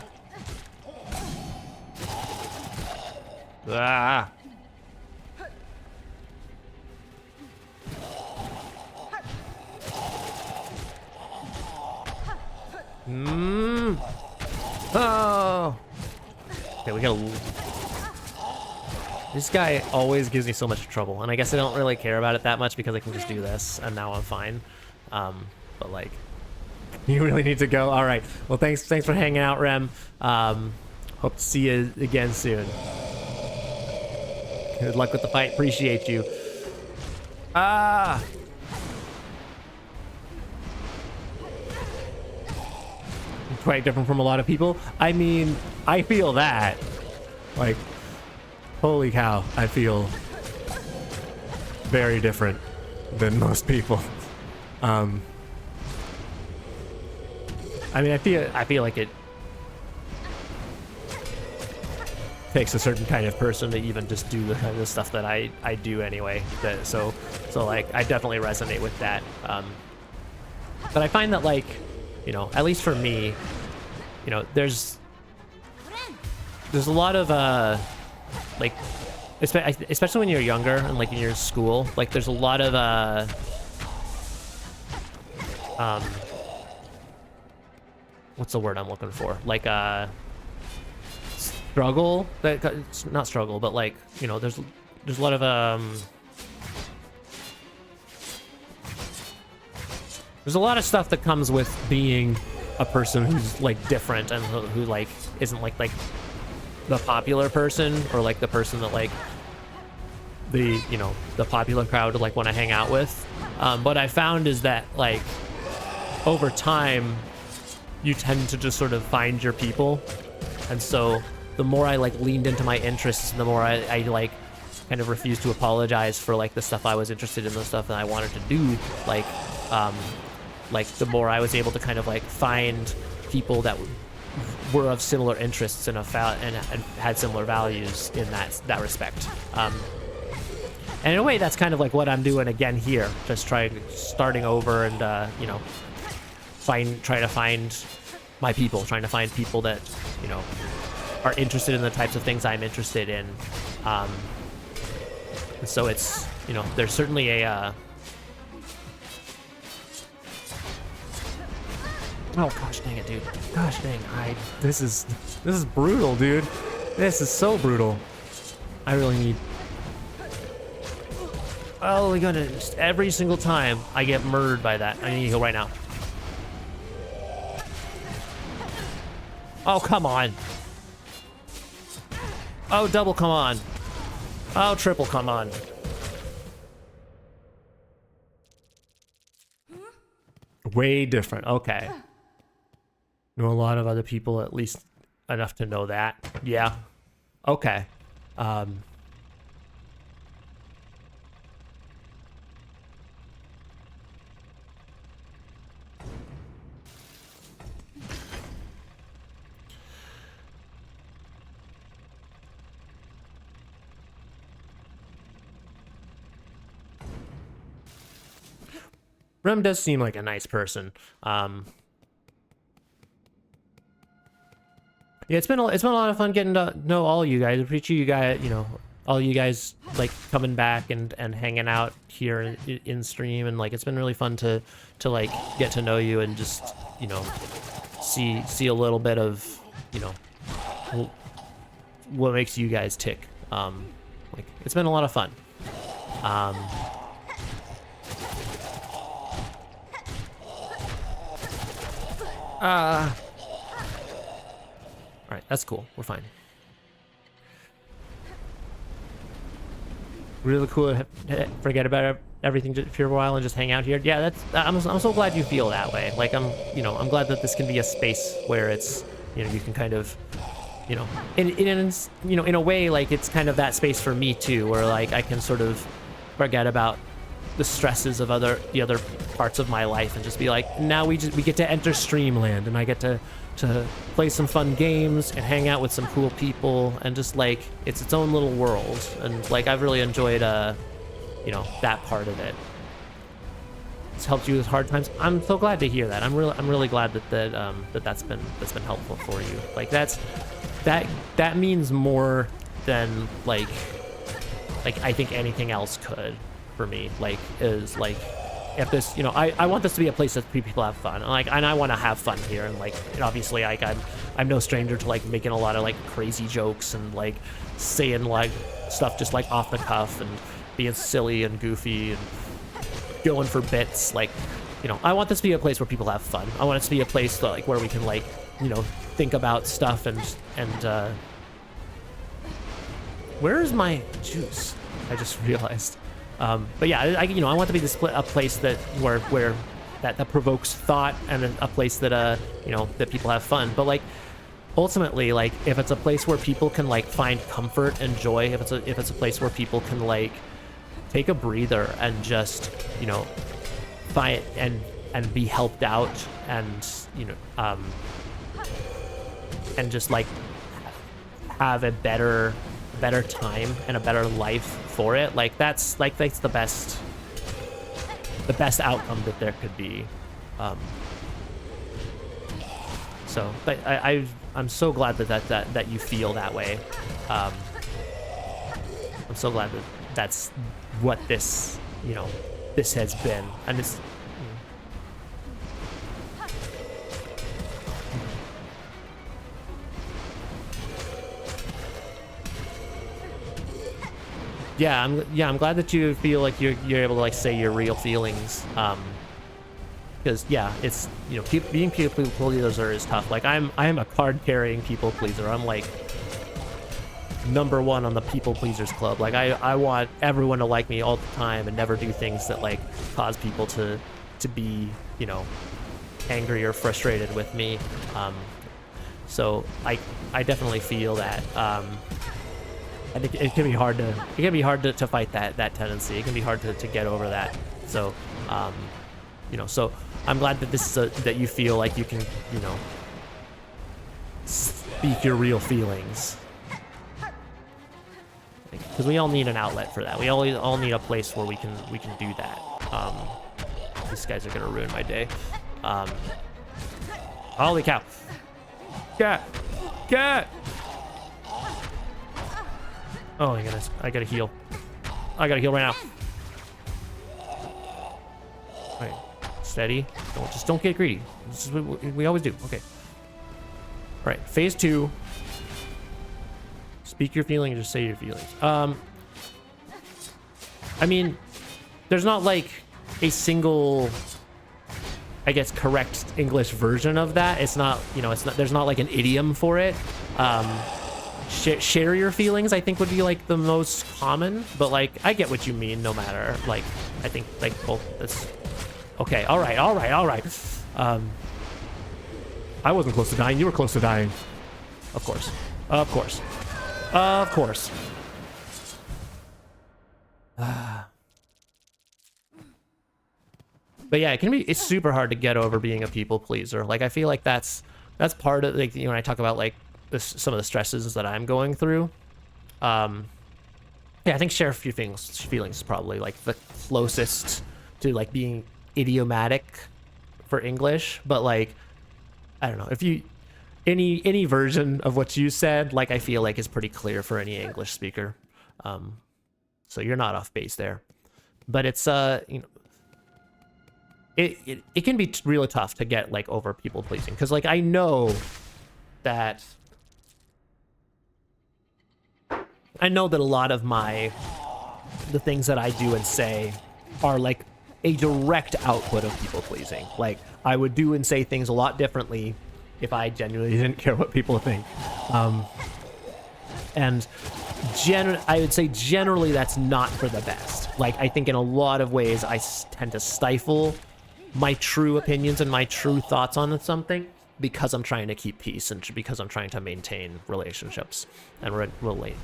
Ah. Oh. Okay, we gotta. This guy always gives me so much trouble, and I guess I don't really care about it that much because I can just do this, and now I'm fine. But like, you really need to go. All right. Well, thanks for hanging out, Rem. Hope to see you again soon. Good luck with the fight. Appreciate you. quite different from a lot of people. I mean, I feel that. Like, holy cow, I feel very different than most people. I mean, I feel like it takes a certain kind of person to even just do the kind of stuff that I do anyway. So like, I definitely resonate with that. But I find that, like, you know, at least for me, you know, there's a lot of like, especially when you're younger and like in your school, like there's a lot of what's the word I'm looking for? Like struggle, that it's not struggle, but like, you know, there's a lot of there's a lot of stuff that comes with being a person who's like different and who like isn't like the popular person, or like the person that like the, you know, the popular crowd would like want to hang out with. What I found is that like over time you tend to just sort of find your people, and so the more I like leaned into my interests, and the more I like kind of refused to apologize for like the stuff I was interested in, the stuff that I wanted to do, like the more I was able to kind of like find people that were of similar interests and had similar values in that respect. And in a way, that's kind of like what I'm doing again here, just starting over and you know, trying to find my people, trying to find people that, you know, are interested in the types of things I'm interested in. So it's, you know, there's certainly a oh gosh dang it, dude. Gosh dang, this is brutal, dude. This is so brutal. I really need, oh my goodness, every single time I get murdered by that. I need to heal right now. Oh, come on. Oh, double, come on. Oh, triple, come on. Way different. Okay. Know a lot of other people, at least enough to know that. Yeah. Okay. Rem does seem like a nice person. Yeah, it's been a lot of fun getting to know all you guys. I appreciate you guys, you know, all you guys like coming back and hanging out here in stream, and like it's been really fun to like get to know you and just, you know, see a little bit of, you know, what makes you guys tick. Like it's been a lot of fun. All right, that's cool. We're fine. Really cool to forget about everything for a while and just hang out here. Yeah, I'm so glad you feel that way. Like I'm glad that this can be a space where it's, you know, you can kind of, you know, in a way, like it's kind of that space for me too, where like I can sort of forget about the stresses of the other parts of my life and just be like, now we get to enter Streamland, and I get to play some fun games and hang out with some cool people, and just like it's its own little world. And like I've really enjoyed you know, that part of it. It's helped you with hard times. I'm so glad to hear that. I'm really glad that's been helpful for you. Like that means more than like I think anything else could for me. Like is like, if this, you know, I want this to be a place that people have fun, and I want to have fun here, and like, and obviously like I'm no stranger to like making a lot of like crazy jokes and like saying like stuff just like off the cuff and being silly and goofy and going for bits. Like, you know, I want this to be a place where people have fun. I want it to be a place that, like, where we can like, you know, think about stuff and where is my juice? I just realized. But yeah, you know, I want to be a place that where that provokes thought, and a place that you know, that people have fun. But like ultimately, like if it's a place where people can like find comfort and joy, if it's a place where people can like take a breather and just, you know, find and be helped out, and you know, and just like have a better time and a better life for it, like that's the best outcome that there could be. So but I'm so glad that you feel that way. I'm so glad that that's what this, you know, this has been. And it's I'm glad that you feel like you're able to like say your real feelings, because yeah, it's, you know, being people pleaser is tough. Like I am a card carrying people pleaser. I'm like #1 on the people pleasers club. Like I want everyone to like me all the time and never do things that like cause people to be, you know, angry or frustrated with me. So I definitely feel that. I think it can be hard to fight that tendency. It can be hard to get over that. So, you know, so I'm glad that this is that you feel like you can, you know, speak your real feelings. Because we all need an outlet for that. We all need a place where we can do that. These guys are gonna ruin my day. Holy cow! Cat! Oh my goodness, I gotta heal. I gotta heal right now. Alright, steady. Don't get greedy. This is what we always do. Okay. Alright, phase 2. Speak your feelings, just say your feelings. I mean, there's not like a single, I guess, correct English version of that. It's not, you know, there's not like an idiom for it. Share your feelings, I think, would be like the most common, but like I get what you mean. No matter, like I think like both. That's okay. All right. I wasn't close to dying. You were close to dying. Of course. But yeah, it's super hard to get over being a people pleaser. Like I feel like that's part of, like, you know, when I talk about like some of the stresses that I'm going through. Yeah, I think share a few feelings is probably like the closest to like being idiomatic for English. But like, I don't know, if you any version of what you said, like I feel like is pretty clear for any English speaker. So you're not off base there. But it's you know, it can be really tough to get like over people pleasing, because like I know that a lot of the things that I do and say are like a direct output of people pleasing. Like I would do and say things a lot differently if I genuinely didn't care what people think. And I would say generally that's not for the best. Like I think in a lot of ways I tend to stifle my true opinions and my true thoughts on something, because I'm trying to keep peace and because I'm trying to maintain relationships and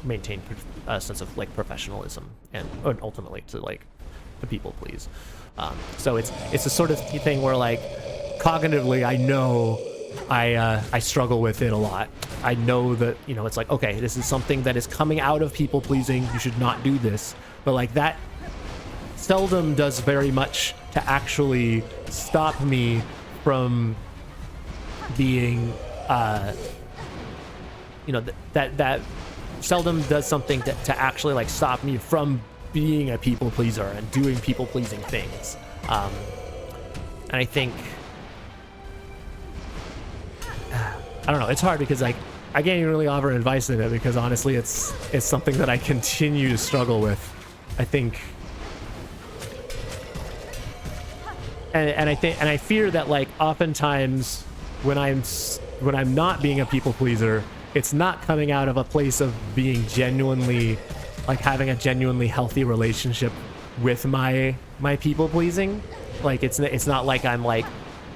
maintain a sense of like professionalism and ultimately to like the people please. So it's a sort of thing where like cognitively I know I struggle with it a lot. I know that, you know, it's like, okay, this is something that is coming out of people pleasing. You should not do this. But like that seldom does very much to actually stop me from being, you know, that seldom does something to actually like stop me from being a people pleaser and doing people pleasing things. And I think, I don't know, it's hard because like I can't even really offer advice in it, because honestly it's something that I continue to struggle with. I think, and I fear that like oftentimes when I'm not being a people pleaser, it's not coming out of a place of being genuinely, like having a genuinely healthy relationship with my people pleasing. Like, it's not like I'm like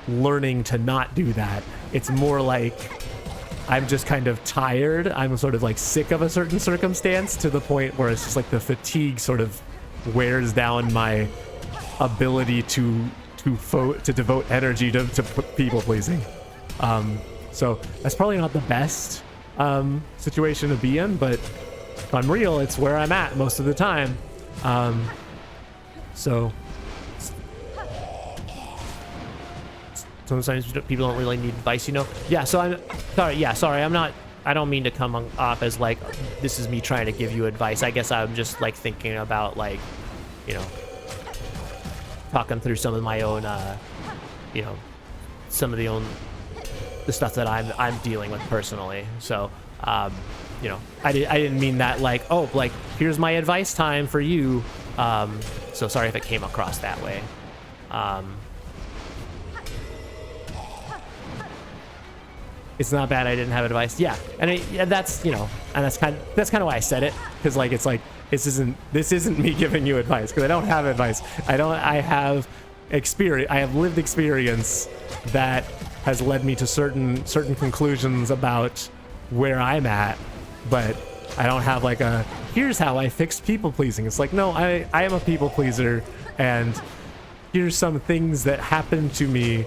learning to not do that. It's more like I'm just kind of tired. I'm sort of like sick of a certain circumstance to the point where it's just like the fatigue sort of wears down my ability to devote energy to people pleasing. So that's probably not the best situation to be in, but if I'm real, it's where I'm at most of the time. So sometimes people don't really need advice, you know? Yeah, so I'm sorry. Yeah, sorry. I don't mean to come off as like, this is me trying to give you advice. I guess I'm just like thinking about like, you know, talking through some of my own, you know, some of the stuff that I'm dealing with personally. So, you know, I didn't mean that like, oh, like here's my advice time for you. So sorry if it came across that way. It's not bad I didn't have advice. Yeah, and that's, you know, and that's kind of why I said it, because like it's like this isn't me giving you advice, because I don't have advice. I have experience. I have lived experience that has led me to certain conclusions about where I'm at, but I don't have like a here's how I fixed people pleasing. It's like, no, I am a people pleaser, and here's some things that happened to me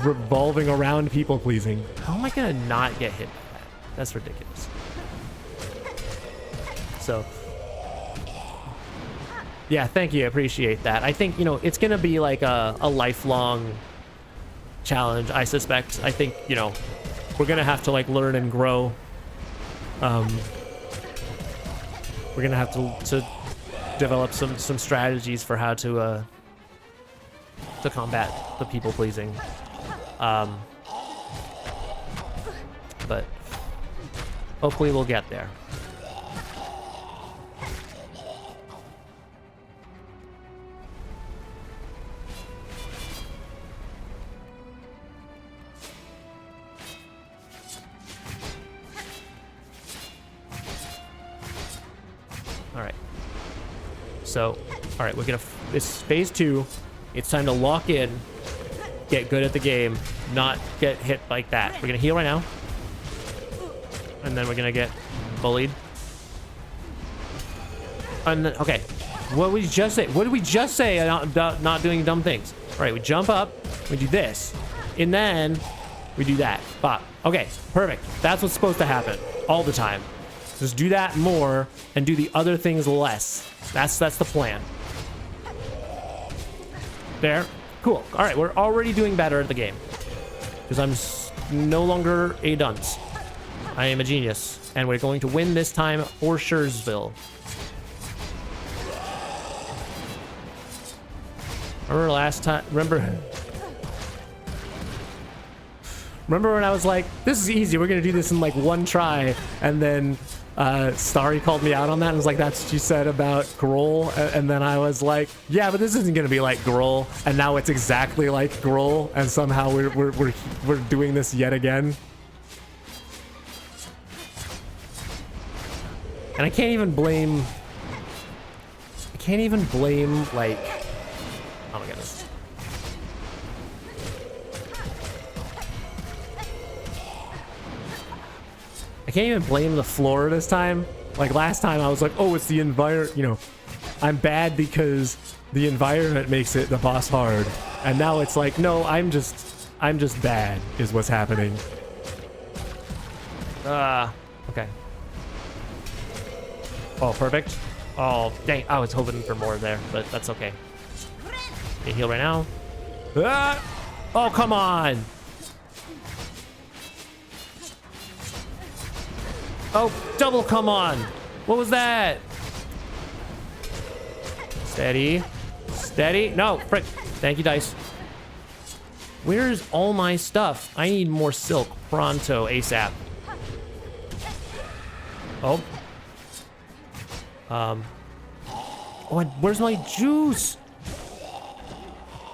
revolving around people pleasing. How am I gonna not get hit by that? That's ridiculous. So yeah, thank you, I appreciate that. I think, you know, it's gonna be like a lifelong challenge, I suspect. I think, you know, we're gonna have to like learn and grow. We're gonna have to develop some strategies for how to combat the people pleasing. But hopefully we'll get there. All right. So, all right, it's phase 2. It's time to lock in, get good at the game, not get hit like that. We're gonna heal right now, and then we're gonna get bullied. And then, okay, what did we just say? What did we just say about not doing dumb things? All right, we jump up, we do this, and then we do that. Bop. Okay, perfect. That's what's supposed to happen all the time. Just do that more and do the other things less. That's the plan. There. Cool. All right, we're already doing better at the game, because I'm no longer a dunce. I am a genius, and we're going to win this time for Shursville. Remember last time? Remember when I was like, this is easy, we're gonna do this in like one try, and then Starry called me out on that and was like, that's what you said about Grohl, and then I was like, yeah, but this isn't gonna be like Grohl, and now it's exactly like Grohl, and somehow we're doing this yet again. And I can't even blame like, oh my goodness. I can't even blame the floor this time. Like last time I was like, oh, it's the environment, you know, I'm bad because the environment makes it the boss hard. And now it's like, no, I'm just bad is what's happening. Okay. Oh, perfect. Oh, dang, I was hoping for more there, but that's okay. Okay, heal right now. Ah! Oh, come on. Oh, double come on. What was that? Steady. Steady. No, frick. Thank you, dice. Where's all my stuff? I need more silk. Pronto, ASAP. Oh. Oh, where's my juice?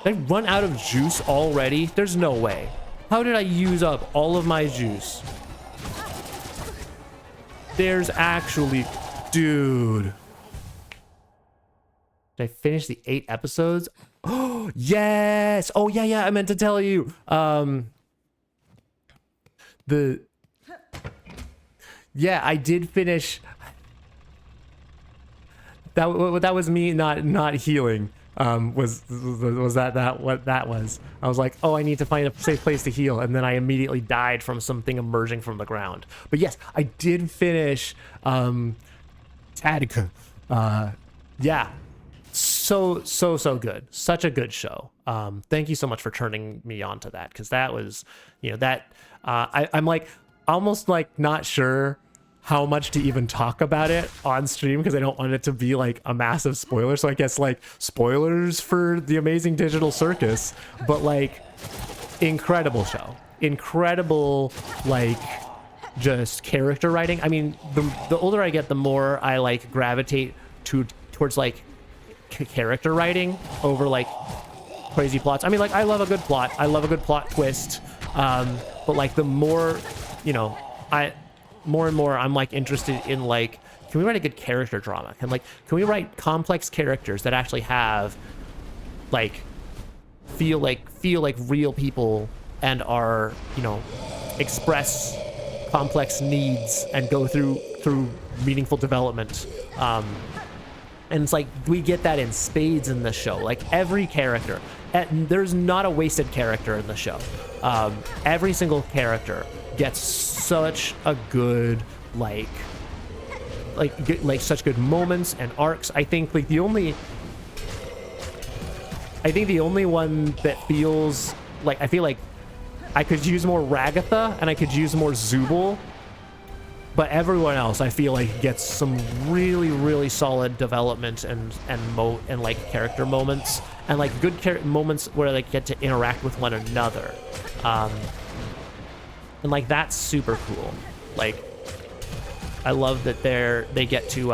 Did I run out of juice already? There's no way. How did I use up all of my juice? There's actually... Dude. Did I finish the 8 episodes? Oh, yes. Oh, yeah. I meant to tell you. Yeah, I did finish. That was me not healing. Was that what that was? I was like, oh, I need to find a safe place to heal, and then I immediately died from something emerging from the ground. But yes, I did finish Tadika. Yeah, so good. Such a good show. Thank you so much for turning me on to that, because that was, that I'm like almost like not sure how much to even talk about it on stream, because I don't want it to be like a massive spoiler. So I guess like spoilers for The Amazing Digital Circus, but like incredible show, incredible, like just character writing. I mean, the older I get, the more I like gravitate towards like character writing over like crazy plots. I mean, like I love a good plot. I love a good plot twist. But like the more, more and more I'm like interested in like, can we write a good character drama? Can we write complex characters that actually have like feel like real people and are, express complex needs and go through meaningful development. And it's like we get that in spades in the show. Like every character, there's not a wasted character in the show. Every single character gets such a good such good moments and arcs. I think like the only one that feels like, I feel like I could use more Ragatha and I could use more Zubul, but everyone else I feel like gets some really solid development and like character moments and like good moments where they get to interact with one another. And like that's super cool. Like I love that they get to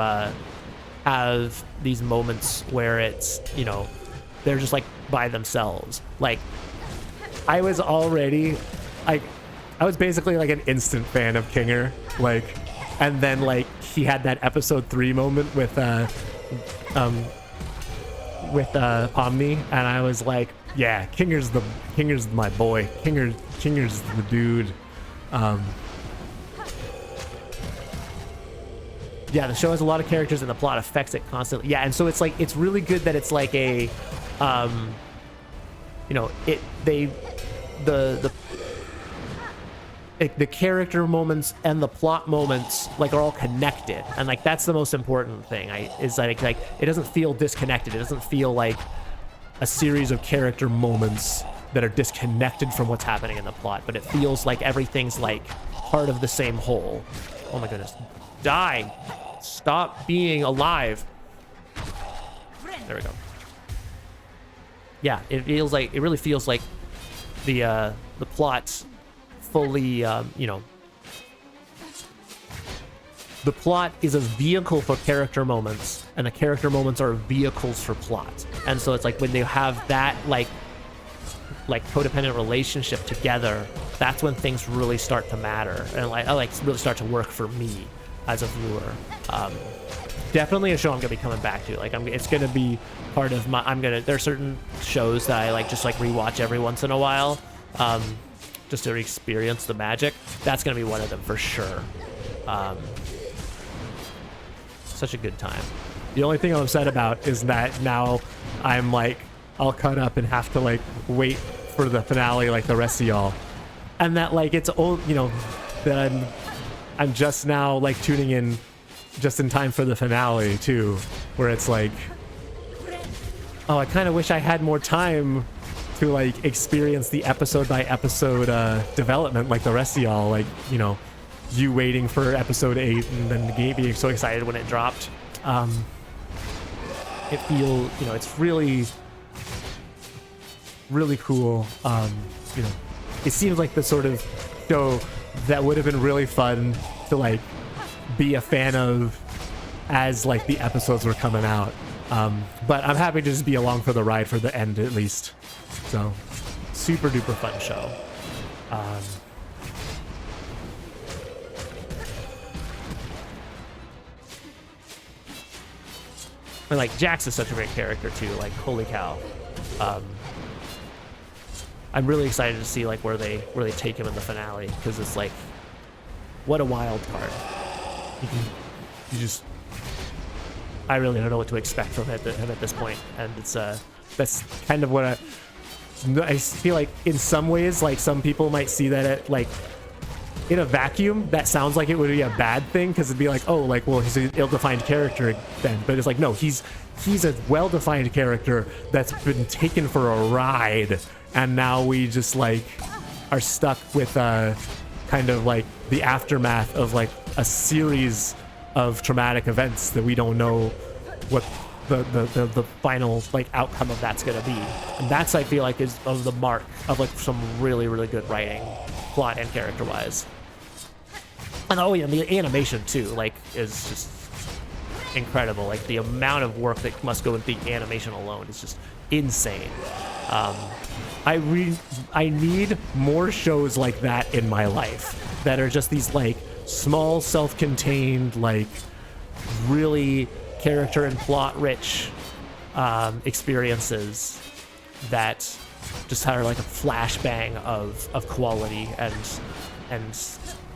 have these moments where it's, they're just like by themselves. Like I was basically like an instant fan of Kinger, like, and then like he had that episode 3 moment with Pomni, and I was like, yeah, Kinger's my boy. Kinger's the dude. Yeah, the show has a lot of characters and the plot affects it constantly. Yeah, and so it's like, it's really good that it's like a, the character moments and the plot moments like are all connected, and like that's the most important thing. Is like it doesn't feel disconnected. It doesn't feel like a series of character moments that are disconnected from what's happening in the plot, but it feels like everything's like part of the same whole. Oh my goodness. Die. Stop being alive. There we go. Yeah, it really feels like the plot fully, the plot is a vehicle for character moments, and the character moments are vehicles for plot. And so it's like when they have that like codependent relationship together, that's when things really start to matter and really start to work for me as a viewer. Definitely a show I'm gonna be coming back to. Like it's gonna be part of my. There's certain shows that I just rewatch every once in a while, just to experience the magic. That's gonna be one of them for sure. Such a good time. The only thing I'm upset about is that now I'm like all caught up and have to like wait for the finale like the rest of y'all, and that like it's old, that I'm just now like tuning in just in time for the finale too, where it's like, oh, I kind of wish I had more time to like experience the episode by episode development like the rest of y'all, like, you waiting for episode 8 and then being so excited when it dropped. It feels, it's really cool. It seems like the sort of show that would have been really fun to like be a fan of as like the episodes were coming out. But I'm happy to just be along for the ride for the end at least. So super duper fun show. And like Jax is such a great character too. Like holy cow. I'm really excited to see like where they take him in the finale, because it's like, what a wild card. You just, I really don't know what to expect from him at this point, and it's that's kind of what I feel like in some ways, like some people might see that at like in a vacuum, that sounds like it would be a bad thing, because it'd be like, oh, like, well, he's an ill-defined character then. But it's like, no, he's a well-defined character that's been taken for a ride, and now we just like are stuck with kind of like the aftermath of like a series of traumatic events that we don't know what the final like outcome of that's gonna be. And that's, I feel like, is of the mark of like some really good writing, plot and character wise. And oh yeah, the animation too, like, is just incredible. Like the amount of work that must go into the animation alone is just insane. I need more shows like that in my life that are just these like small, self-contained, like really character and plot rich experiences that just are like a flashbang of quality and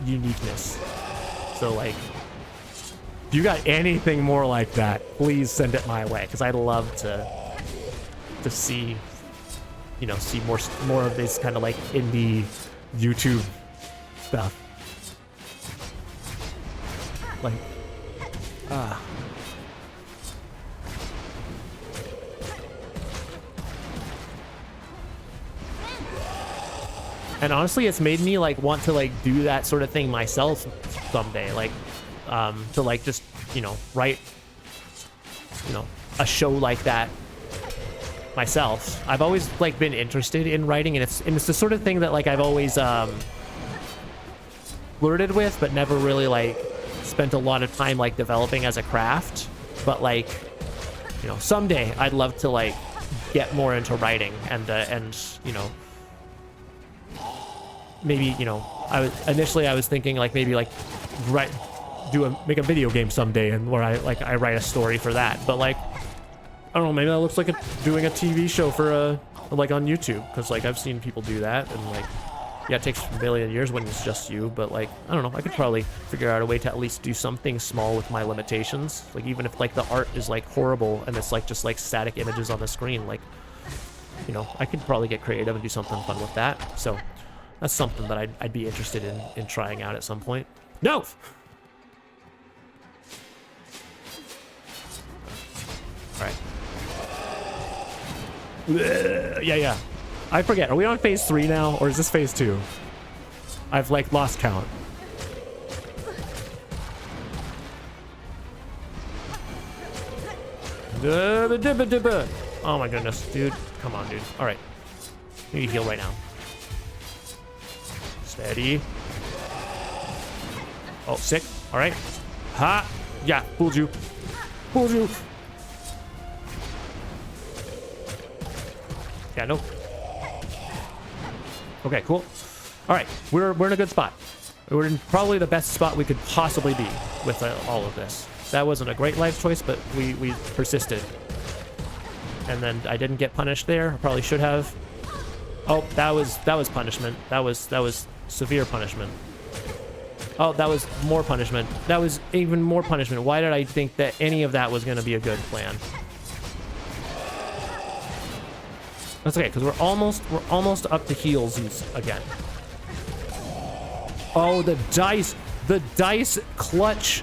uniqueness. So like, if you got anything more like that, please send it my way, because I'd love to see, you know, see more of this kind of like indie YouTube stuff. Like, and honestly, it's made me like want to like do that sort of thing myself someday, like to like just, you know, write, you know, a show like that myself. I've always like been interested in writing, and it's the sort of thing that like I've always flirted with, but never really like spent a lot of time like developing as a craft. But like, you know, someday I'd love to like get more into writing, and you know, maybe, you know, I was thinking like maybe like make a video game someday, and where I write a story for that. But like, I don't know, maybe that looks like doing a TV show for like on YouTube, because like I've seen people do that, and like, yeah, it takes a million years when it's just you, but like, I don't know, I could probably figure out a way to at least do something small with my limitations. Like, even if like the art is like horrible and it's like just like static images on the screen, like, you know, I could probably get creative and do something fun with that. So that's something that I'd be interested in trying out at some point. No! Alright. Yeah. I forget. Are we on phase 3 now, or is this phase 2? I've like lost count. Oh my goodness, dude. Come on, dude. Alright. You need to heal right now. Steady. Oh, sick. Alright. Ha! Yeah, fooled you. Fooled you. Yeah, no. Okay, cool. All right, we're in a good spot. We're in probably the best spot we could possibly be with all of this. That wasn't a great life choice, but we persisted. And then I didn't get punished there. I probably should have. Oh, that was punishment. That was severe punishment. Oh, that was more punishment. That was even more punishment. Why did I think that any of that was going to be a good plan? That's okay, because we're almost up to heelsies again. Oh, the dice clutch.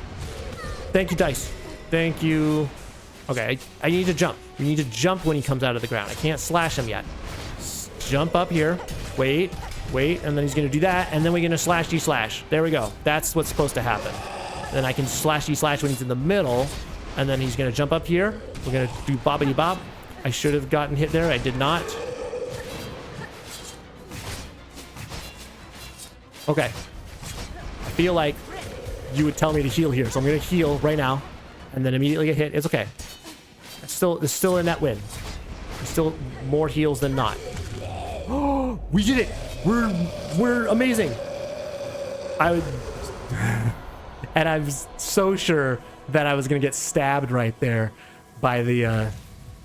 Thank you, dice. Thank you. Okay, I need to jump. We need to jump when he comes out of the ground. I can't slash him yet. Jump up here. Wait, and then he's gonna do that, and then we're gonna slash slash. There we go. That's what's supposed to happen. Then I can slash slash when he's in the middle, and then he's gonna jump up here. We're gonna do bobbity bob. I should have gotten hit there. I did not. Okay. I feel like you would tell me to heal here, so I'm going to heal right now and then immediately get hit. It's okay. It's still a net win. There's still more heals than not. Oh, we did it. We're amazing. And I was so sure that I was going to get stabbed right there. by the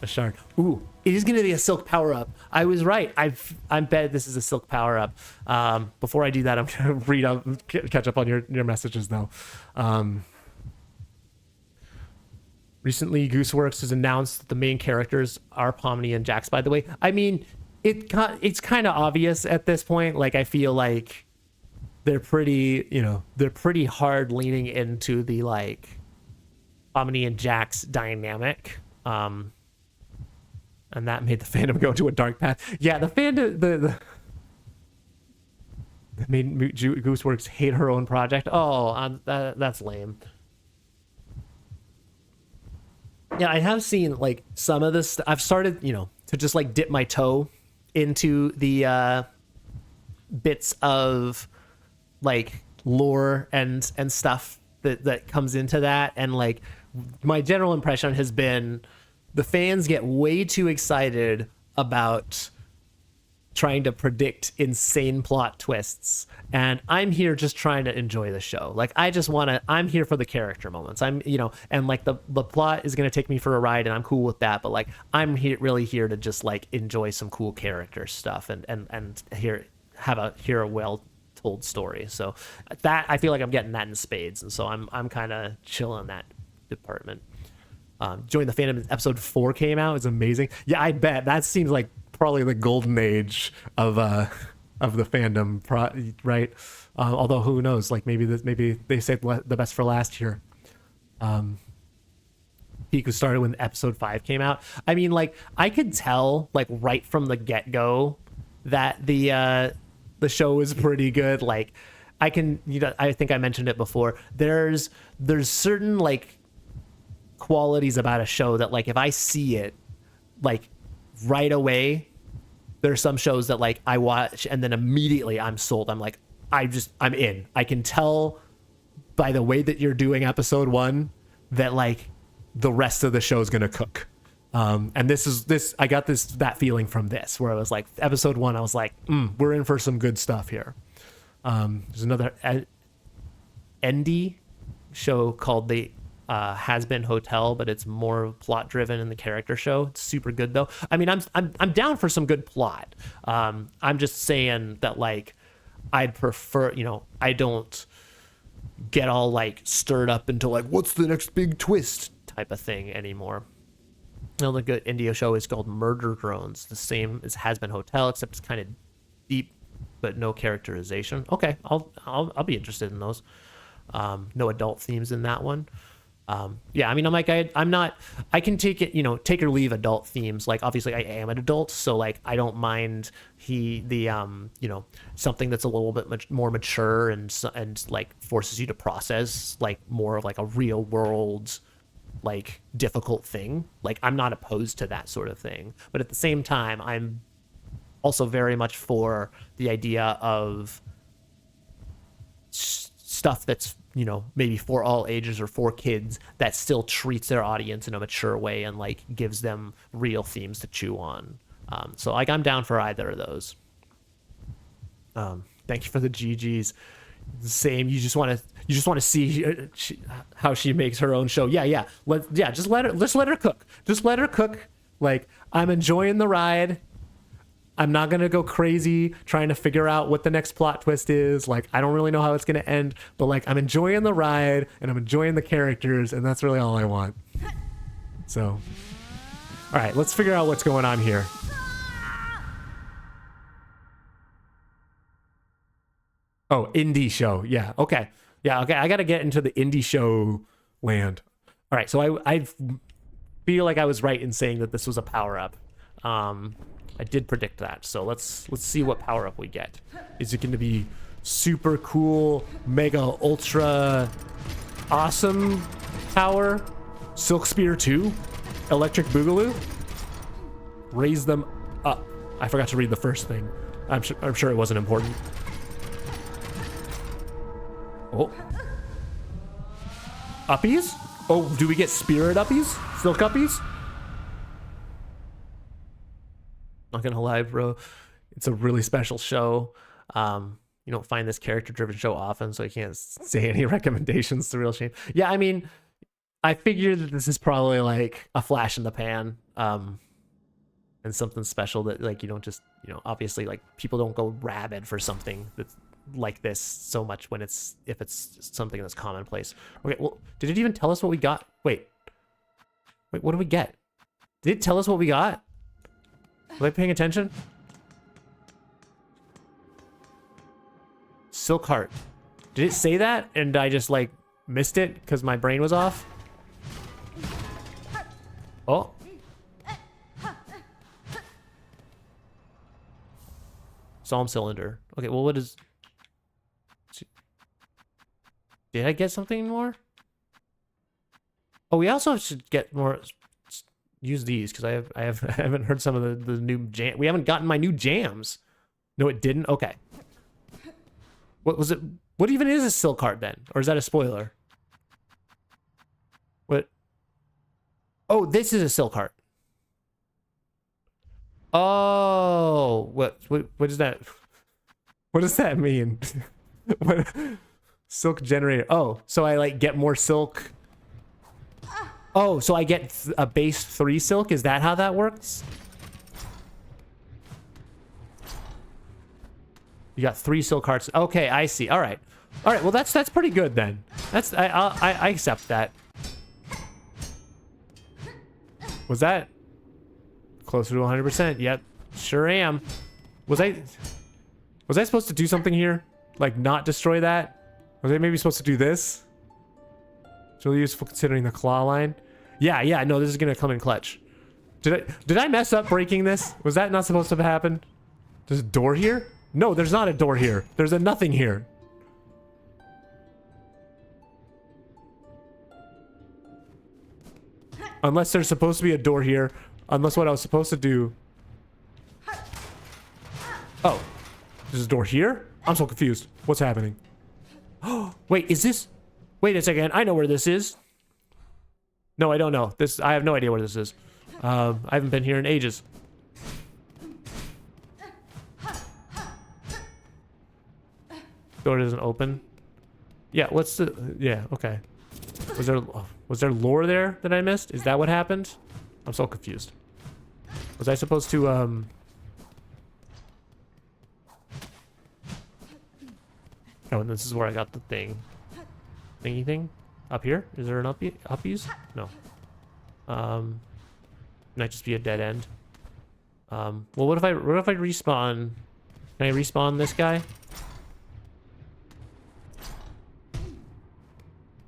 shard. Ooh, it is going to be a silk power-up. I was right. I bet this is a silk power-up. Before I do that, I'm going to read up, catch up on your messages, though. Recently, Gooseworks has announced that the main characters are Pomni and Jax, by the way. I mean, it's kind of obvious at this point. Like, I feel like they're pretty, they're pretty hard leaning into the, like, Pomni and Jax dynamic. And that made the fandom go to a dark path. Yeah, the fandom, that made Gooseworks hate her own project. Oh, that's lame. Yeah, I have seen, like, some of this. I've started, to just, like, dip my toe into the bits of, like, lore and stuff that comes into that. And, like, my general impression has been the fans get way too excited about trying to predict insane plot twists, and I'm here just trying to enjoy the show. Like, I'm here for the character moments. And like the plot is going to take me for a ride, and I'm cool with that, but like I'm really here to just like enjoy some cool character stuff and hear a well told story. So that, I feel like I'm getting that in spades, and so I'm kind of chill in that department. Join the Fandom episode 4 came out. It's amazing. Yeah, I bet that seems like probably the golden age of the fandom, right? Although who knows? Like maybe they saved the best for last here. Peak was started when episode 5 came out. I mean, like I could tell like right from the get go that the show is pretty good. Like I think I mentioned it before. There's certain like qualities about a show that like if I see it like right away, there's some shows that like I watch and then immediately I'm sold. I'm like, I'm in. I can tell by the way that you're doing episode 1 that like the rest of the show is gonna cook. And this I got that feeling from this, where I was like, episode 1, I was like, we're in for some good stuff here. There's another indie show called the Has Been Hotel, but it's more plot driven in the character show. It's super good though. I mean, I'm down for some good plot. I'm just saying that like I'd prefer, I don't get all like stirred up into like what's the next big twist type of thing anymore. Another good India show is called Murder Drones, the same as Has Been Hotel, except it's kind of deep but no characterization. Okay, I'll be interested in those. No adult themes in that one. Yeah, I mean, I can take it, take or leave adult themes. Like, obviously I am an adult, so like, I don't mind something that's a little bit more mature and like forces you to process like more of like a real world, like difficult thing. Like, I'm not opposed to that sort of thing, but at the same time, I'm also very much for the idea of stuff that's, maybe for all ages or for kids that still treats their audience in a mature way and like gives them real themes to chew on. So like I'm down for either of those. Thank you for the GGs. Same. You just want to see how she makes her own show. Yeah. Just let her cook. Just let her cook. Like, I'm enjoying the ride. I'm not going to go crazy trying to figure out what the next plot twist is. Like, I don't really know how it's going to end, but like, I'm enjoying the ride and I'm enjoying the characters, and that's really all I want. So, all right, let's figure out what's going on here. Oh, indie show. Yeah. Okay. I got to get into the indie show land. All right. So I feel like I was right in saying that this was a power up. I did predict that, so let's see what power up we get. Is it going to be super cool, mega ultra awesome power? Silk Spear 2? Electric Boogaloo? Raise them up. I forgot to read the first thing. I'm sure it wasn't important. Oh. Uppies? Oh, do we get spirit uppies? Silk uppies? Not gonna lie, bro, it's a really special show. You don't find this character driven show often, so I can't say any recommendations. It's a real shame. Yeah, I mean, I figured that this is probably like a flash in the pan, and something special that like you don't just, you know, obviously like people don't go rabid for something that's like this so much when it's, if it's something that's commonplace. Okay, well, did it even tell us what we got? Wait, what did we get? Did it tell us what we got? Was I paying attention? Silk heart. Did it say that and I just like missed it because my brain was off? Oh. Psalm cylinder. Okay, well, what is... Did I get something more? Oh, we also should get more... Use these, because I haven't heard some of the new jam... We haven't gotten my new jams. No, it didn't? Okay. What was it? What even is a silk heart then? Or is that a spoiler? What? Oh, this is a silk heart. Oh, what is that? What does that mean? What? Silk generator. Oh, so I like get more silk. Oh, so I get a base 3 silk. Is that how that works? You got 3 silk hearts. Okay, I see. All right. All right. Well, that's pretty good then. That's I accept that. Was that closer to 100%? Yep, sure am. Was I supposed to do something here? Like not destroy that? Was I maybe supposed to do this? It's really useful considering the claw line. Yeah. No, this is gonna come in clutch. Did I mess up breaking this? Was that not supposed to have happened? There's a door here? No, there's not a door here. There's a nothing here. Unless there's supposed to be a door here. Unless what I was supposed to do... Oh. There's a door here? I'm so confused. What's happening? Oh, wait, is this... Wait a second. I know where this is. No, I don't know. I have no idea where this is. I haven't been here in ages. Door doesn't open. Yeah, what's the... Yeah, okay. Was there lore there that I missed? Is that what happened? I'm so confused. Was I supposed to, Oh, and this is where I got the thing. Thingy thing? Up here? Is there an uppies? No. Might just be a dead end. Well, what if I respawn? Can I respawn this guy?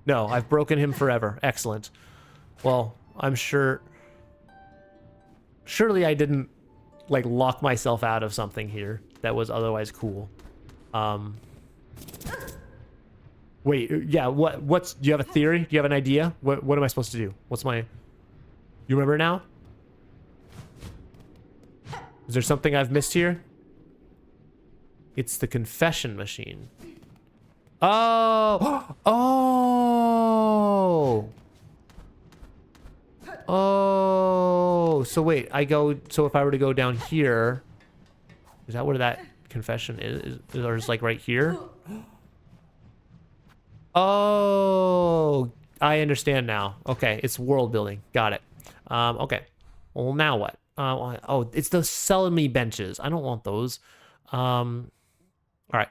No, I've broken him forever. Excellent. Well, I'm sure... Surely I didn't, like, lock myself out of something here that was otherwise cool. Wait, yeah, what's... Do you have a theory? Do you have an idea? What am I supposed to do? What's my... You remember now? Is there something I've missed here? It's the confession machine. Oh! Oh! Oh! So wait, so if I were to go down here, is that where that confession is? Or is it like right here? Oh! I understand now. Okay, it's world building. Got it. Okay. Well, now what? Oh, it's those selling me benches. I don't want those. All right.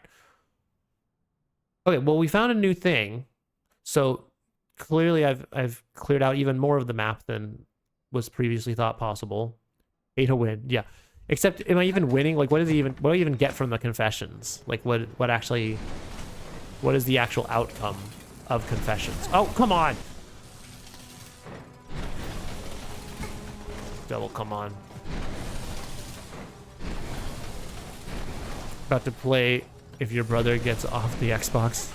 Okay, well, we found a new thing. So clearly I've cleared out even more of the map than was previously thought possible. 8 to win. Yeah. Except, am I even winning? Like, what do I even get from the confessions? Like, what is the actual outcome of confessions? Oh, come on. Devil, come on. About to play If Your Brother Gets Off the Xbox.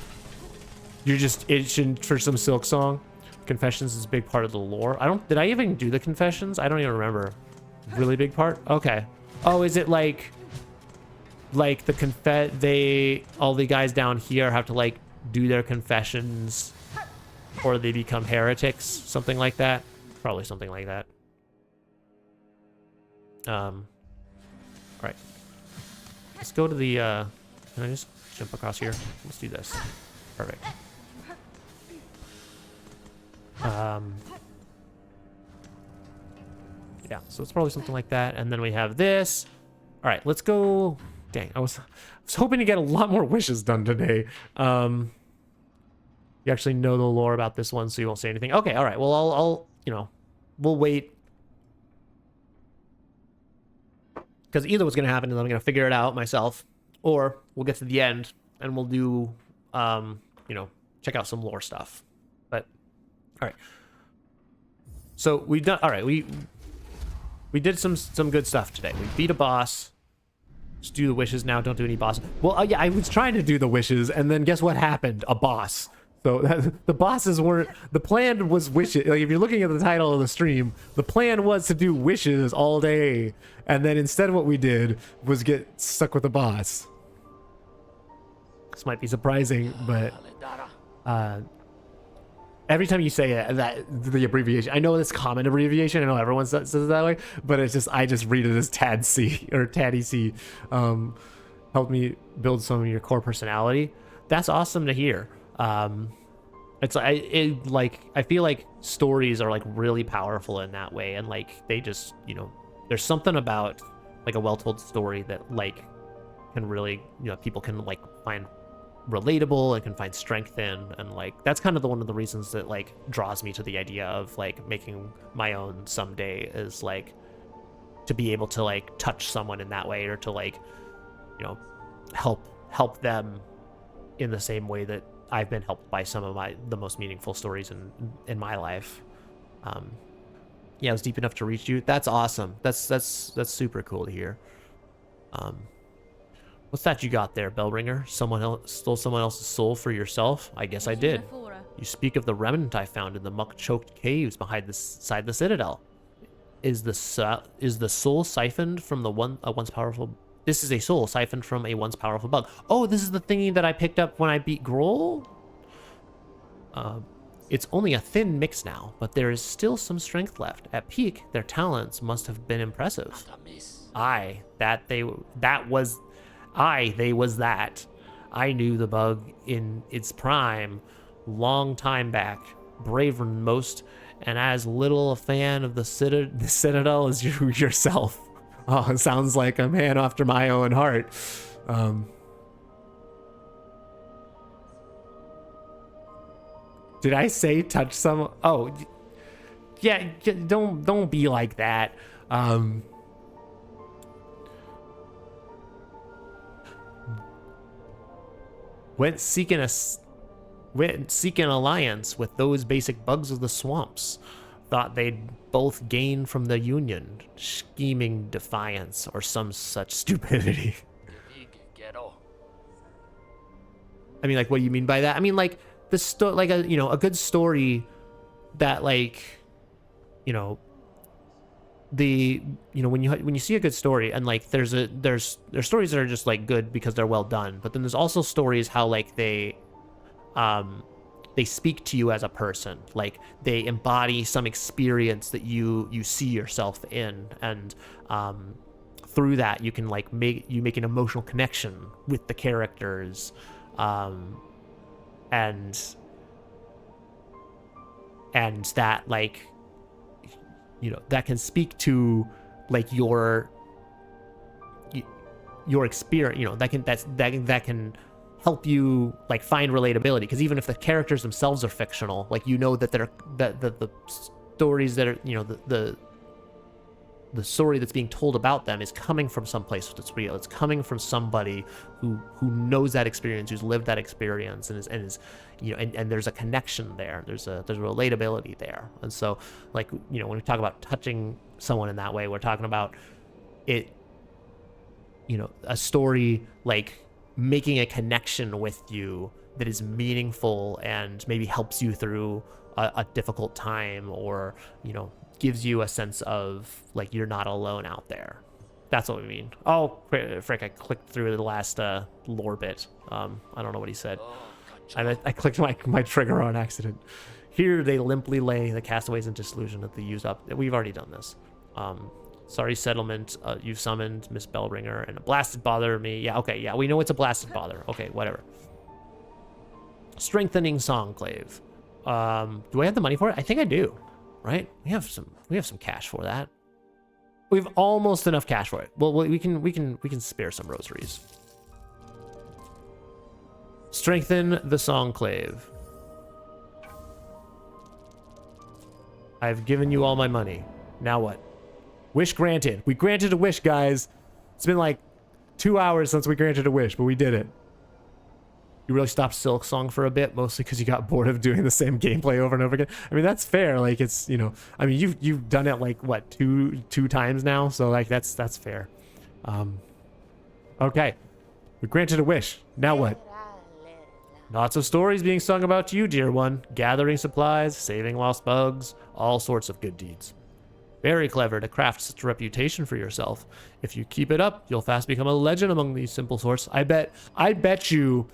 You're just itching for some Silksong. Confessions is a big part of the lore. Did I even do the confessions? I don't even remember. Really big part? Okay. Oh, is it like all the guys down here have to like do their confessions or they become heretics? Something like that? Probably something like that. All right. Let's go to the, can I just jump across here? Let's do this. Perfect. Yeah, so it's probably something like that. And then we have this. All right, let's go. Dang, I was hoping to get a lot more wishes done today. You actually know the lore about this one, so you won't say anything. Okay, all right. Well, I'll you know, we'll wait. Because either what's going to happen is I'm going to figure it out myself, or we'll get to the end and we'll do, you know, check out some lore stuff. But, all right. So we've done, all right, we did some good stuff today. We beat a boss. Just do the wishes now. Don't do any bosses. Well, yeah, I was trying to do the wishes, and then guess what happened? A boss. So the bosses weren't, the plan was wishes. Like if you're looking at the title of the stream, the plan was to do wishes all day. And then instead what we did was get stuck with the boss. This might be surprising, but every time you say it, the abbreviation, I know it's common abbreviation. I know everyone says it that way, but it's just, I just read it as TAD C or TADDY C. Helped me build some of your core personality. That's awesome to hear. It's like I feel like stories are like really powerful in that way, and like they just, you know, there's something about like a well-told story that like can really, you know, people can like find relatable and can find strength in, and like that's kind of one of the reasons that like draws me to the idea of like making my own someday, is like to be able to like touch someone in that way, or to like, you know, help them in the same way that I've been helped by some of the most meaningful stories in my life. Yeah, it was deep enough to reach you. That's awesome. That's super cool to hear. What's that you got there, Bellringer? Someone else stole someone else's soul for yourself? I guess I did. You speak of the remnant I found in the muck-choked caves beside the citadel. Is the soul siphoned from the once powerful? This is a soul siphoned from a once powerful bug. Oh, this is the thingy that I picked up when I beat Grohl? It's only a thin mix now, but there is still some strength left. At peak, their talents must have been impressive. They was that. I knew the bug in its prime, long time back, braver than most, and as little a fan of the Citadel as you yourself. Oh, it sounds like a man after my own heart. Did I say touch some? Oh, yeah. Don't be like that. Went seeking alliance with those basic bugs of the swamps. Thought they'd both gain from the union, scheming defiance or some such stupidity. I mean, like, what do you mean by that? I mean, like like a good story that, like, you know, when you see a good story, and like there's stories that are just like good because they're well done, but then there's also stories how like they speak to you as a person, like they embody some experience that you see yourself in, and through that you can like make an emotional connection with the characters, and that, like, you know, that can speak to like your experience, you know, that can help you like find relatability, because even if the characters themselves are fictional, like, you know that the stories that are, you know, the story that's being told about them is coming from someplace that's real. It's coming from somebody who knows that experience, who's lived that experience, and is you know, and there's a connection there. There's a relatability there. And so, like, you know, when we talk about touching someone in that way, we're talking about it, you know, a story like making a connection with you that is meaningful and maybe helps you through a difficult time, or, you know, gives you a sense of like you're not alone out there. That's what we mean. Oh, frick, I clicked through the last lore bit. I don't know what he said. I clicked my trigger on accident. Here they limply lay, the castaways in disillusion that they used up. We've already done this. Sorry, settlement. You've summoned Miss Bellringer and a blasted bother me. Yeah, okay, yeah, we know it's a blasted bother. Okay, whatever. Strengthening Songclave. Do I have the money for it? I think I do, right? We have some cash for that. We have almost enough cash for it. Well, we can spare some rosaries. Strengthen the Songclave. I've given you all my money. Now what? Wish granted. We granted a wish, guys. It's been like 2 hours since we granted a wish, but we did it. You really stopped Silksong for a bit, mostly because you got bored of doing the same gameplay over and over again. I mean, that's fair. Like, it's, you know, I mean, you've done it like what, two times now, so like that's fair. Okay, we granted a wish. Now what? Lots of stories being sung about you, dear one. Gathering supplies, saving lost bugs, all sorts of good deeds. Very clever to craft such a reputation for yourself. If you keep it up, you'll fast become a legend among these simple sorts. I bet you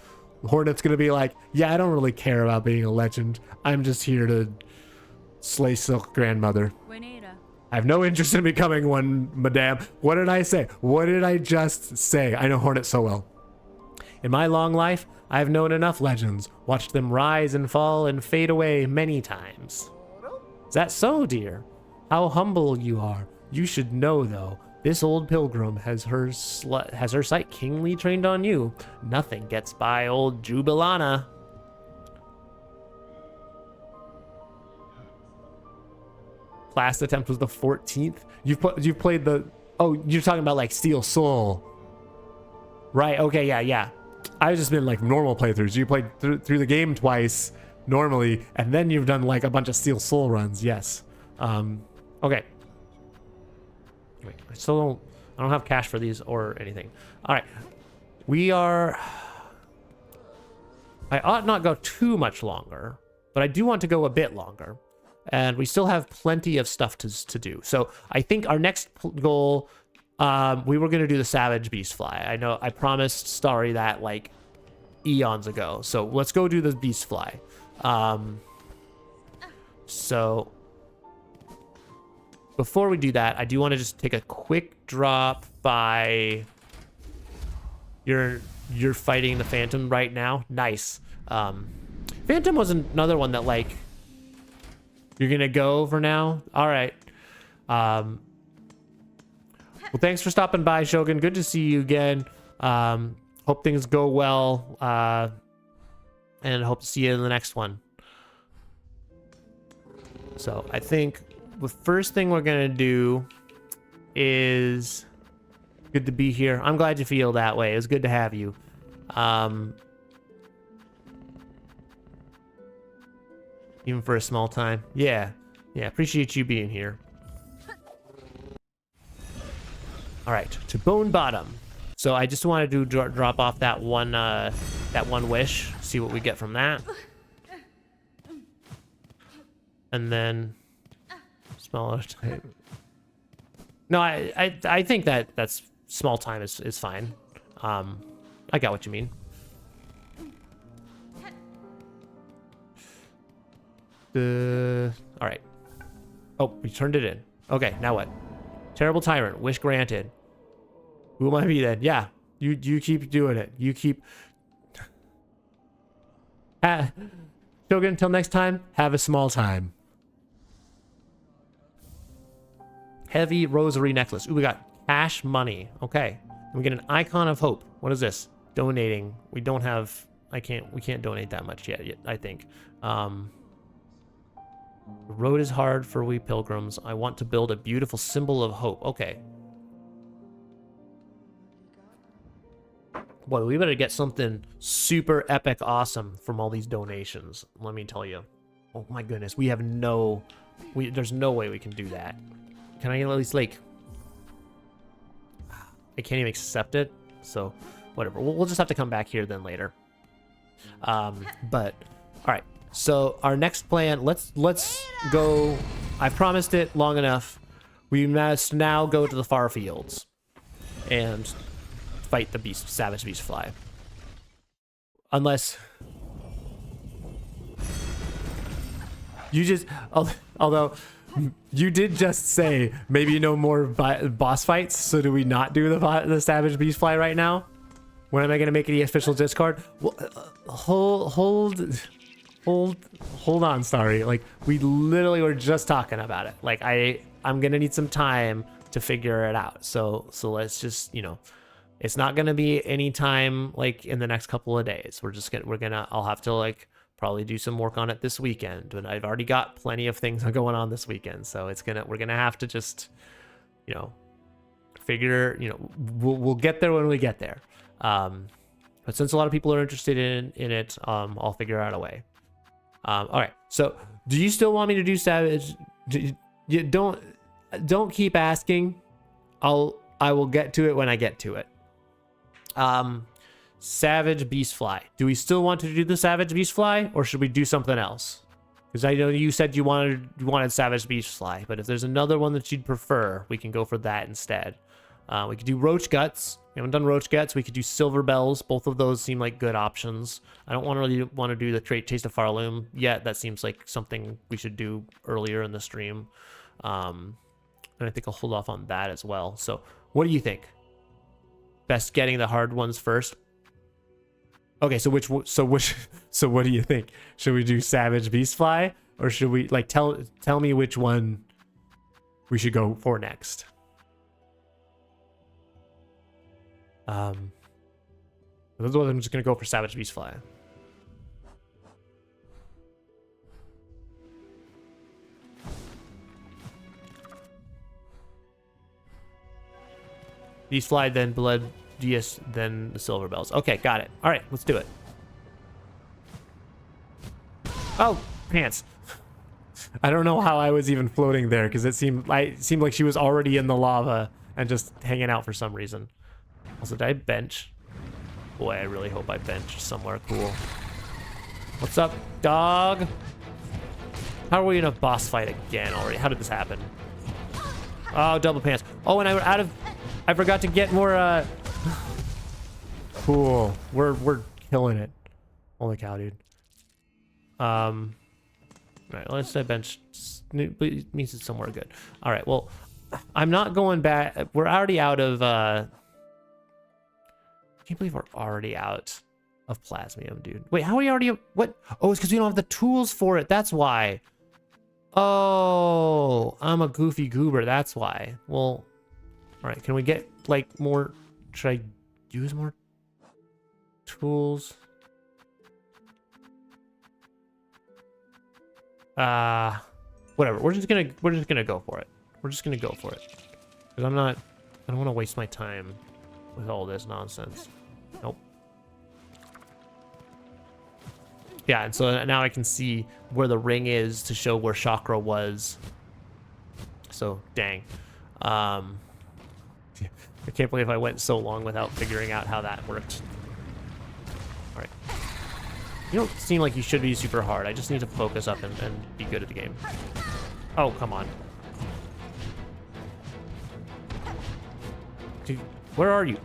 Hornet's gonna be like, yeah, I don't really care about being a legend. I'm just here to slay Silk Grandmother. I have no interest in becoming one, madame. What did I say? What did I just say? I know Hornet so well. In my long life, I have known enough legends, watched them rise and fall and fade away many times. Is that so, dear? How humble you are. You should know, though, this old pilgrim has her sight kingly trained on you. Nothing gets by old Jubilana. Last attempt was the 14th. You've played the... Oh, you're talking about like Steel Soul. Right, okay, yeah. I've just been like normal playthroughs. You played through the game twice normally, and then you've done like a bunch of Steel Soul runs, yes. Okay. Wait, I don't have cash for these or anything. All right. I ought not go too much longer, but I do want to go a bit longer. And we still have plenty of stuff to do. So I think our next goal, we were going to do the Savage Beast Fly. I know I promised Starry that like eons ago. So let's go do the Beast Fly. So before we do that, I do want to just take a quick drop by... You're fighting the Phantom right now. Nice. Phantom was another one that like... You're going to go for now? All right. Well, thanks for stopping by, Shogun. Good to see you again. Hope things go well. And hope to see you in the next one. So I think the first thing we're going to do is... Good to be here. I'm glad you feel that way. It was good to have you. Even for a small time. Yeah, appreciate you being here. All right, to Bone Bottom. So I just wanted to drop off that one wish, see what we get from that. And then smaller time. No, I think that's small time is fine. I got what you mean. All right. Oh, we turned it in. Okay, now what? Terrible Tyrant, wish granted. Who am I be then? Yeah, you keep doing it. You keep... Shogun, until next time, have a small time. Heavy rosary necklace. Ooh, we got cash money. Okay. And we get an icon of hope. What is this? Donating. We don't have... we can't donate that much yet, I think. The road is hard for we pilgrims. I want to build a beautiful symbol of hope. Okay. Boy, we better get something super epic awesome from all these donations. Let me tell you. Oh my goodness. We have no... there's no way we can do that. Can I at least, like... I can't even accept it. So, whatever. We'll just have to come back here then later. But, alright. So our next plan, let's go. I promised it long enough. We must now go to the far fields and fight the Savage Beast Fly. Unless you just, although you did just say maybe no more boss fights. So do we not do the Savage Beast Fly right now? When am I going to make it the official discard? Well, hold. hold on, Starry. Like, we literally were just talking about it. Like, I'm gonna need some time to figure it out. So let's just, you know, it's not gonna be any time like in the next couple of days. I'll have to like probably do some work on it this weekend, but I've already got plenty of things going on this weekend. So we're gonna have to just, you know, figure, you know, we'll get there when we get there. But since a lot of people are interested in it, I'll figure out a way. All right. So do you still want me to do Savage? You don't keep asking. I will get to it when I get to it. Savage Beastfly. Do we still want to do the Savage Beastfly, or should we do something else? Because I know you said you wanted Savage Beastfly, but if there's another one that you'd prefer, we can go for that instead. We could do Roach Guts. We haven't done Roach Guts. We could do Silver Bells. Both of those seem like good options. I don't really want to do the Taste of Farloom yet. That seems like something we should do earlier in the stream. And I think I'll hold off on that as well. So what do you think? Best getting the hard ones first? Okay, so what do you think? Should we do Savage Beastfly, or should we like tell me which one we should go for next? Otherwise I'm just gonna go for Savage Beastfly. Beastfly, then Blood DS, then the Silver Bells. Okay, got it. All right, let's do it. Oh, pants. I don't know how I was even floating there because it seemed like she was already in the lava and just hanging out for some reason. Also, did I bench? Boy, I really hope I bench somewhere cool. What's up, dog? How are we in a boss fight again already? How did this happen? Oh, double pants. Oh, and I forgot to get more, cool. We're killing it. Holy cow, dude. All right, let's say bench. It means it's somewhere good. All right, well, I'm not going back. We're already out of, I can't believe we're already out of Plasmium, dude. Wait, how are we already, what? Oh, it's because we don't have the tools for it. That's why. Oh, I'm a goofy goober. That's why. Well, all right, can we get like more, should I use more tools? Whatever. We're just gonna go for it. We're just gonna go for it. Because I don't want to waste my time with all this nonsense. Nope. Yeah, and so now I can see where the ring is to show where chakra was. So, dang. I can't believe I went so long without figuring out how that worked. All right. You don't seem like you should be super hard. I just need to focus up and be good at the game. Oh, come on. Dude, where are you?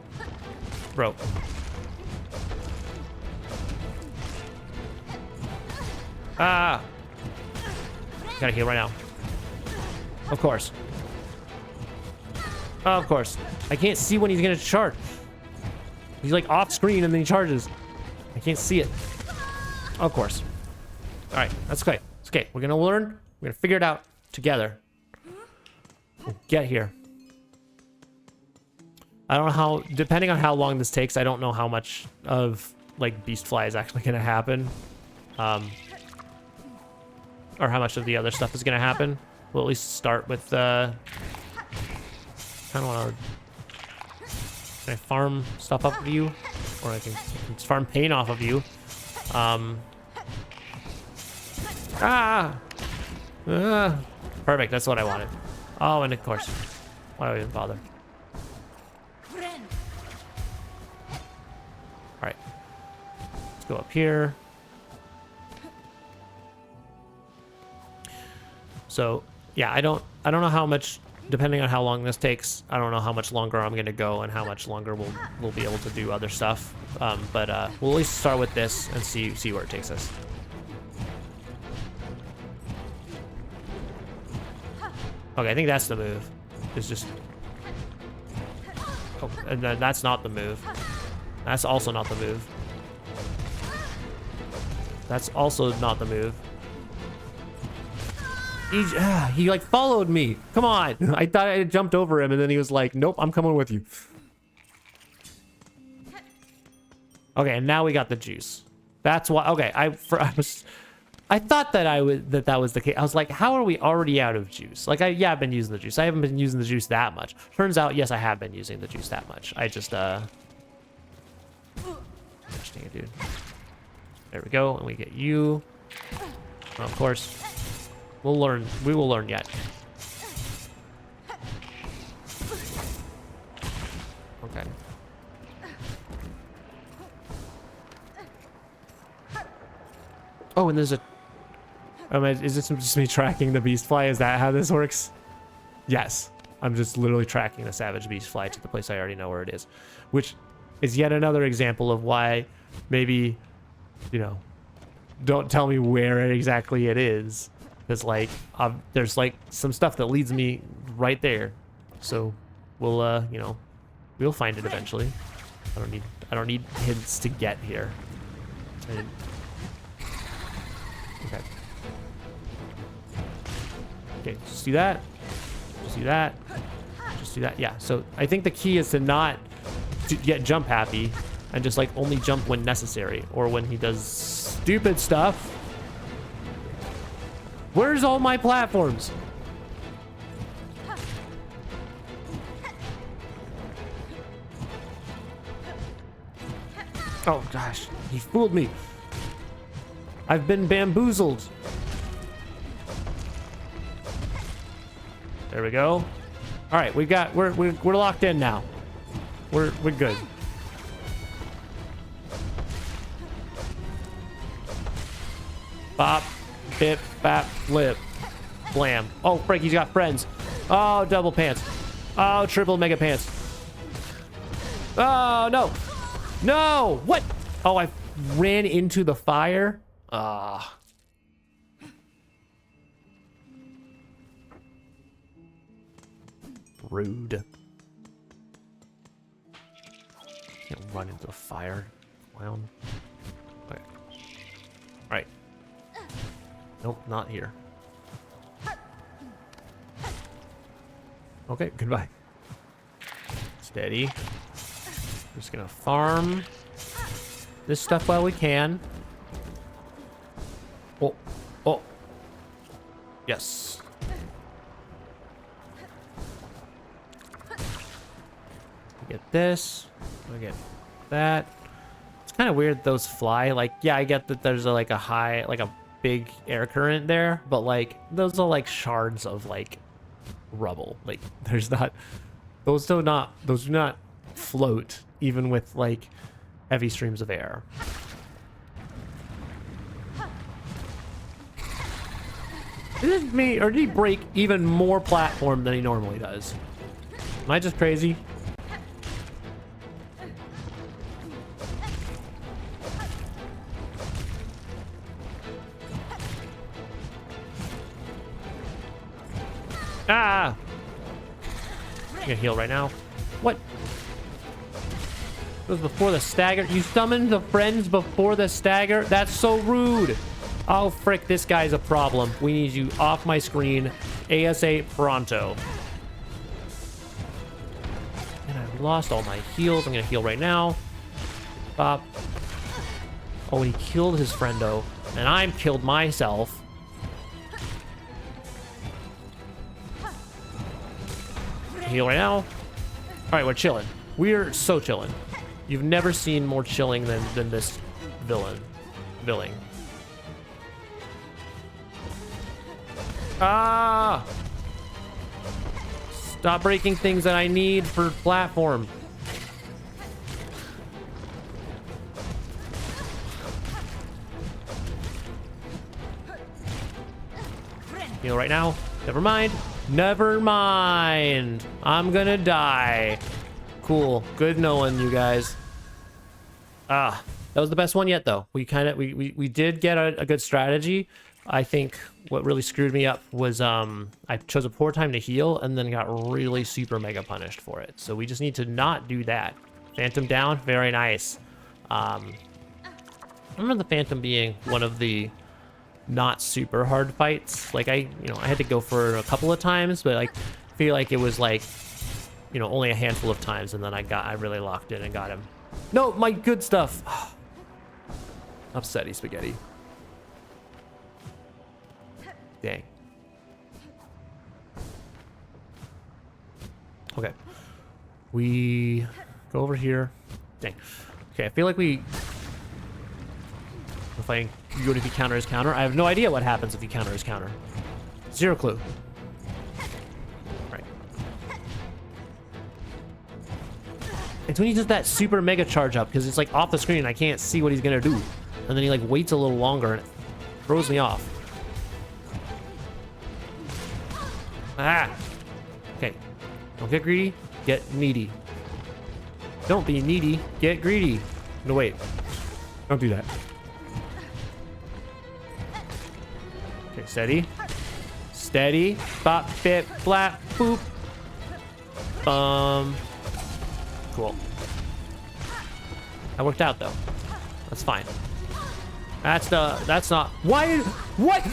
Bro. Ah! Gotta heal right now. Of course. Oh, of course. I can't see when he's gonna charge. He's like off screen and then he charges. I can't see it. Of course. All right, that's okay. It's okay. We're gonna learn. We're gonna figure it out together. We'll get here. I don't know how, depending on how long this takes, I don't know how much of like Beastfly is actually gonna happen. Or how much of the other stuff is gonna happen. We'll at least start with kind of want to. Can I farm stuff off of you, or I can farm pain off of you? Perfect. That's what I wanted. Oh, and of course, why do I even bother? All right, let's go up here. So yeah, I don't know how much, depending on how long this takes, I don't know how much longer I'm gonna go and how much longer we'll be able to do other stuff. But we'll at least start with this and see where it takes us. Okay, I think that's the move. It's just, oh, and then that's not the move. That's also not the move. That's also not the move. He like followed me. Come on. I thought I had jumped over him, and then he was like, nope, I'm coming with you. Okay, and now we got the juice. That's why. Okay, I thought that that was the case. I was like, how are we already out of juice? Like, I've been using the juice. I haven't been using the juice that much. Turns out, yes, I have been using the juice that much. I just gosh dang it, dude. There we go, and we get you. Well, of course, we'll learn. We will learn yet. Okay. Oh, and there's a... is this just me tracking the beast fly? Is that how this works? Yes. I'm just literally tracking the savage beast fly to the place I already know where it is. Which is yet another example of why maybe, you know, don't tell me where exactly it is. Because, like, there's, like, some stuff that leads me right there. So, we'll, you know, we'll find it eventually. I don't need hints to get here. Okay. Okay, just do that. Just do that. Just do that. Yeah, so I think the key is to not get jump happy and just like only jump when necessary or when he does stupid stuff. Where's all my platforms? Oh gosh, he fooled me. I've been bamboozled. There we go. All right, we're locked in now. We're good. Bop, bip, bap, flip, blam. Oh, frick, he's got friends. Oh, double pants. Oh, triple mega pants. Oh, no. No, what? Oh, I ran into the fire. Ah. Rude. Can't run into a fire. Clown. Okay. Right. Nope, not here. Okay, goodbye. Steady. Just gonna farm this stuff while we can. Oh, oh. Yes. We get this. We get that. It's kind of weird those fly. Like, yeah, I get that there's like a big air current there, but like those are like shards of like rubble. Like there's not, those do not float even with like heavy streams of air. Is it me, or did he break even more platform than he normally does? Am I just crazy? Ah! I'm gonna heal right now. What? It was before the stagger. You summoned the friends before the stagger? That's so rude. Oh, frick, this guy's a problem. We need you off my screen. ASA pronto. And I lost all my heals. I'm gonna heal right now. Bop. Oh, he killed his friendo. And I'm killed myself. Heal right now. All right, we're chilling. We're so chilling. You've never seen more chilling than this villain. Ah! Stop breaking things that I need for platform. Heal right now. Never mind. Never mind. I'm gonna die. Cool. Good knowing you guys. Ah, that was the best one yet, though. We did get a good strategy. I think what really screwed me up was I chose a poor time to heal and then got really super mega punished for it. So we just need to not do that. Phantom down, very nice. I remember the Phantom being one of the not super hard fights. Like I had to go for a couple of times, but like I feel like it was like, only a handful of times, and then I really locked in and got him. No, my good stuff. Upsetty spaghetti. Dang. Okay. We go over here. Dang. Okay, I feel like if I go to counter his counter, I have no idea what happens if you counter his counter. Zero clue. Right. It's when he does that super mega charge up, because it's like off the screen and I can't see what he's gonna do. And then he like waits a little longer and it throws me off. Ah! Okay. Don't get greedy, get needy. Don't be needy, get greedy. No, wait. Don't do that. Okay, steady. Steady. Bop, bip, flap, boop. Cool. That worked out, though. That's fine. That's not... Why? What?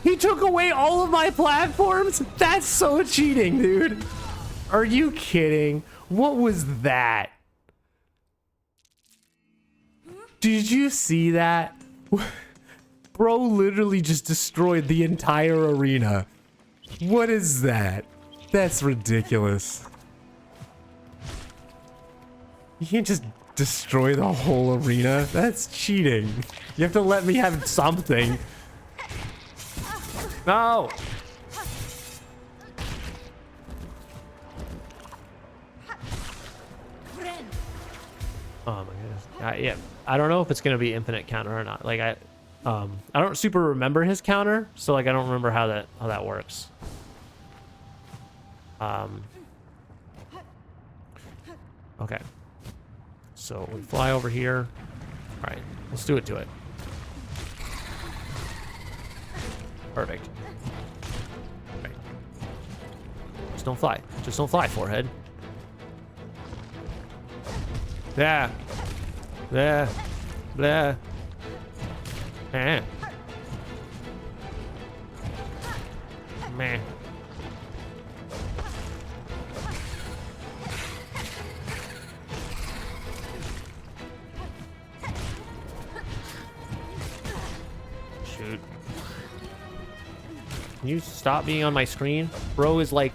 He took away all of my platforms? That's so cheating, dude. Are you kidding? What was that? Did you see that? Bro literally just destroyed the entire arena. What is that? That's ridiculous. You can't just destroy the whole arena. That's cheating. You have to let me have something. No! Oh my goodness. Yeah, I don't know if it's gonna be infinite counter or not. Like I don't super remember his counter, so like I don't remember how that works. Okay. So we fly over here. All right, let's do it to it. Perfect. Right. Just don't fly. Just don't fly, forehead. Yeah. Yeah. Blah. Eh. Meh. Shoot. Can you stop being on my screen? Bro is like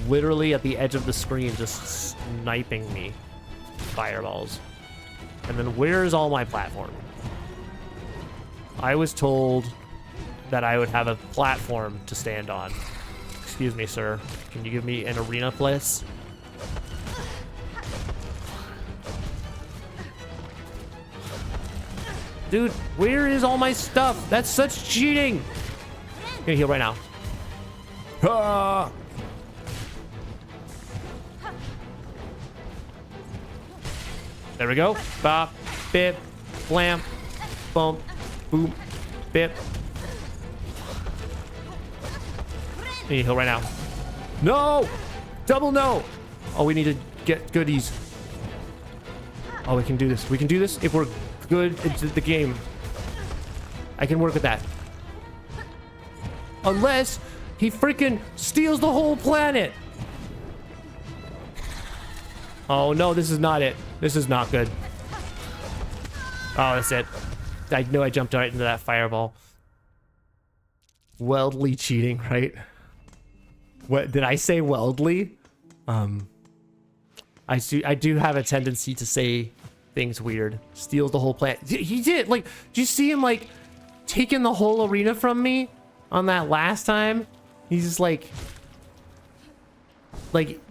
literally at the edge of the screen just sniping me. Fireballs. And then where's all my platform? I was told that I would have a platform to stand on. Excuse me, sir. Can you give me an arena, please? Dude, where is all my stuff? That's such cheating. I'm gonna heal right now. Ah! There we go. Bop, bip, blam, bump, boom, bip. I need to heal right now. No! Double no! Oh, we need to get goodies. Oh, we can do this. We can do this if we're good into the game. I can work with that. Unless he freaking steals the whole planet. Oh no, this is not it. This is not good. Oh, that's it. I know I jumped right into that fireball. Wildly cheating, right? What did I say? Wildly? I do have a tendency to say things weird. Steals the whole planet. He did. Like, did you see him like taking the whole arena from me on that last time? He's just like,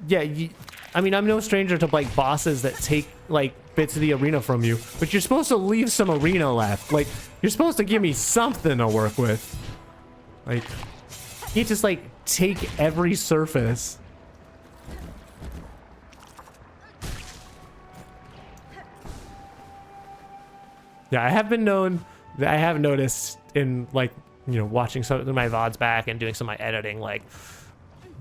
yeah. I mean, I'm no stranger to like bosses that take like bits of the arena from you, but you're supposed to leave some arena left. Like, you're supposed to give me something to work with. Like, you just like take every surface. Yeah, I have noticed in like, watching some of my VODs back and doing some of my editing, like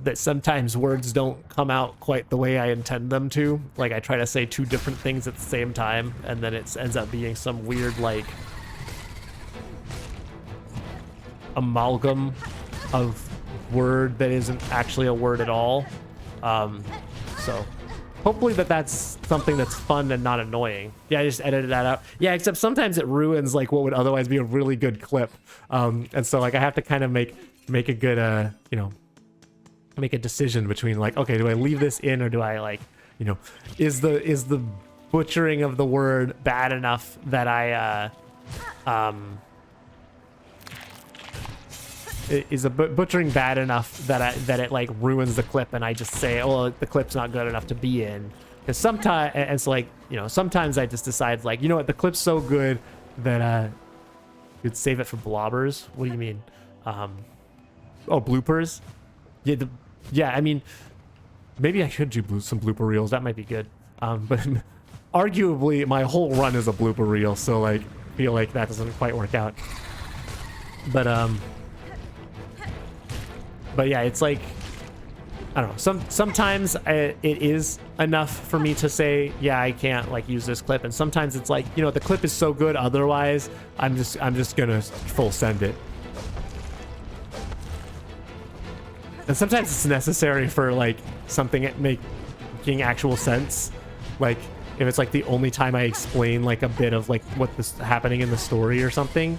that sometimes words don't come out quite the way I intend them to. Like I try to say two different things at the same time, and then it ends up being some weird like amalgam of word that isn't actually a word at all. So hopefully that's something that's fun and not annoying. Yeah, I just edited that out. Yeah, except sometimes it ruins like what would otherwise be a really good clip. And so like I have to kind of make a good you know, make a decision between like, okay, do I leave this in, or do I like, you know, is the butchering of the word bad enough that I is a butchering bad enough that it like ruins the clip, and I just say, oh, the clip's not good enough to be in? Because sometimes it's like, you know, sometimes I just decide like, you know what, the clip's so good that you'd save it for blobbers. What do you mean? Oh, bloopers. Yeah, I mean, maybe I should do some blooper reels. That might be good. But arguably my whole run is a blooper reel, so like feel like that doesn't quite work out. But yeah, it's like, I don't know. Sometimes it is enough for me to say, yeah, I can't like use this clip, and sometimes it's like, you know, the clip is so good otherwise, I'm just gonna full send it. And sometimes it's necessary for like something making actual sense. Like if it's like the only time I explain like a bit of like what this happening in the story or something,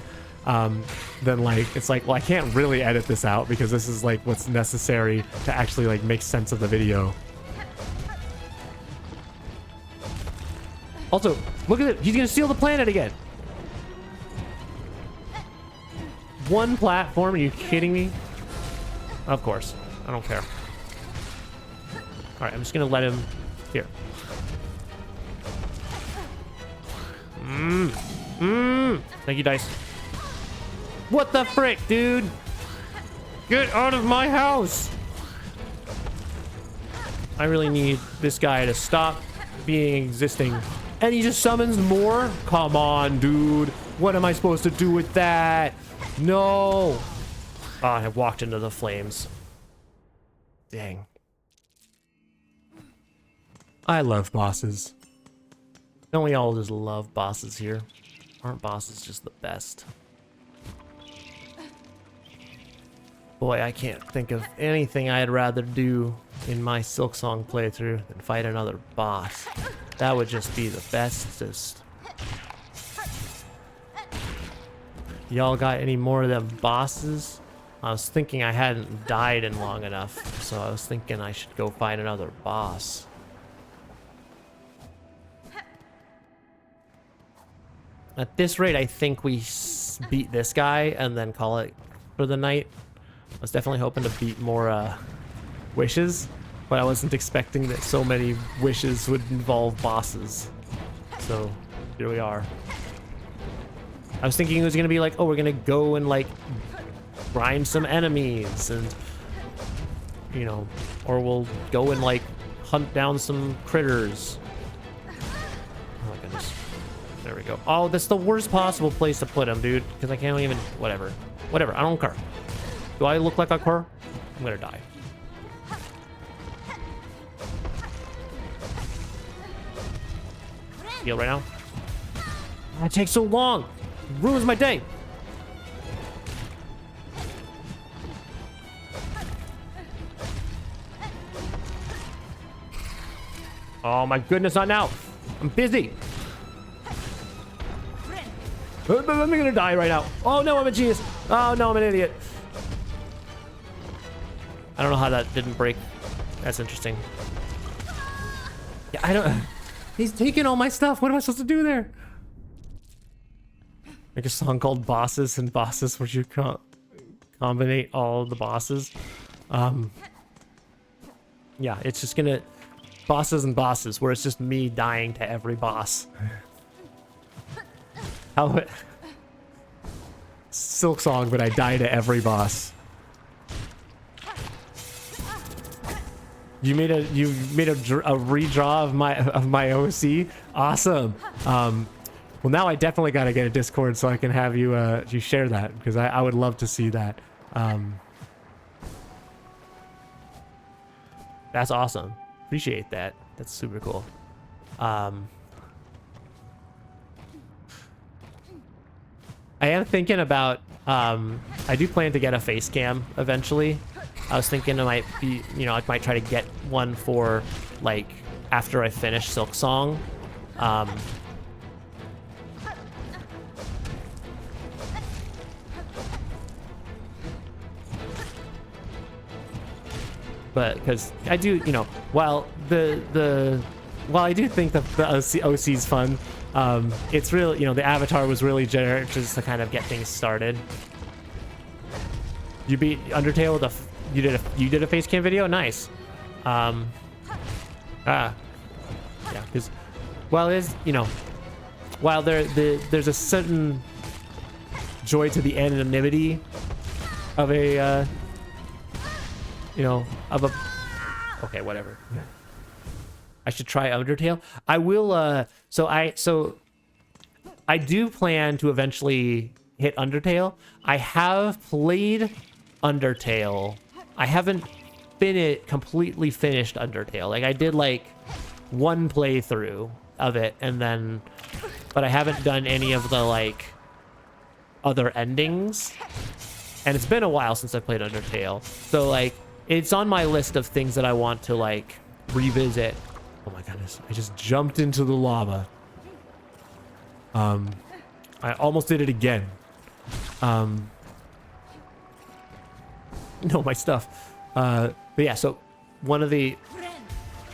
then like it's like, well, I can't really edit this out because this is like what's necessary to actually like make sense of the video. Also, look at it, he's gonna steal the planet again. One platform, are you kidding me? Of course, I don't care. All right, I'm just gonna let him here. Thank you, dice. What the frick, dude? Get out of my house! I really need this guy to stop being existing. And he just summons more? Come on, dude. What am I supposed to do with that? No! Oh, I walked into the flames. Dang. I love bosses. Don't we all just love bosses here? Aren't bosses just the best? Boy, I can't think of anything I'd rather do in my Silksong playthrough than fight another boss. That would just be the bestest. Y'all got any more of them bosses? I was thinking I hadn't died in long enough, so I was thinking I should go find another boss. At this rate, I think we beat this guy and then call it for the night. I was definitely hoping to beat more wishes, but I wasn't expecting that so many wishes would involve bosses. So here we are. I was thinking it was gonna be like, oh, we're gonna go and like grind some enemies, and you know, or we'll go and like hunt down some critters. Oh my goodness. There we go. Oh, that's the worst possible place to put him, dude, because I can't even, whatever, I don't care. Do I look like a cur? I'm gonna die. Heal right now. That takes so long. It ruins my day. Oh my goodness, not now. I'm busy. I'm gonna die right now. Oh no, I'm a genius. Oh no, I'm an idiot. I don't know how that didn't break. That's interesting. Yeah, I don't... He's taking all my stuff. What am I supposed to do there? Make a song called Bosses and Bosses, where you combinate all the bosses. Yeah, it's just gonna... Bosses and Bosses, where it's just me dying to every boss. How... Silksong, but I die to every boss. You made a redraw of my OC. Awesome. Well, now I definitely gotta get a Discord so I can have you you share that, because I would love to see that. That's awesome. Appreciate that. That's super cool. I am thinking about, I do plan to get a face cam eventually. I was thinking it might be, you know, I might try to get one for, like, after I finish Silksong. But because I do, you know, while I do think that the OC's fun, it's real, you know, the avatar was really generic just to kind of get things started. You beat Undertale with you did a face cam video? Nice. Yeah, because while there's, you know, while there's a certain joy to the anonymity of a you know, of a, okay, whatever. I should try Undertale. I will, so I do plan to eventually hit Undertale. I have played Undertale. I haven't completely finished Undertale. Like, I did, like, one playthrough of it, and then, but I haven't done any of the, like, other endings. And it's been a while since I played Undertale. So, like, it's on my list of things that I want to, like, revisit. Oh my goodness, I just jumped into the lava. I almost did it again. No, my stuff. But yeah, so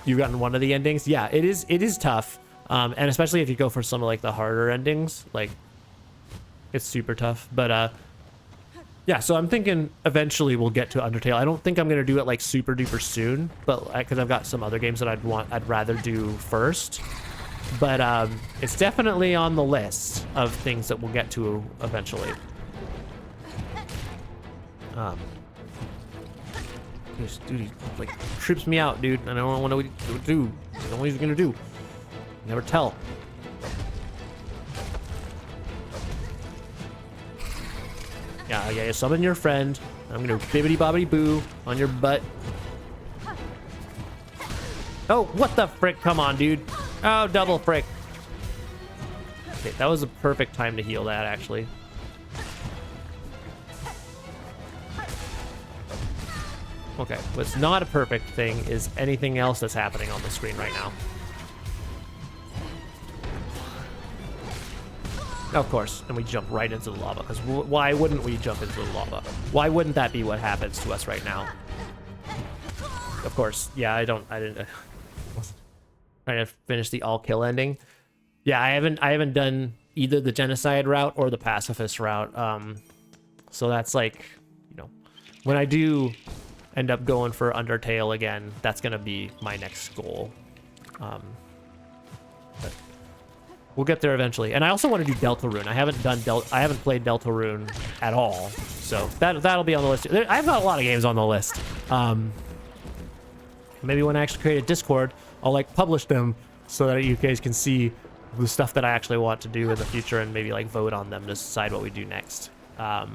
you've gotten one of the endings. Yeah, it is tough. And especially if you go for some of, like, the harder endings, like, it's super tough. But, yeah, so I'm thinking eventually we'll get to Undertale. I don't think I'm gonna do it, like, super duper soon, but because I've got some other games that I'd rather do first. But it's definitely on the list of things that we'll get to eventually. This dude, he, like, trips me out, dude, and I don't know what to do. I don't know what he's gonna do. Never tell. Yeah, summon your friend. I'm gonna bibbity bobbity boo on your butt. Oh, what the frick? Come on, dude. Oh, double frick. Okay, that was a perfect time to heal that, actually. Okay, what's not a perfect thing is anything else that's happening on the screen right now. Of course, and we jump right into the lava, because why wouldn't we jump into the lava? Why wouldn't that be what happens to us right now? Of course, yeah, I didn't trying to finish the all kill ending. Yeah, I haven't done either the genocide route or the pacifist route. So that's, like, you know, when I do end up going for Undertale again, that's gonna be my next goal. But we'll get there eventually. And I also want to do Deltarune. I haven't played Deltarune at all. So that'll be on the list. I've got a lot of games on the list. Maybe when I actually create a Discord, I'll, like, publish them so that you guys can see the stuff that I actually want to do in the future and maybe, like, vote on them to decide what we do next. What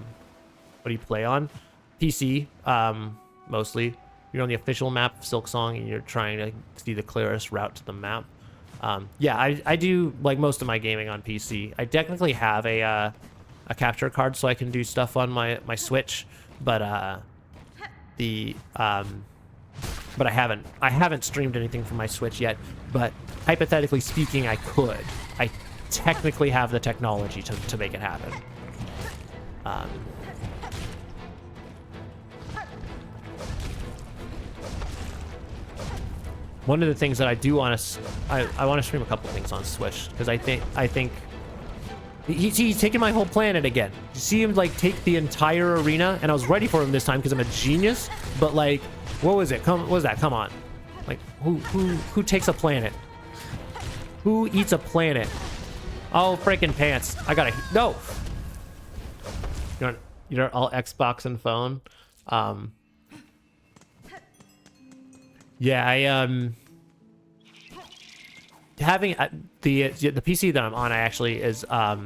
do you play on? PC, mostly. You're on the official map of Silksong and you're trying to see the clearest route to the map. Yeah, I do, like, most of my gaming on PC. I technically have a capture card so I can do stuff on my Switch, but but I haven't streamed anything from my Switch yet. But hypothetically speaking, I could. I technically have the technology to make it happen. One of the things that I do want to, I want to stream a couple of things on Switch, because I think he's taking my whole planet again. You see him, like, take the entire arena, and I was ready for him this time because I'm a genius. But, like, what was it? What was that? Come on, like, who takes a planet? Who eats a planet? Oh, freaking pants! I gotta no. You're all Xbox and phone. Yeah, having the PC that I'm on, I actually was a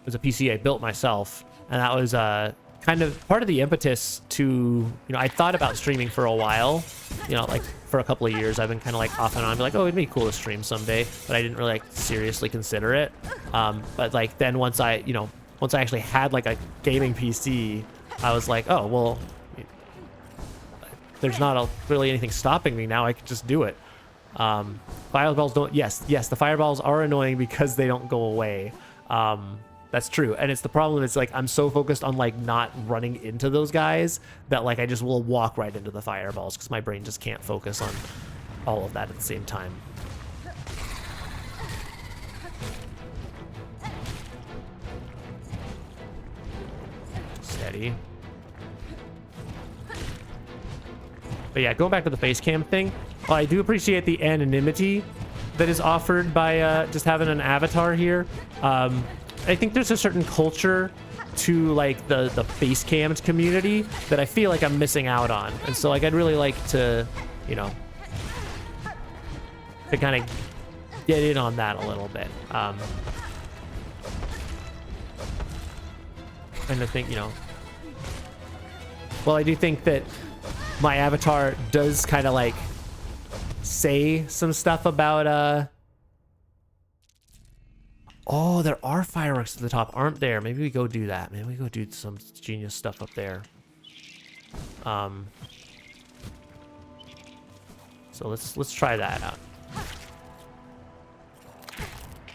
PC I built myself, and that was kind of part of the impetus to, you know, I thought about streaming for a while, you know, like for a couple of years, I've been kind of like off and on, be like, oh, it'd be cool to stream someday, but I didn't really like seriously consider it. But like then once I actually had like a gaming PC, I was like, oh, well, there's not really anything stopping me now. I can just do it. Fireballs don't, yes, the fireballs are annoying because they don't go away. That's true. And it's the problem is like, I'm so focused on like not running into those guys that like I just will walk right into the fireballs because my brain just can't focus on all of that at the same time. Steady. But yeah, going back to the face cam thing, I do appreciate the anonymity that is offered by just having an avatar here. I think there's a certain culture to like the face cammed community that I feel like I'm missing out on. And so like I'd really like to, you know, to kind of get in on that a little bit. And I think, you know, well, I do think that my avatar does kind of like say some stuff about oh, there are fireworks at the top, aren't there? Maybe we go do that. Maybe we go do some genius stuff up there. So let's try that out.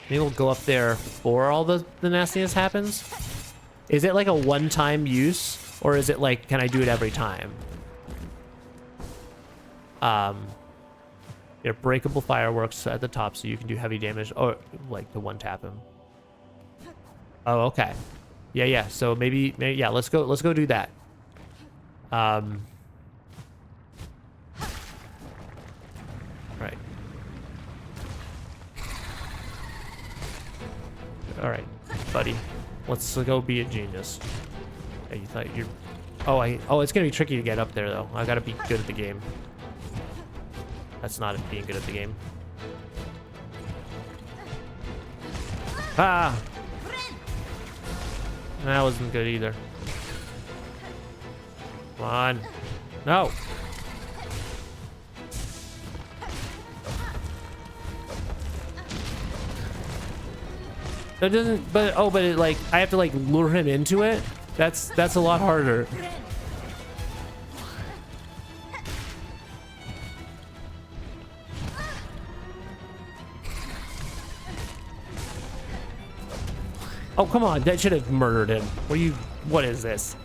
Maybe we'll go up there before all the nastiness happens. Is it like a one-time use, or is it like, can I do it every time? They're breakable fireworks at the top, so you can do heavy damage, or like the one tap him. Oh, okay. Yeah. So maybe yeah. Let's go do that. Right. All right, buddy. Let's go be a genius. Hey, you thought you're... Oh, it's gonna be tricky to get up there though. I gotta be good at the game. That's not being good at the game. Ah! That wasn't good either. Come on. No! That doesn't... But it like... I have to like lure him into it? That's a lot harder. Oh, come on. That should have murdered him. What is this?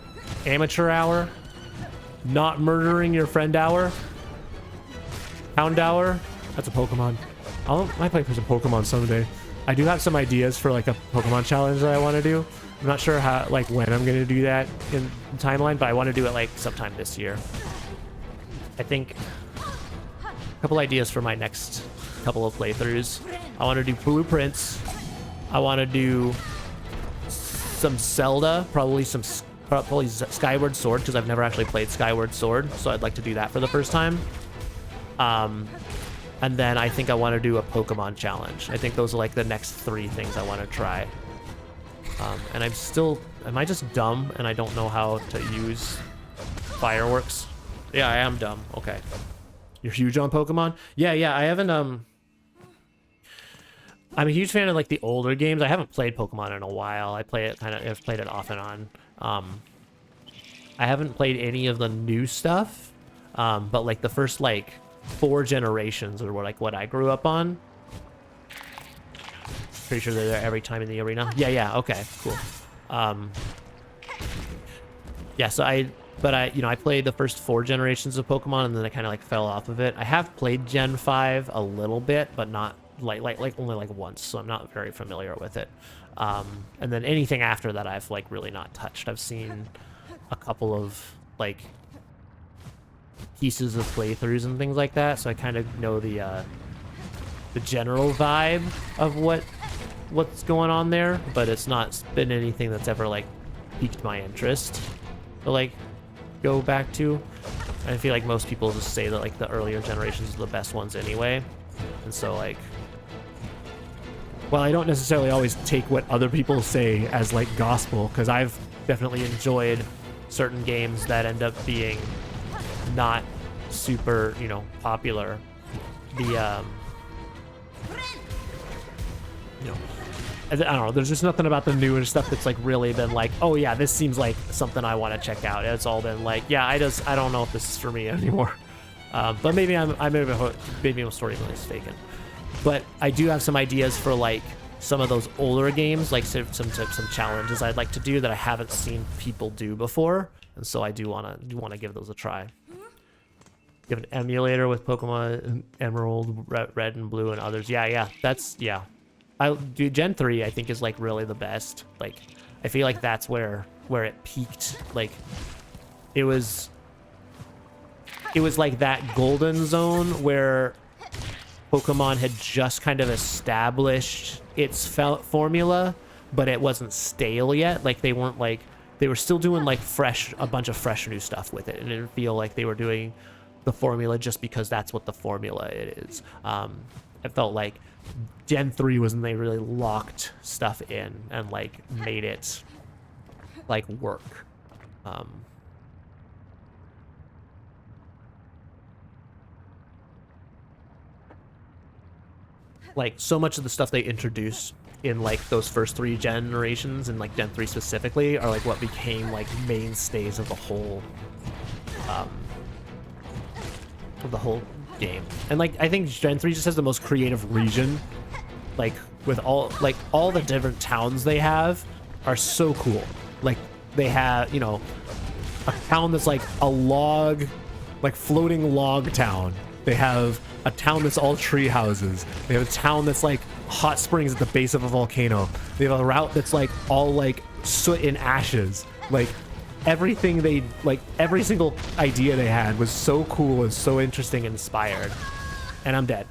Amateur hour? Not murdering your friend hour? Hound hour? That's a Pokemon. I might play for some Pokemon someday. I do have some ideas for like a Pokemon challenge that I want to do. I'm not sure how, like when I'm going to do that in the timeline, but I want to do it like sometime this year. I think a couple ideas for my next couple of playthroughs. I want to do blueprints. I want to do some Zelda, probably Skyward Sword, because I've never actually played Skyward Sword, so I'd like to do that for the first time. And then I think I want to do a Pokemon challenge. I think those are like the next 3 things I want to try. And am I just dumb and I don't know how to use fireworks? Yeah, I am dumb. Okay. You're huge on Pokemon? Yeah, I haven't, I'm a huge fan of like the older games. I haven't played Pokemon in a while. I've played it off and on. I haven't played any of the new stuff, but like the first like 4 generations are what I grew up on. Pretty sure they're there every time in the arena. Yeah. Okay, cool. Yeah. So I played the first 4 generations of Pokemon, and then I kind of like fell off of it. I have played Gen 5 a little bit, but not. Like only like once, so I'm not very familiar with it. And then anything after that I've like really not touched. I've seen a couple of like pieces of playthroughs and things like that, so I kind of know the general vibe of what's going on there, but it's not been anything that's ever like piqued my interest to like go back to. I feel like most people just say that like the earlier generations are the best ones anyway, and so like, well, I don't necessarily always take what other people say as like gospel, because I've definitely enjoyed certain games that end up being not super, you know, popular. The, you know, I don't know, there's just nothing about the newer stuff that's like really been like, oh yeah, this seems like something I want to check out. It's all been like, yeah, I don't know if this is for me anymore. But maybe I'm sorely mistaken. But I do have some ideas for like some of those older games, like some challenges I'd like to do that I haven't seen people do before, and so I do wanna give those a try. You have an emulator with Pokemon Emerald, Red and Blue, and others. Yeah, that's Gen 3 I think is like really the best. Like I feel like that's where it peaked. Like it was like that golden zone where Pokemon had just kind of established its formula, but it wasn't stale yet. Like they were still doing like a bunch of fresh new stuff with it, and it didn't feel like they were doing the formula just because that's what the formula it is. It felt like Gen 3 was when they really locked stuff in and like made it like work. Like so much of the stuff they introduced in like those first 3 generations and like Gen 3 specifically are like what became like mainstays of the whole game. And like I think Gen 3 just has the most creative region, like with all the different towns they have are so cool. Like they have, you know, a town that's like a log, like floating log town. They have a town that's all tree houses. They have a town that's like hot springs at the base of a volcano. They have a route that's like all like soot and ashes. Like everything every single idea they had was so cool and so interesting and inspired. And I'm dead.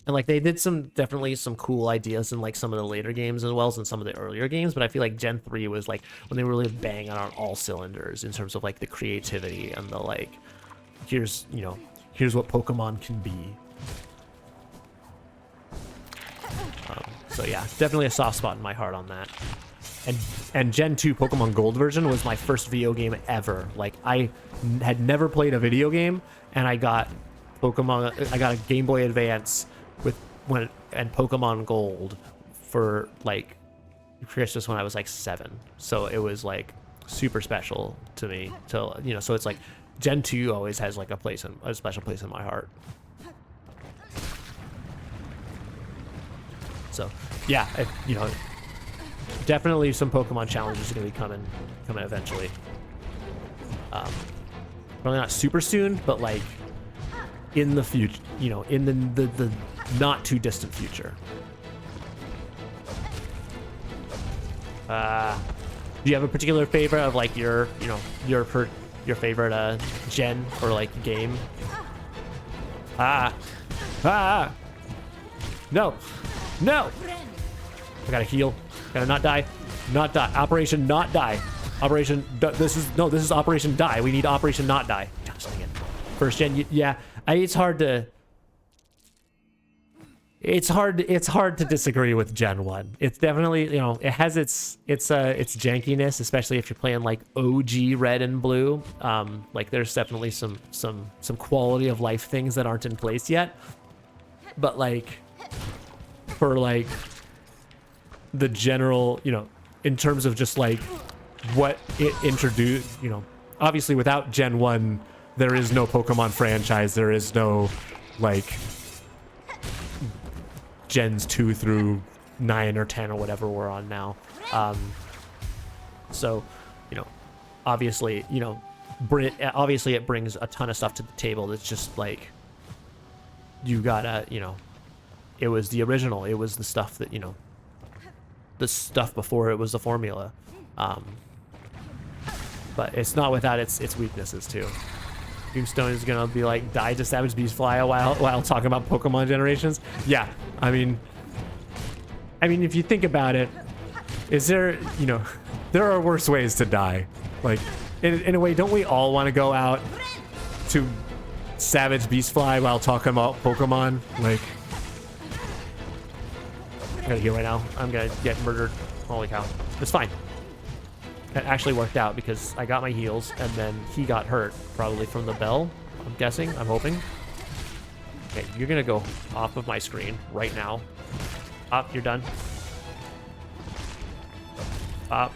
And like they did definitely some cool ideas in like some of the later games as well as in some of the earlier games, but I feel like Gen 3 was like when they were really banging on all cylinders in terms of like the creativity and the like, here's what Pokemon can be. So yeah, definitely a soft spot in my heart on that. And Gen 2 Pokemon Gold version was my first video game ever. Like I had never played a video game, and I got a Game Boy Advance and Pokemon Gold for like Christmas when I was like 7. So it was like super special to me. So you know, so it's like Gen 2 always has like a special place in my heart. So yeah, you know, definitely some Pokemon challenges are gonna be coming eventually. Probably not super soon, but like in the future, you know, in the not too distant future. Do you have a particular favorite of like your favorite gen or like game? No. I gotta heal. Gotta not die. Operation not die. This is Operation Die. We need Operation not die. First gen, yeah. It's hard to disagree with Gen 1. It's definitely, you know, it has its jankiness, especially if you're playing like OG Red and Blue. Like there's definitely some quality of life things that aren't in place yet. But like for like the general, you know, in terms of just like what it introduced, you know, obviously without Gen 1 there is no Pokemon franchise. There is no like Gens 2 through 9 or 10 or whatever we're on now. So, you know, obviously, you know, it brings a ton of stuff to the table. That's just like, you gotta, you know, it was the original. It was the stuff that, you know, the stuff before it was the formula. But it's not without its weaknesses too. Tombstone is gonna be like, die to Savage Beast Fly while talking about Pokemon generations. Yeah, I mean, if you think about it, is there, you know, there are worse ways to die. Like, in a way, don't we all want to go out to Savage Beast Fly while talking about Pokemon? Like, I gotta heal right now. I'm gonna get murdered. Holy cow. It's fine. It actually worked out because I got my heals and then he got hurt, probably from the bell. I'm guessing. I'm hoping. Okay, you're gonna go off of my screen right now. Up, you're done. Up.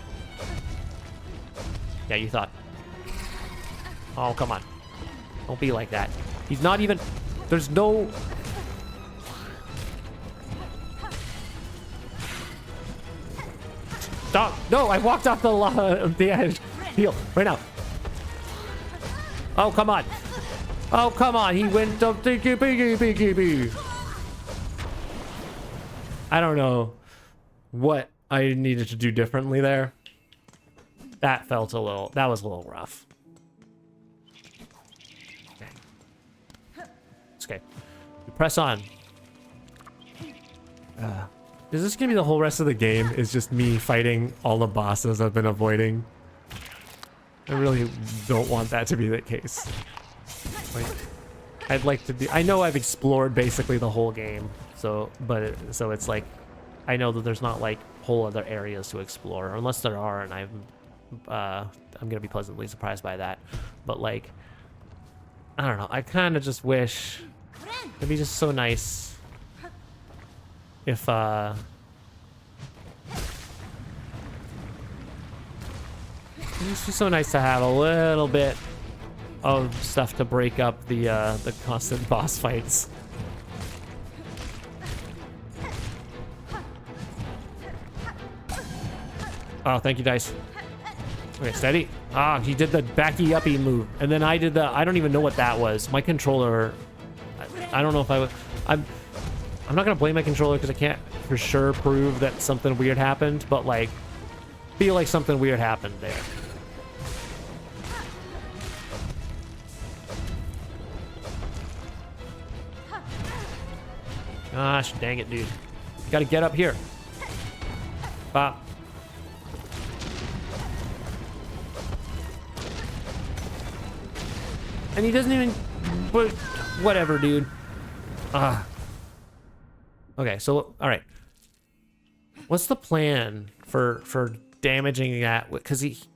Yeah, you thought. Oh, come on. Don't be like that. He's not even... There's no... Stop! No, I walked off the edge. Heal, right now. Oh, come on. Oh, come on. He went up to... I don't know what I needed to do differently there. That felt a little... That was a little rough. Okay. We press on. Is this gonna be the whole rest of the game? Is just me fighting all the bosses I've been avoiding? I really don't want that to be the case. Like, I'd like to do... I know I've explored basically the whole game, so it's like I know that there's not like whole other areas to explore, unless there are, and I'm gonna be pleasantly surprised by that. But like, I don't know. I kind of just wish it'd be just so nice if it'd just be so nice to have a little bit of stuff to break up the constant boss fights. Oh, thank you, dice. Okay, steady. Ah, he did the backy uppy move, and then I did the... I don't even know what that was. My controller... I don't know if I would... I'm not gonna blame my controller because I can't for sure prove that something weird happened, but like, feel like something weird happened there. Gosh, dang it, dude. You gotta get up here. Bop. And he doesn't even... Whatever, dude. Okay, so, all right. What's the plan for damaging that? Because he's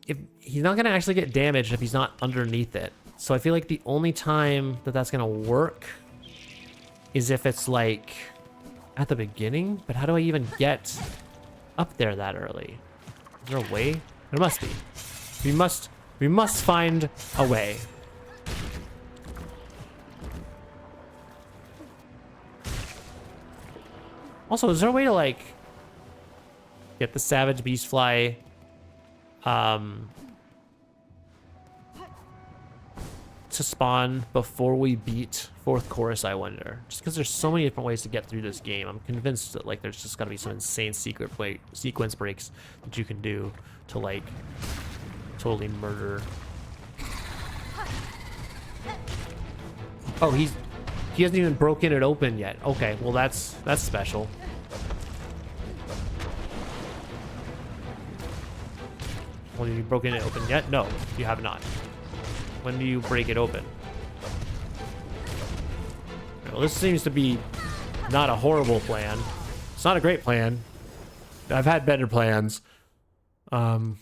not gonna actually get damaged if he's not underneath it. So I feel like the only time that that's gonna work is if it's like at the beginning. But how do I even get up there that early? Is there a way? There must be. We must find a way. Also, is there a way to like get the Savage Beast Fly to spawn before we beat fourth chorus, I wonder? Just because there's so many different ways to get through this game. I'm convinced that like there's just gotta be some insane sequence breaks that you can do to like totally murder. Oh, he hasn't even broken it open yet. Okay, well that's special. Well, have you broken it open yet? No, you have not. When do you break it open? Well, this seems to be not a horrible plan. It's not a great plan. I've had better plans. Okay.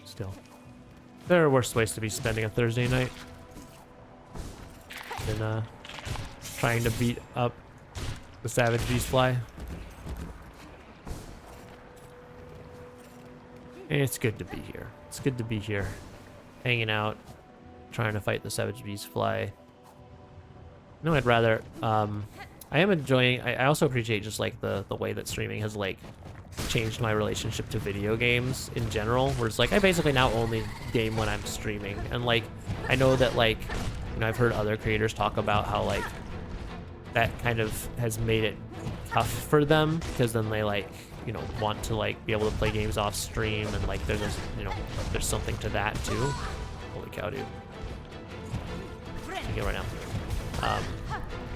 Still, there are worse ways to be spending a Thursday night than trying to beat up the Savage Beast Fly. And it's good to be here. It's good to be here, hanging out, trying to fight the Savage Beast Fly. No, I'd rather. I am enjoying. I also appreciate just like the way that streaming has like changed my relationship to video games in general. Where it's like I basically now only game when I'm streaming, and like I know that like I've heard other creators talk about how like that kind of has made it tough for them because then they like want to like be able to play games off stream, and like there's there's something to that too. Holy cow, dude! I get right now.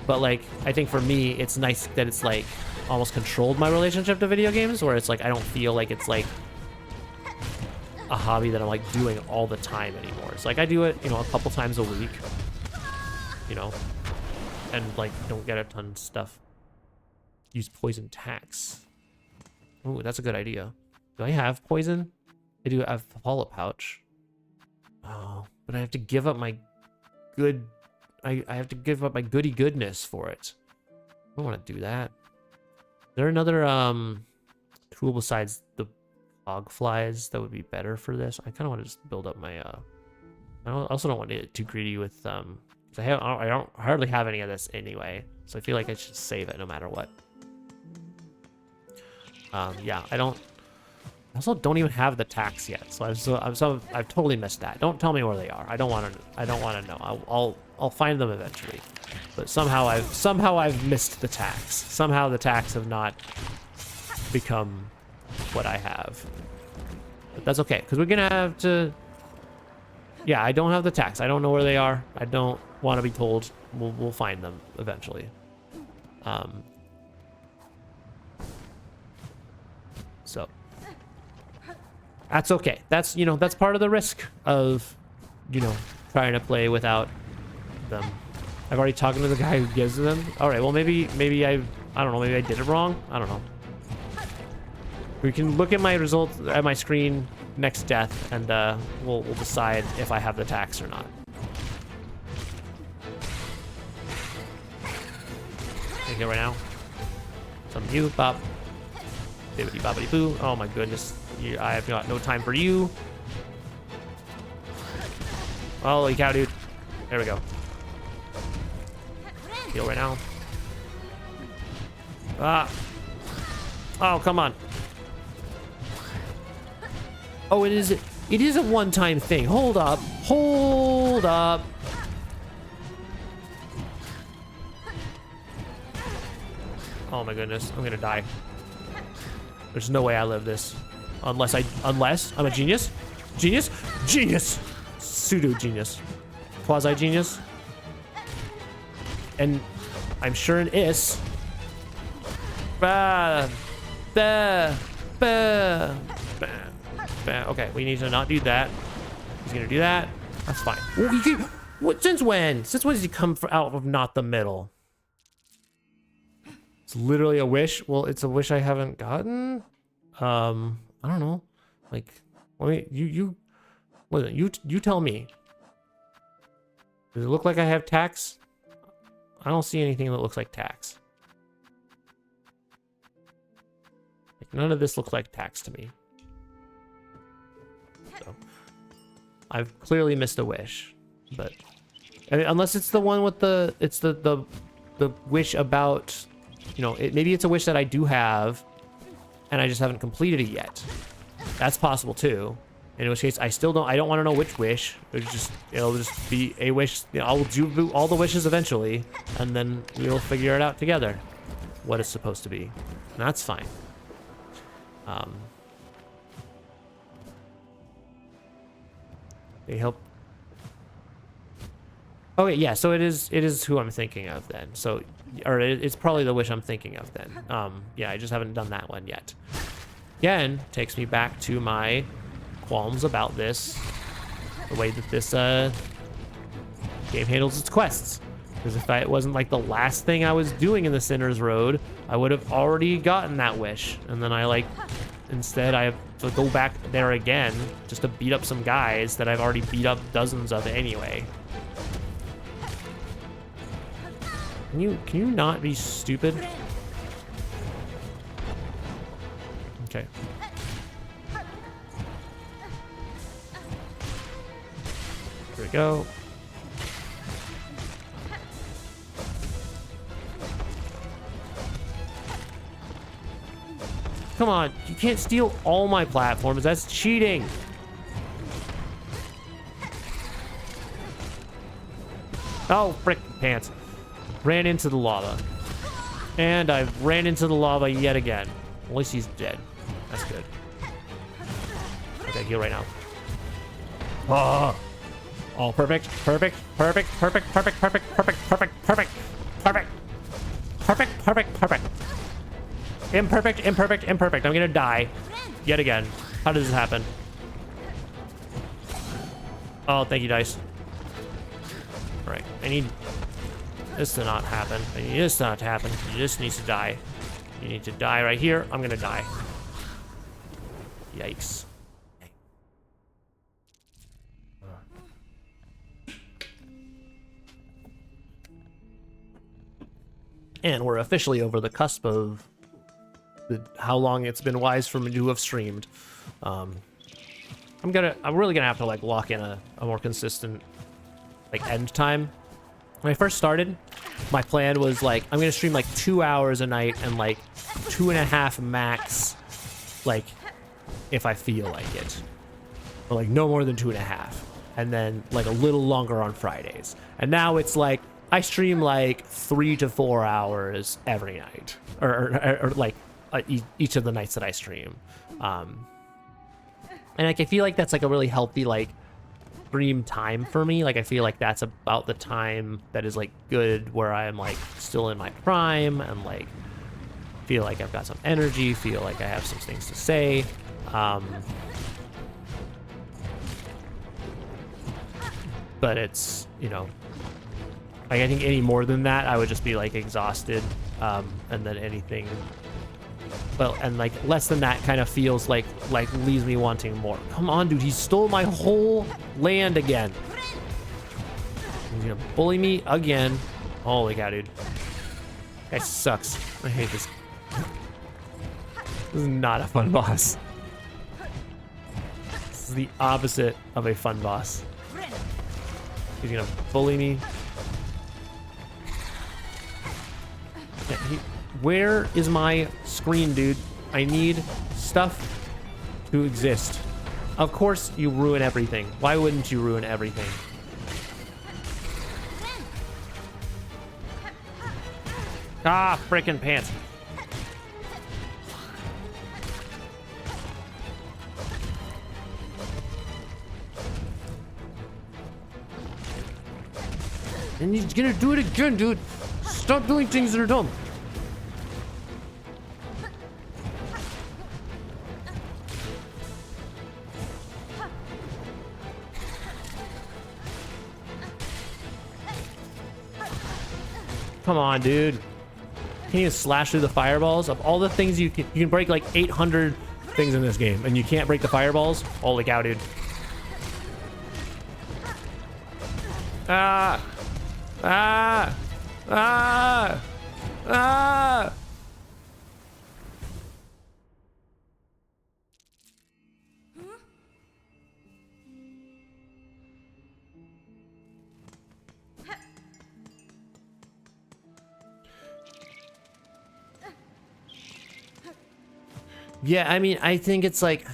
But like I think for me it's nice that it's like almost controlled my relationship to video games, where it's like I don't feel like it's like a hobby that I'm like doing all the time anymore. It's like I do it a couple times a week, and like don't get a ton of stuff. Use poison tax. Ooh, that's a good idea. Do I have poison? I do have Apollo pouch. Oh, but I have to give up my good... I have to give up my goody goodness for it. I don't want to do that. Is there another tool besides the hog flies that would be better for this? I kind of want to just build up my... I also don't want to get too greedy with... 'cause I don't hardly have any of this anyway. So I feel like I should save it no matter what. Yeah, I also don't even have the tax yet, so I've totally missed that. Don't tell me where they are. I don't want to know. I'll find them eventually. But somehow I've missed the tax. Somehow the tax have not become what I have. But that's okay, because we're gonna have to... Yeah, I don't have the tax. I don't know where they are. I don't want to be told. We'll find them eventually. So that's okay. That's, you know, that's part of the risk of, you know, trying to play without them. I've already talked to the guy who gives them. All right, well, maybe I don't know, maybe I did it wrong. I don't know. We can look at my results at my screen next death, and we'll decide if I have the tax or not. Take it right now. Some you, Bob. Bibbidi bobbidi boo. Oh my goodness. I have got no time for you. Holy cow, dude. There we go. Heal right now. Ah. Oh, come on. Oh, it is a one-time thing. Hold up. Hold up. Oh my goodness. I'm gonna die. There's no way I live this. Unless I'm a genius. Genius? Genius! Pseudo-genius. Quasi-genius. And I'm sure an is. Okay, we need to not do that. He's gonna do that. That's fine. What? Since when? Since when does he come out of not the middle? It's literally a wish. Well, it's a wish I haven't gotten. I don't know. Like, wait, you tell me. Does it look like I have tax? I don't see anything that looks like tax. Like, none of this looks like tax to me. So, I've clearly missed a wish, but I mean, unless it's the one with the wish about, you know, maybe it's a wish that I do have, and I just haven't completed it yet. That's possible too. In which case, I don't want to know which wish. It'll just be a wish. You know, I'll do all the wishes eventually, and then we'll figure it out together, what it's supposed to be. And that's fine. They help. Okay, yeah. So it is who I'm thinking of then. So, or it's probably the wish I'm thinking of then. Yeah, I just haven't done that one yet. Again, takes me back to my qualms about this, the way that this game handles its quests. Because if it wasn't like the last thing I was doing in the Sinner's Road, I would have already gotten that wish. And then instead I have to go back there again just to beat up some guys that I've already beat up dozens of anyway. Can you not be stupid? Okay. Here we go. Come on, you can't steal all my platforms. That's cheating. Oh, frick pants. Ran into the lava. And I ran into the lava yet again. At least he's dead. That's good. Okay, heal right now. Oh, perfect, perfect, perfect, perfect, perfect, perfect, perfect, perfect, perfect, perfect, perfect, perfect, perfect. Imperfect, imperfect, imperfect. I'm gonna die yet again. How does this happen? Oh, thank you, dice. All right, I need this to not happen. I need this not to happen. You just need to die. You need to die right here. I'm gonna die. Yikes. And we're officially over the cusp of how long it's been wise for me to have streamed. I'm really gonna have to like lock in a more consistent like end time. When I first started, my plan was like I'm gonna stream like 2 hours a night and like 2.5 max, like if I feel like it, or like no more than 2.5, and then like a little longer on Fridays. And now it's like I stream like 3 to 4 hours every night, or like each of the nights that I stream. And like I feel like that's like a really healthy like stream time for me. Like I feel like that's about the time that is like good, where I'm like still in my prime and like feel like I've got some energy, feel like I have some things to say. But it's, you know, like I think any more than that I would just be like exhausted, and then anything, well, and like less than that kind of feels like leaves me wanting more. Come on, dude, he stole my whole land again. He's gonna bully me again. Holy cow, dude, that sucks. I hate this. This is not a fun boss. This is the opposite of a fun boss. He's gonna bully me. Yeah, where is my screen, dude? I need stuff to exist. Of course you ruin everything. Why wouldn't you ruin everything? Ah, frickin' pants. And he's gonna do it again, dude. Stop doing things that are dumb. Come on, dude. Can you slash through the fireballs? Of all the things you can break like 800 things in this game, and you can't break the fireballs? Holy cow, dude. Ah! Ah! Ah! Ah! Yeah, I mean, I think it's like,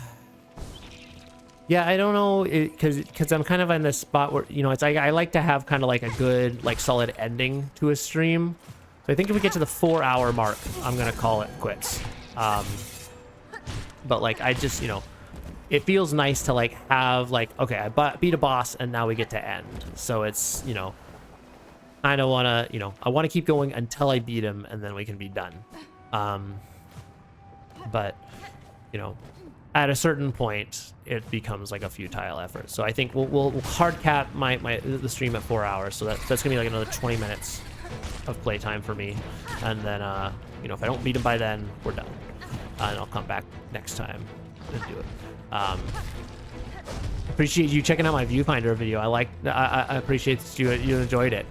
yeah, I don't know, because I'm kind of in this spot where, you know, it's like I like to have kind of like a good, like solid ending to a stream. So I think if we get to the 4-hour mark, I'm gonna call it quits. But like, I just, you know, it feels nice to like have like, okay, I beat a boss and now we get to end. So it's, you know, I don't want to, you know, I want to keep going until I beat him and then we can be done. But, you know, at a certain point, it becomes like a futile effort. So I think we'll hard cap the stream at 4 hours. So that's gonna be like another 20 minutes of playtime for me. And then, you know, if I don't beat him by then, we're done. And I'll come back next time and do it. Appreciate you checking out my viewfinder video. I appreciate that you enjoyed it.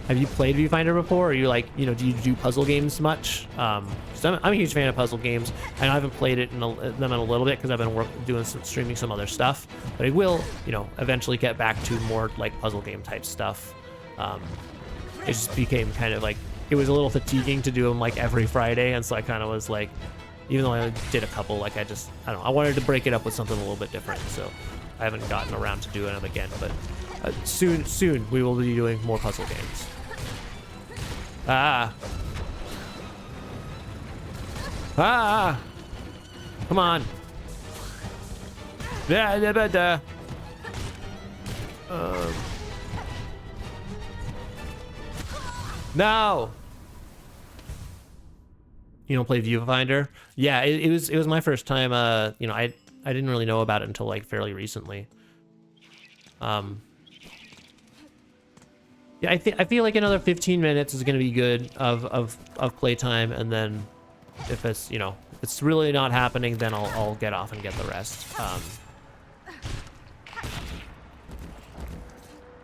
Have you played Viewfinder before? Or are you like, you know, do you do puzzle games much? I'm a huge fan of puzzle games. I haven't played it them in a little bit because I've been streaming some other stuff. But I will, you know, eventually get back to more like puzzle game type stuff. It just became kind of like, it was a little fatiguing to do them like every Friday, and so I kind of was like, even though I did a couple, like I don't know, I wanted to break it up with something a little bit different. So I haven't gotten around to doing them again, but soon we will be doing more puzzle games. Ah. Ah. Come on. No. You don't play Viewfinder? Yeah, it was my first time. You know, I didn't really know about it until like fairly recently. Yeah, I feel like another 15 minutes is gonna be good of playtime, and then if it's, you know, if it's really not happening, then I'll get off and get the rest.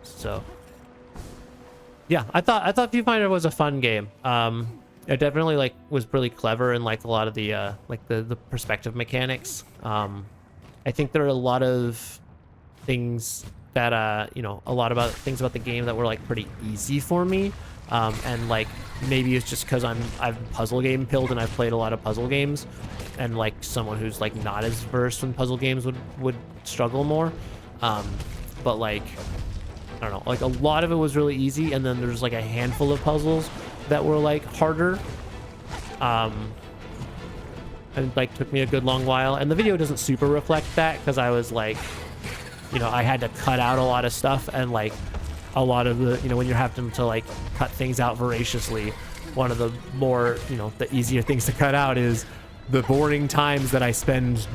So yeah, I thought Viewfinder was a fun game. It definitely like was really clever in like a lot of the like the perspective mechanics. I think there are a lot of things that you know, a lot about things about the game that were like pretty easy for me. And like maybe it's just because I've puzzle game pilled and I've played a lot of puzzle games, and like someone who's like not as versed in puzzle games would struggle more. But like, I don't know, like a lot of it was really easy, and then there's like a handful of puzzles that were like harder. And like took me a good long while, and the video doesn't super reflect that because I was like, you know, I had to cut out a lot of stuff, and like a lot of the, you know, when you're having to like cut things out voraciously, one of the more, you know, the easier things to it's out is the boring times that I spend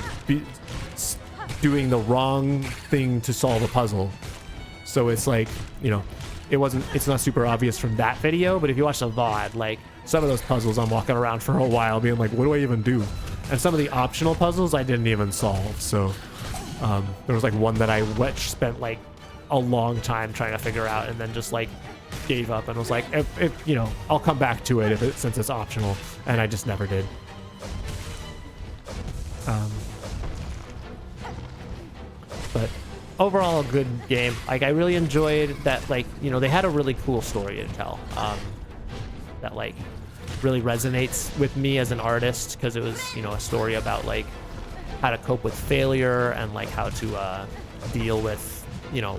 doing the wrong thing to solve a puzzle. So it's like, you know, it's not super obvious from that video, but if you watch the VOD, like some of those puzzles I'm walking around for a while being like, what do I even do? And some of the optional puzzles I didn't even solve. So there was like one that I spent like a long time trying to figure out, and then just like gave up and was like, if you know, I'll come back to it since it's optional, and I just never did. But overall, a good game. Like I really enjoyed that. Like, you know, they had a really cool story to tell. That like really resonates with me as an artist, because it was, you know, a story about like how to cope with failure and like how to deal with, you know,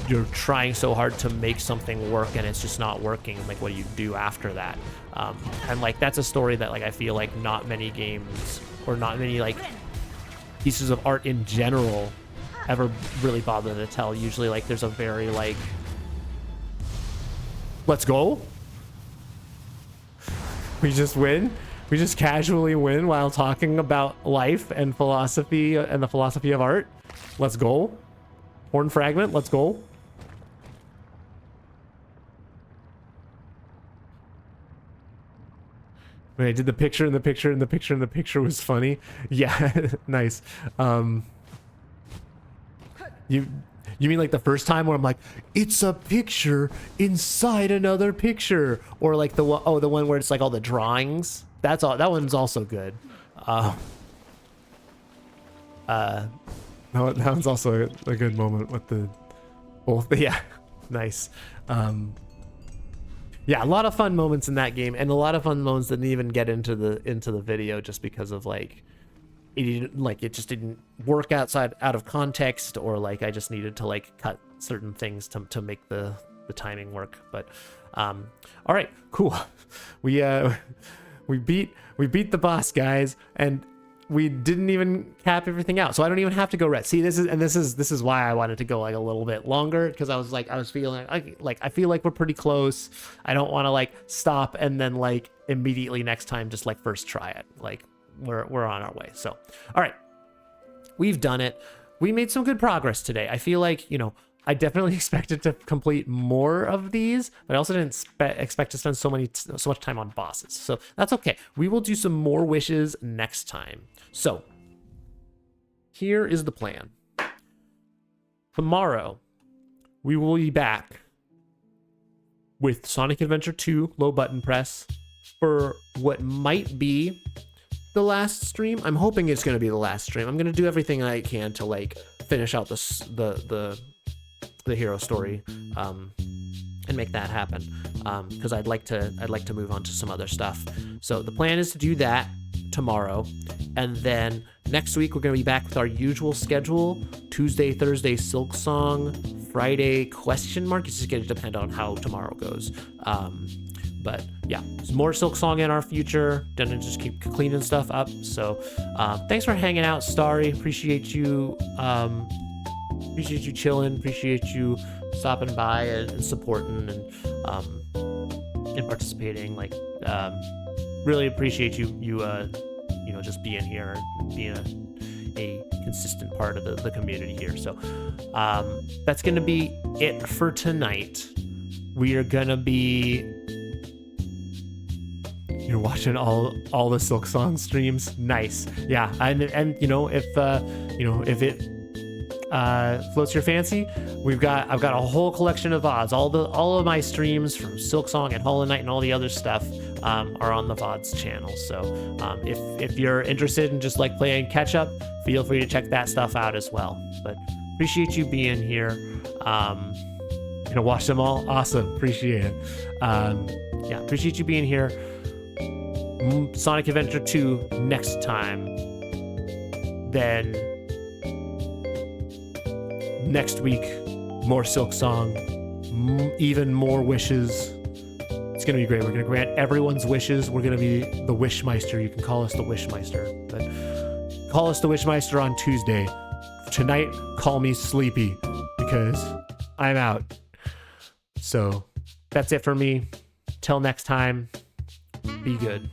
you're trying so hard to make something work and it's just not working. Like, what do you do after that? And like that's a story that like I feel like not many games or not many like pieces of art in general ever really bother to tell. Usually like there's a very like, let's go, we just win, we just casually win while talking about life and philosophy and the philosophy of art. Let's go. Horn fragment, let's go. When I did the picture and the picture and the picture and the picture was funny. Yeah, nice. You mean like the first time where I'm like, it's a picture inside another picture, or like the one where it's like all the drawings. That's all. That one's also good. That one's also a good moment with the both. Yeah, nice. Yeah, a lot of fun moments in that game, and a lot of fun moments that didn't even get into the video just because of like it just didn't work out of context, or like I just needed to like cut certain things to make the timing work. But all right, cool. We beat the boss, guys, and we didn't even cap everything out, so I don't even have to go red. See, this is why I wanted to go like a little bit longer, because I was feeling like I feel like we're pretty close. I don't want to like stop and then like immediately next time just like first try it. Like we're on our way. So all right, we've done it. We made some good progress today. I feel like, you know, I definitely expected to complete more of these, but I also didn't expect to spend so much time on bosses. So that's okay. We will do some more wishes next time. So here is the plan. Tomorrow, we will be back with Sonic Adventure 2 Low Button Press for what might be the last stream. I'm hoping it's going to be the last stream. I'm going to do everything I can to like finish out the hero story and make that happen, because I'd like to move on to some other stuff. So the plan is to do that tomorrow, and then next week we're going to be back with our usual schedule: Tuesday, Thursday, Silksong, Friday, question mark. It's just going to depend on how tomorrow goes. But yeah, there's more Silksong in our future. Gonna just keep cleaning stuff up. So thanks for hanging out, Starry. Appreciate you chilling, appreciate you stopping by and supporting and participating. Like really appreciate you know, just being here and being a consistent part of the community here. So that's gonna be it for tonight. we are gonna be. You're watching all the Silksong streams. Nice. Yeah. And you know, if if it floats your fancy, I've got a whole collection of VODs. All of my streams from Silksong and Hollow Knight and all the other stuff are on the VODs channel. So if you're interested in just like playing catch up, feel free to check that stuff out as well. But appreciate you being here. Watch them all. Awesome. Appreciate it. Yeah, appreciate you being here. Sonic Adventure 2 next time. Then next week, more Silksong, even more wishes. It's gonna be great. We're gonna grant everyone's wishes. We're gonna be the Wishmeister. You can call us the Wishmeister, but call us the Wishmeister on Tuesday. Tonight, call me Sleepy because I'm out. So that's it for me. Till next time, be good.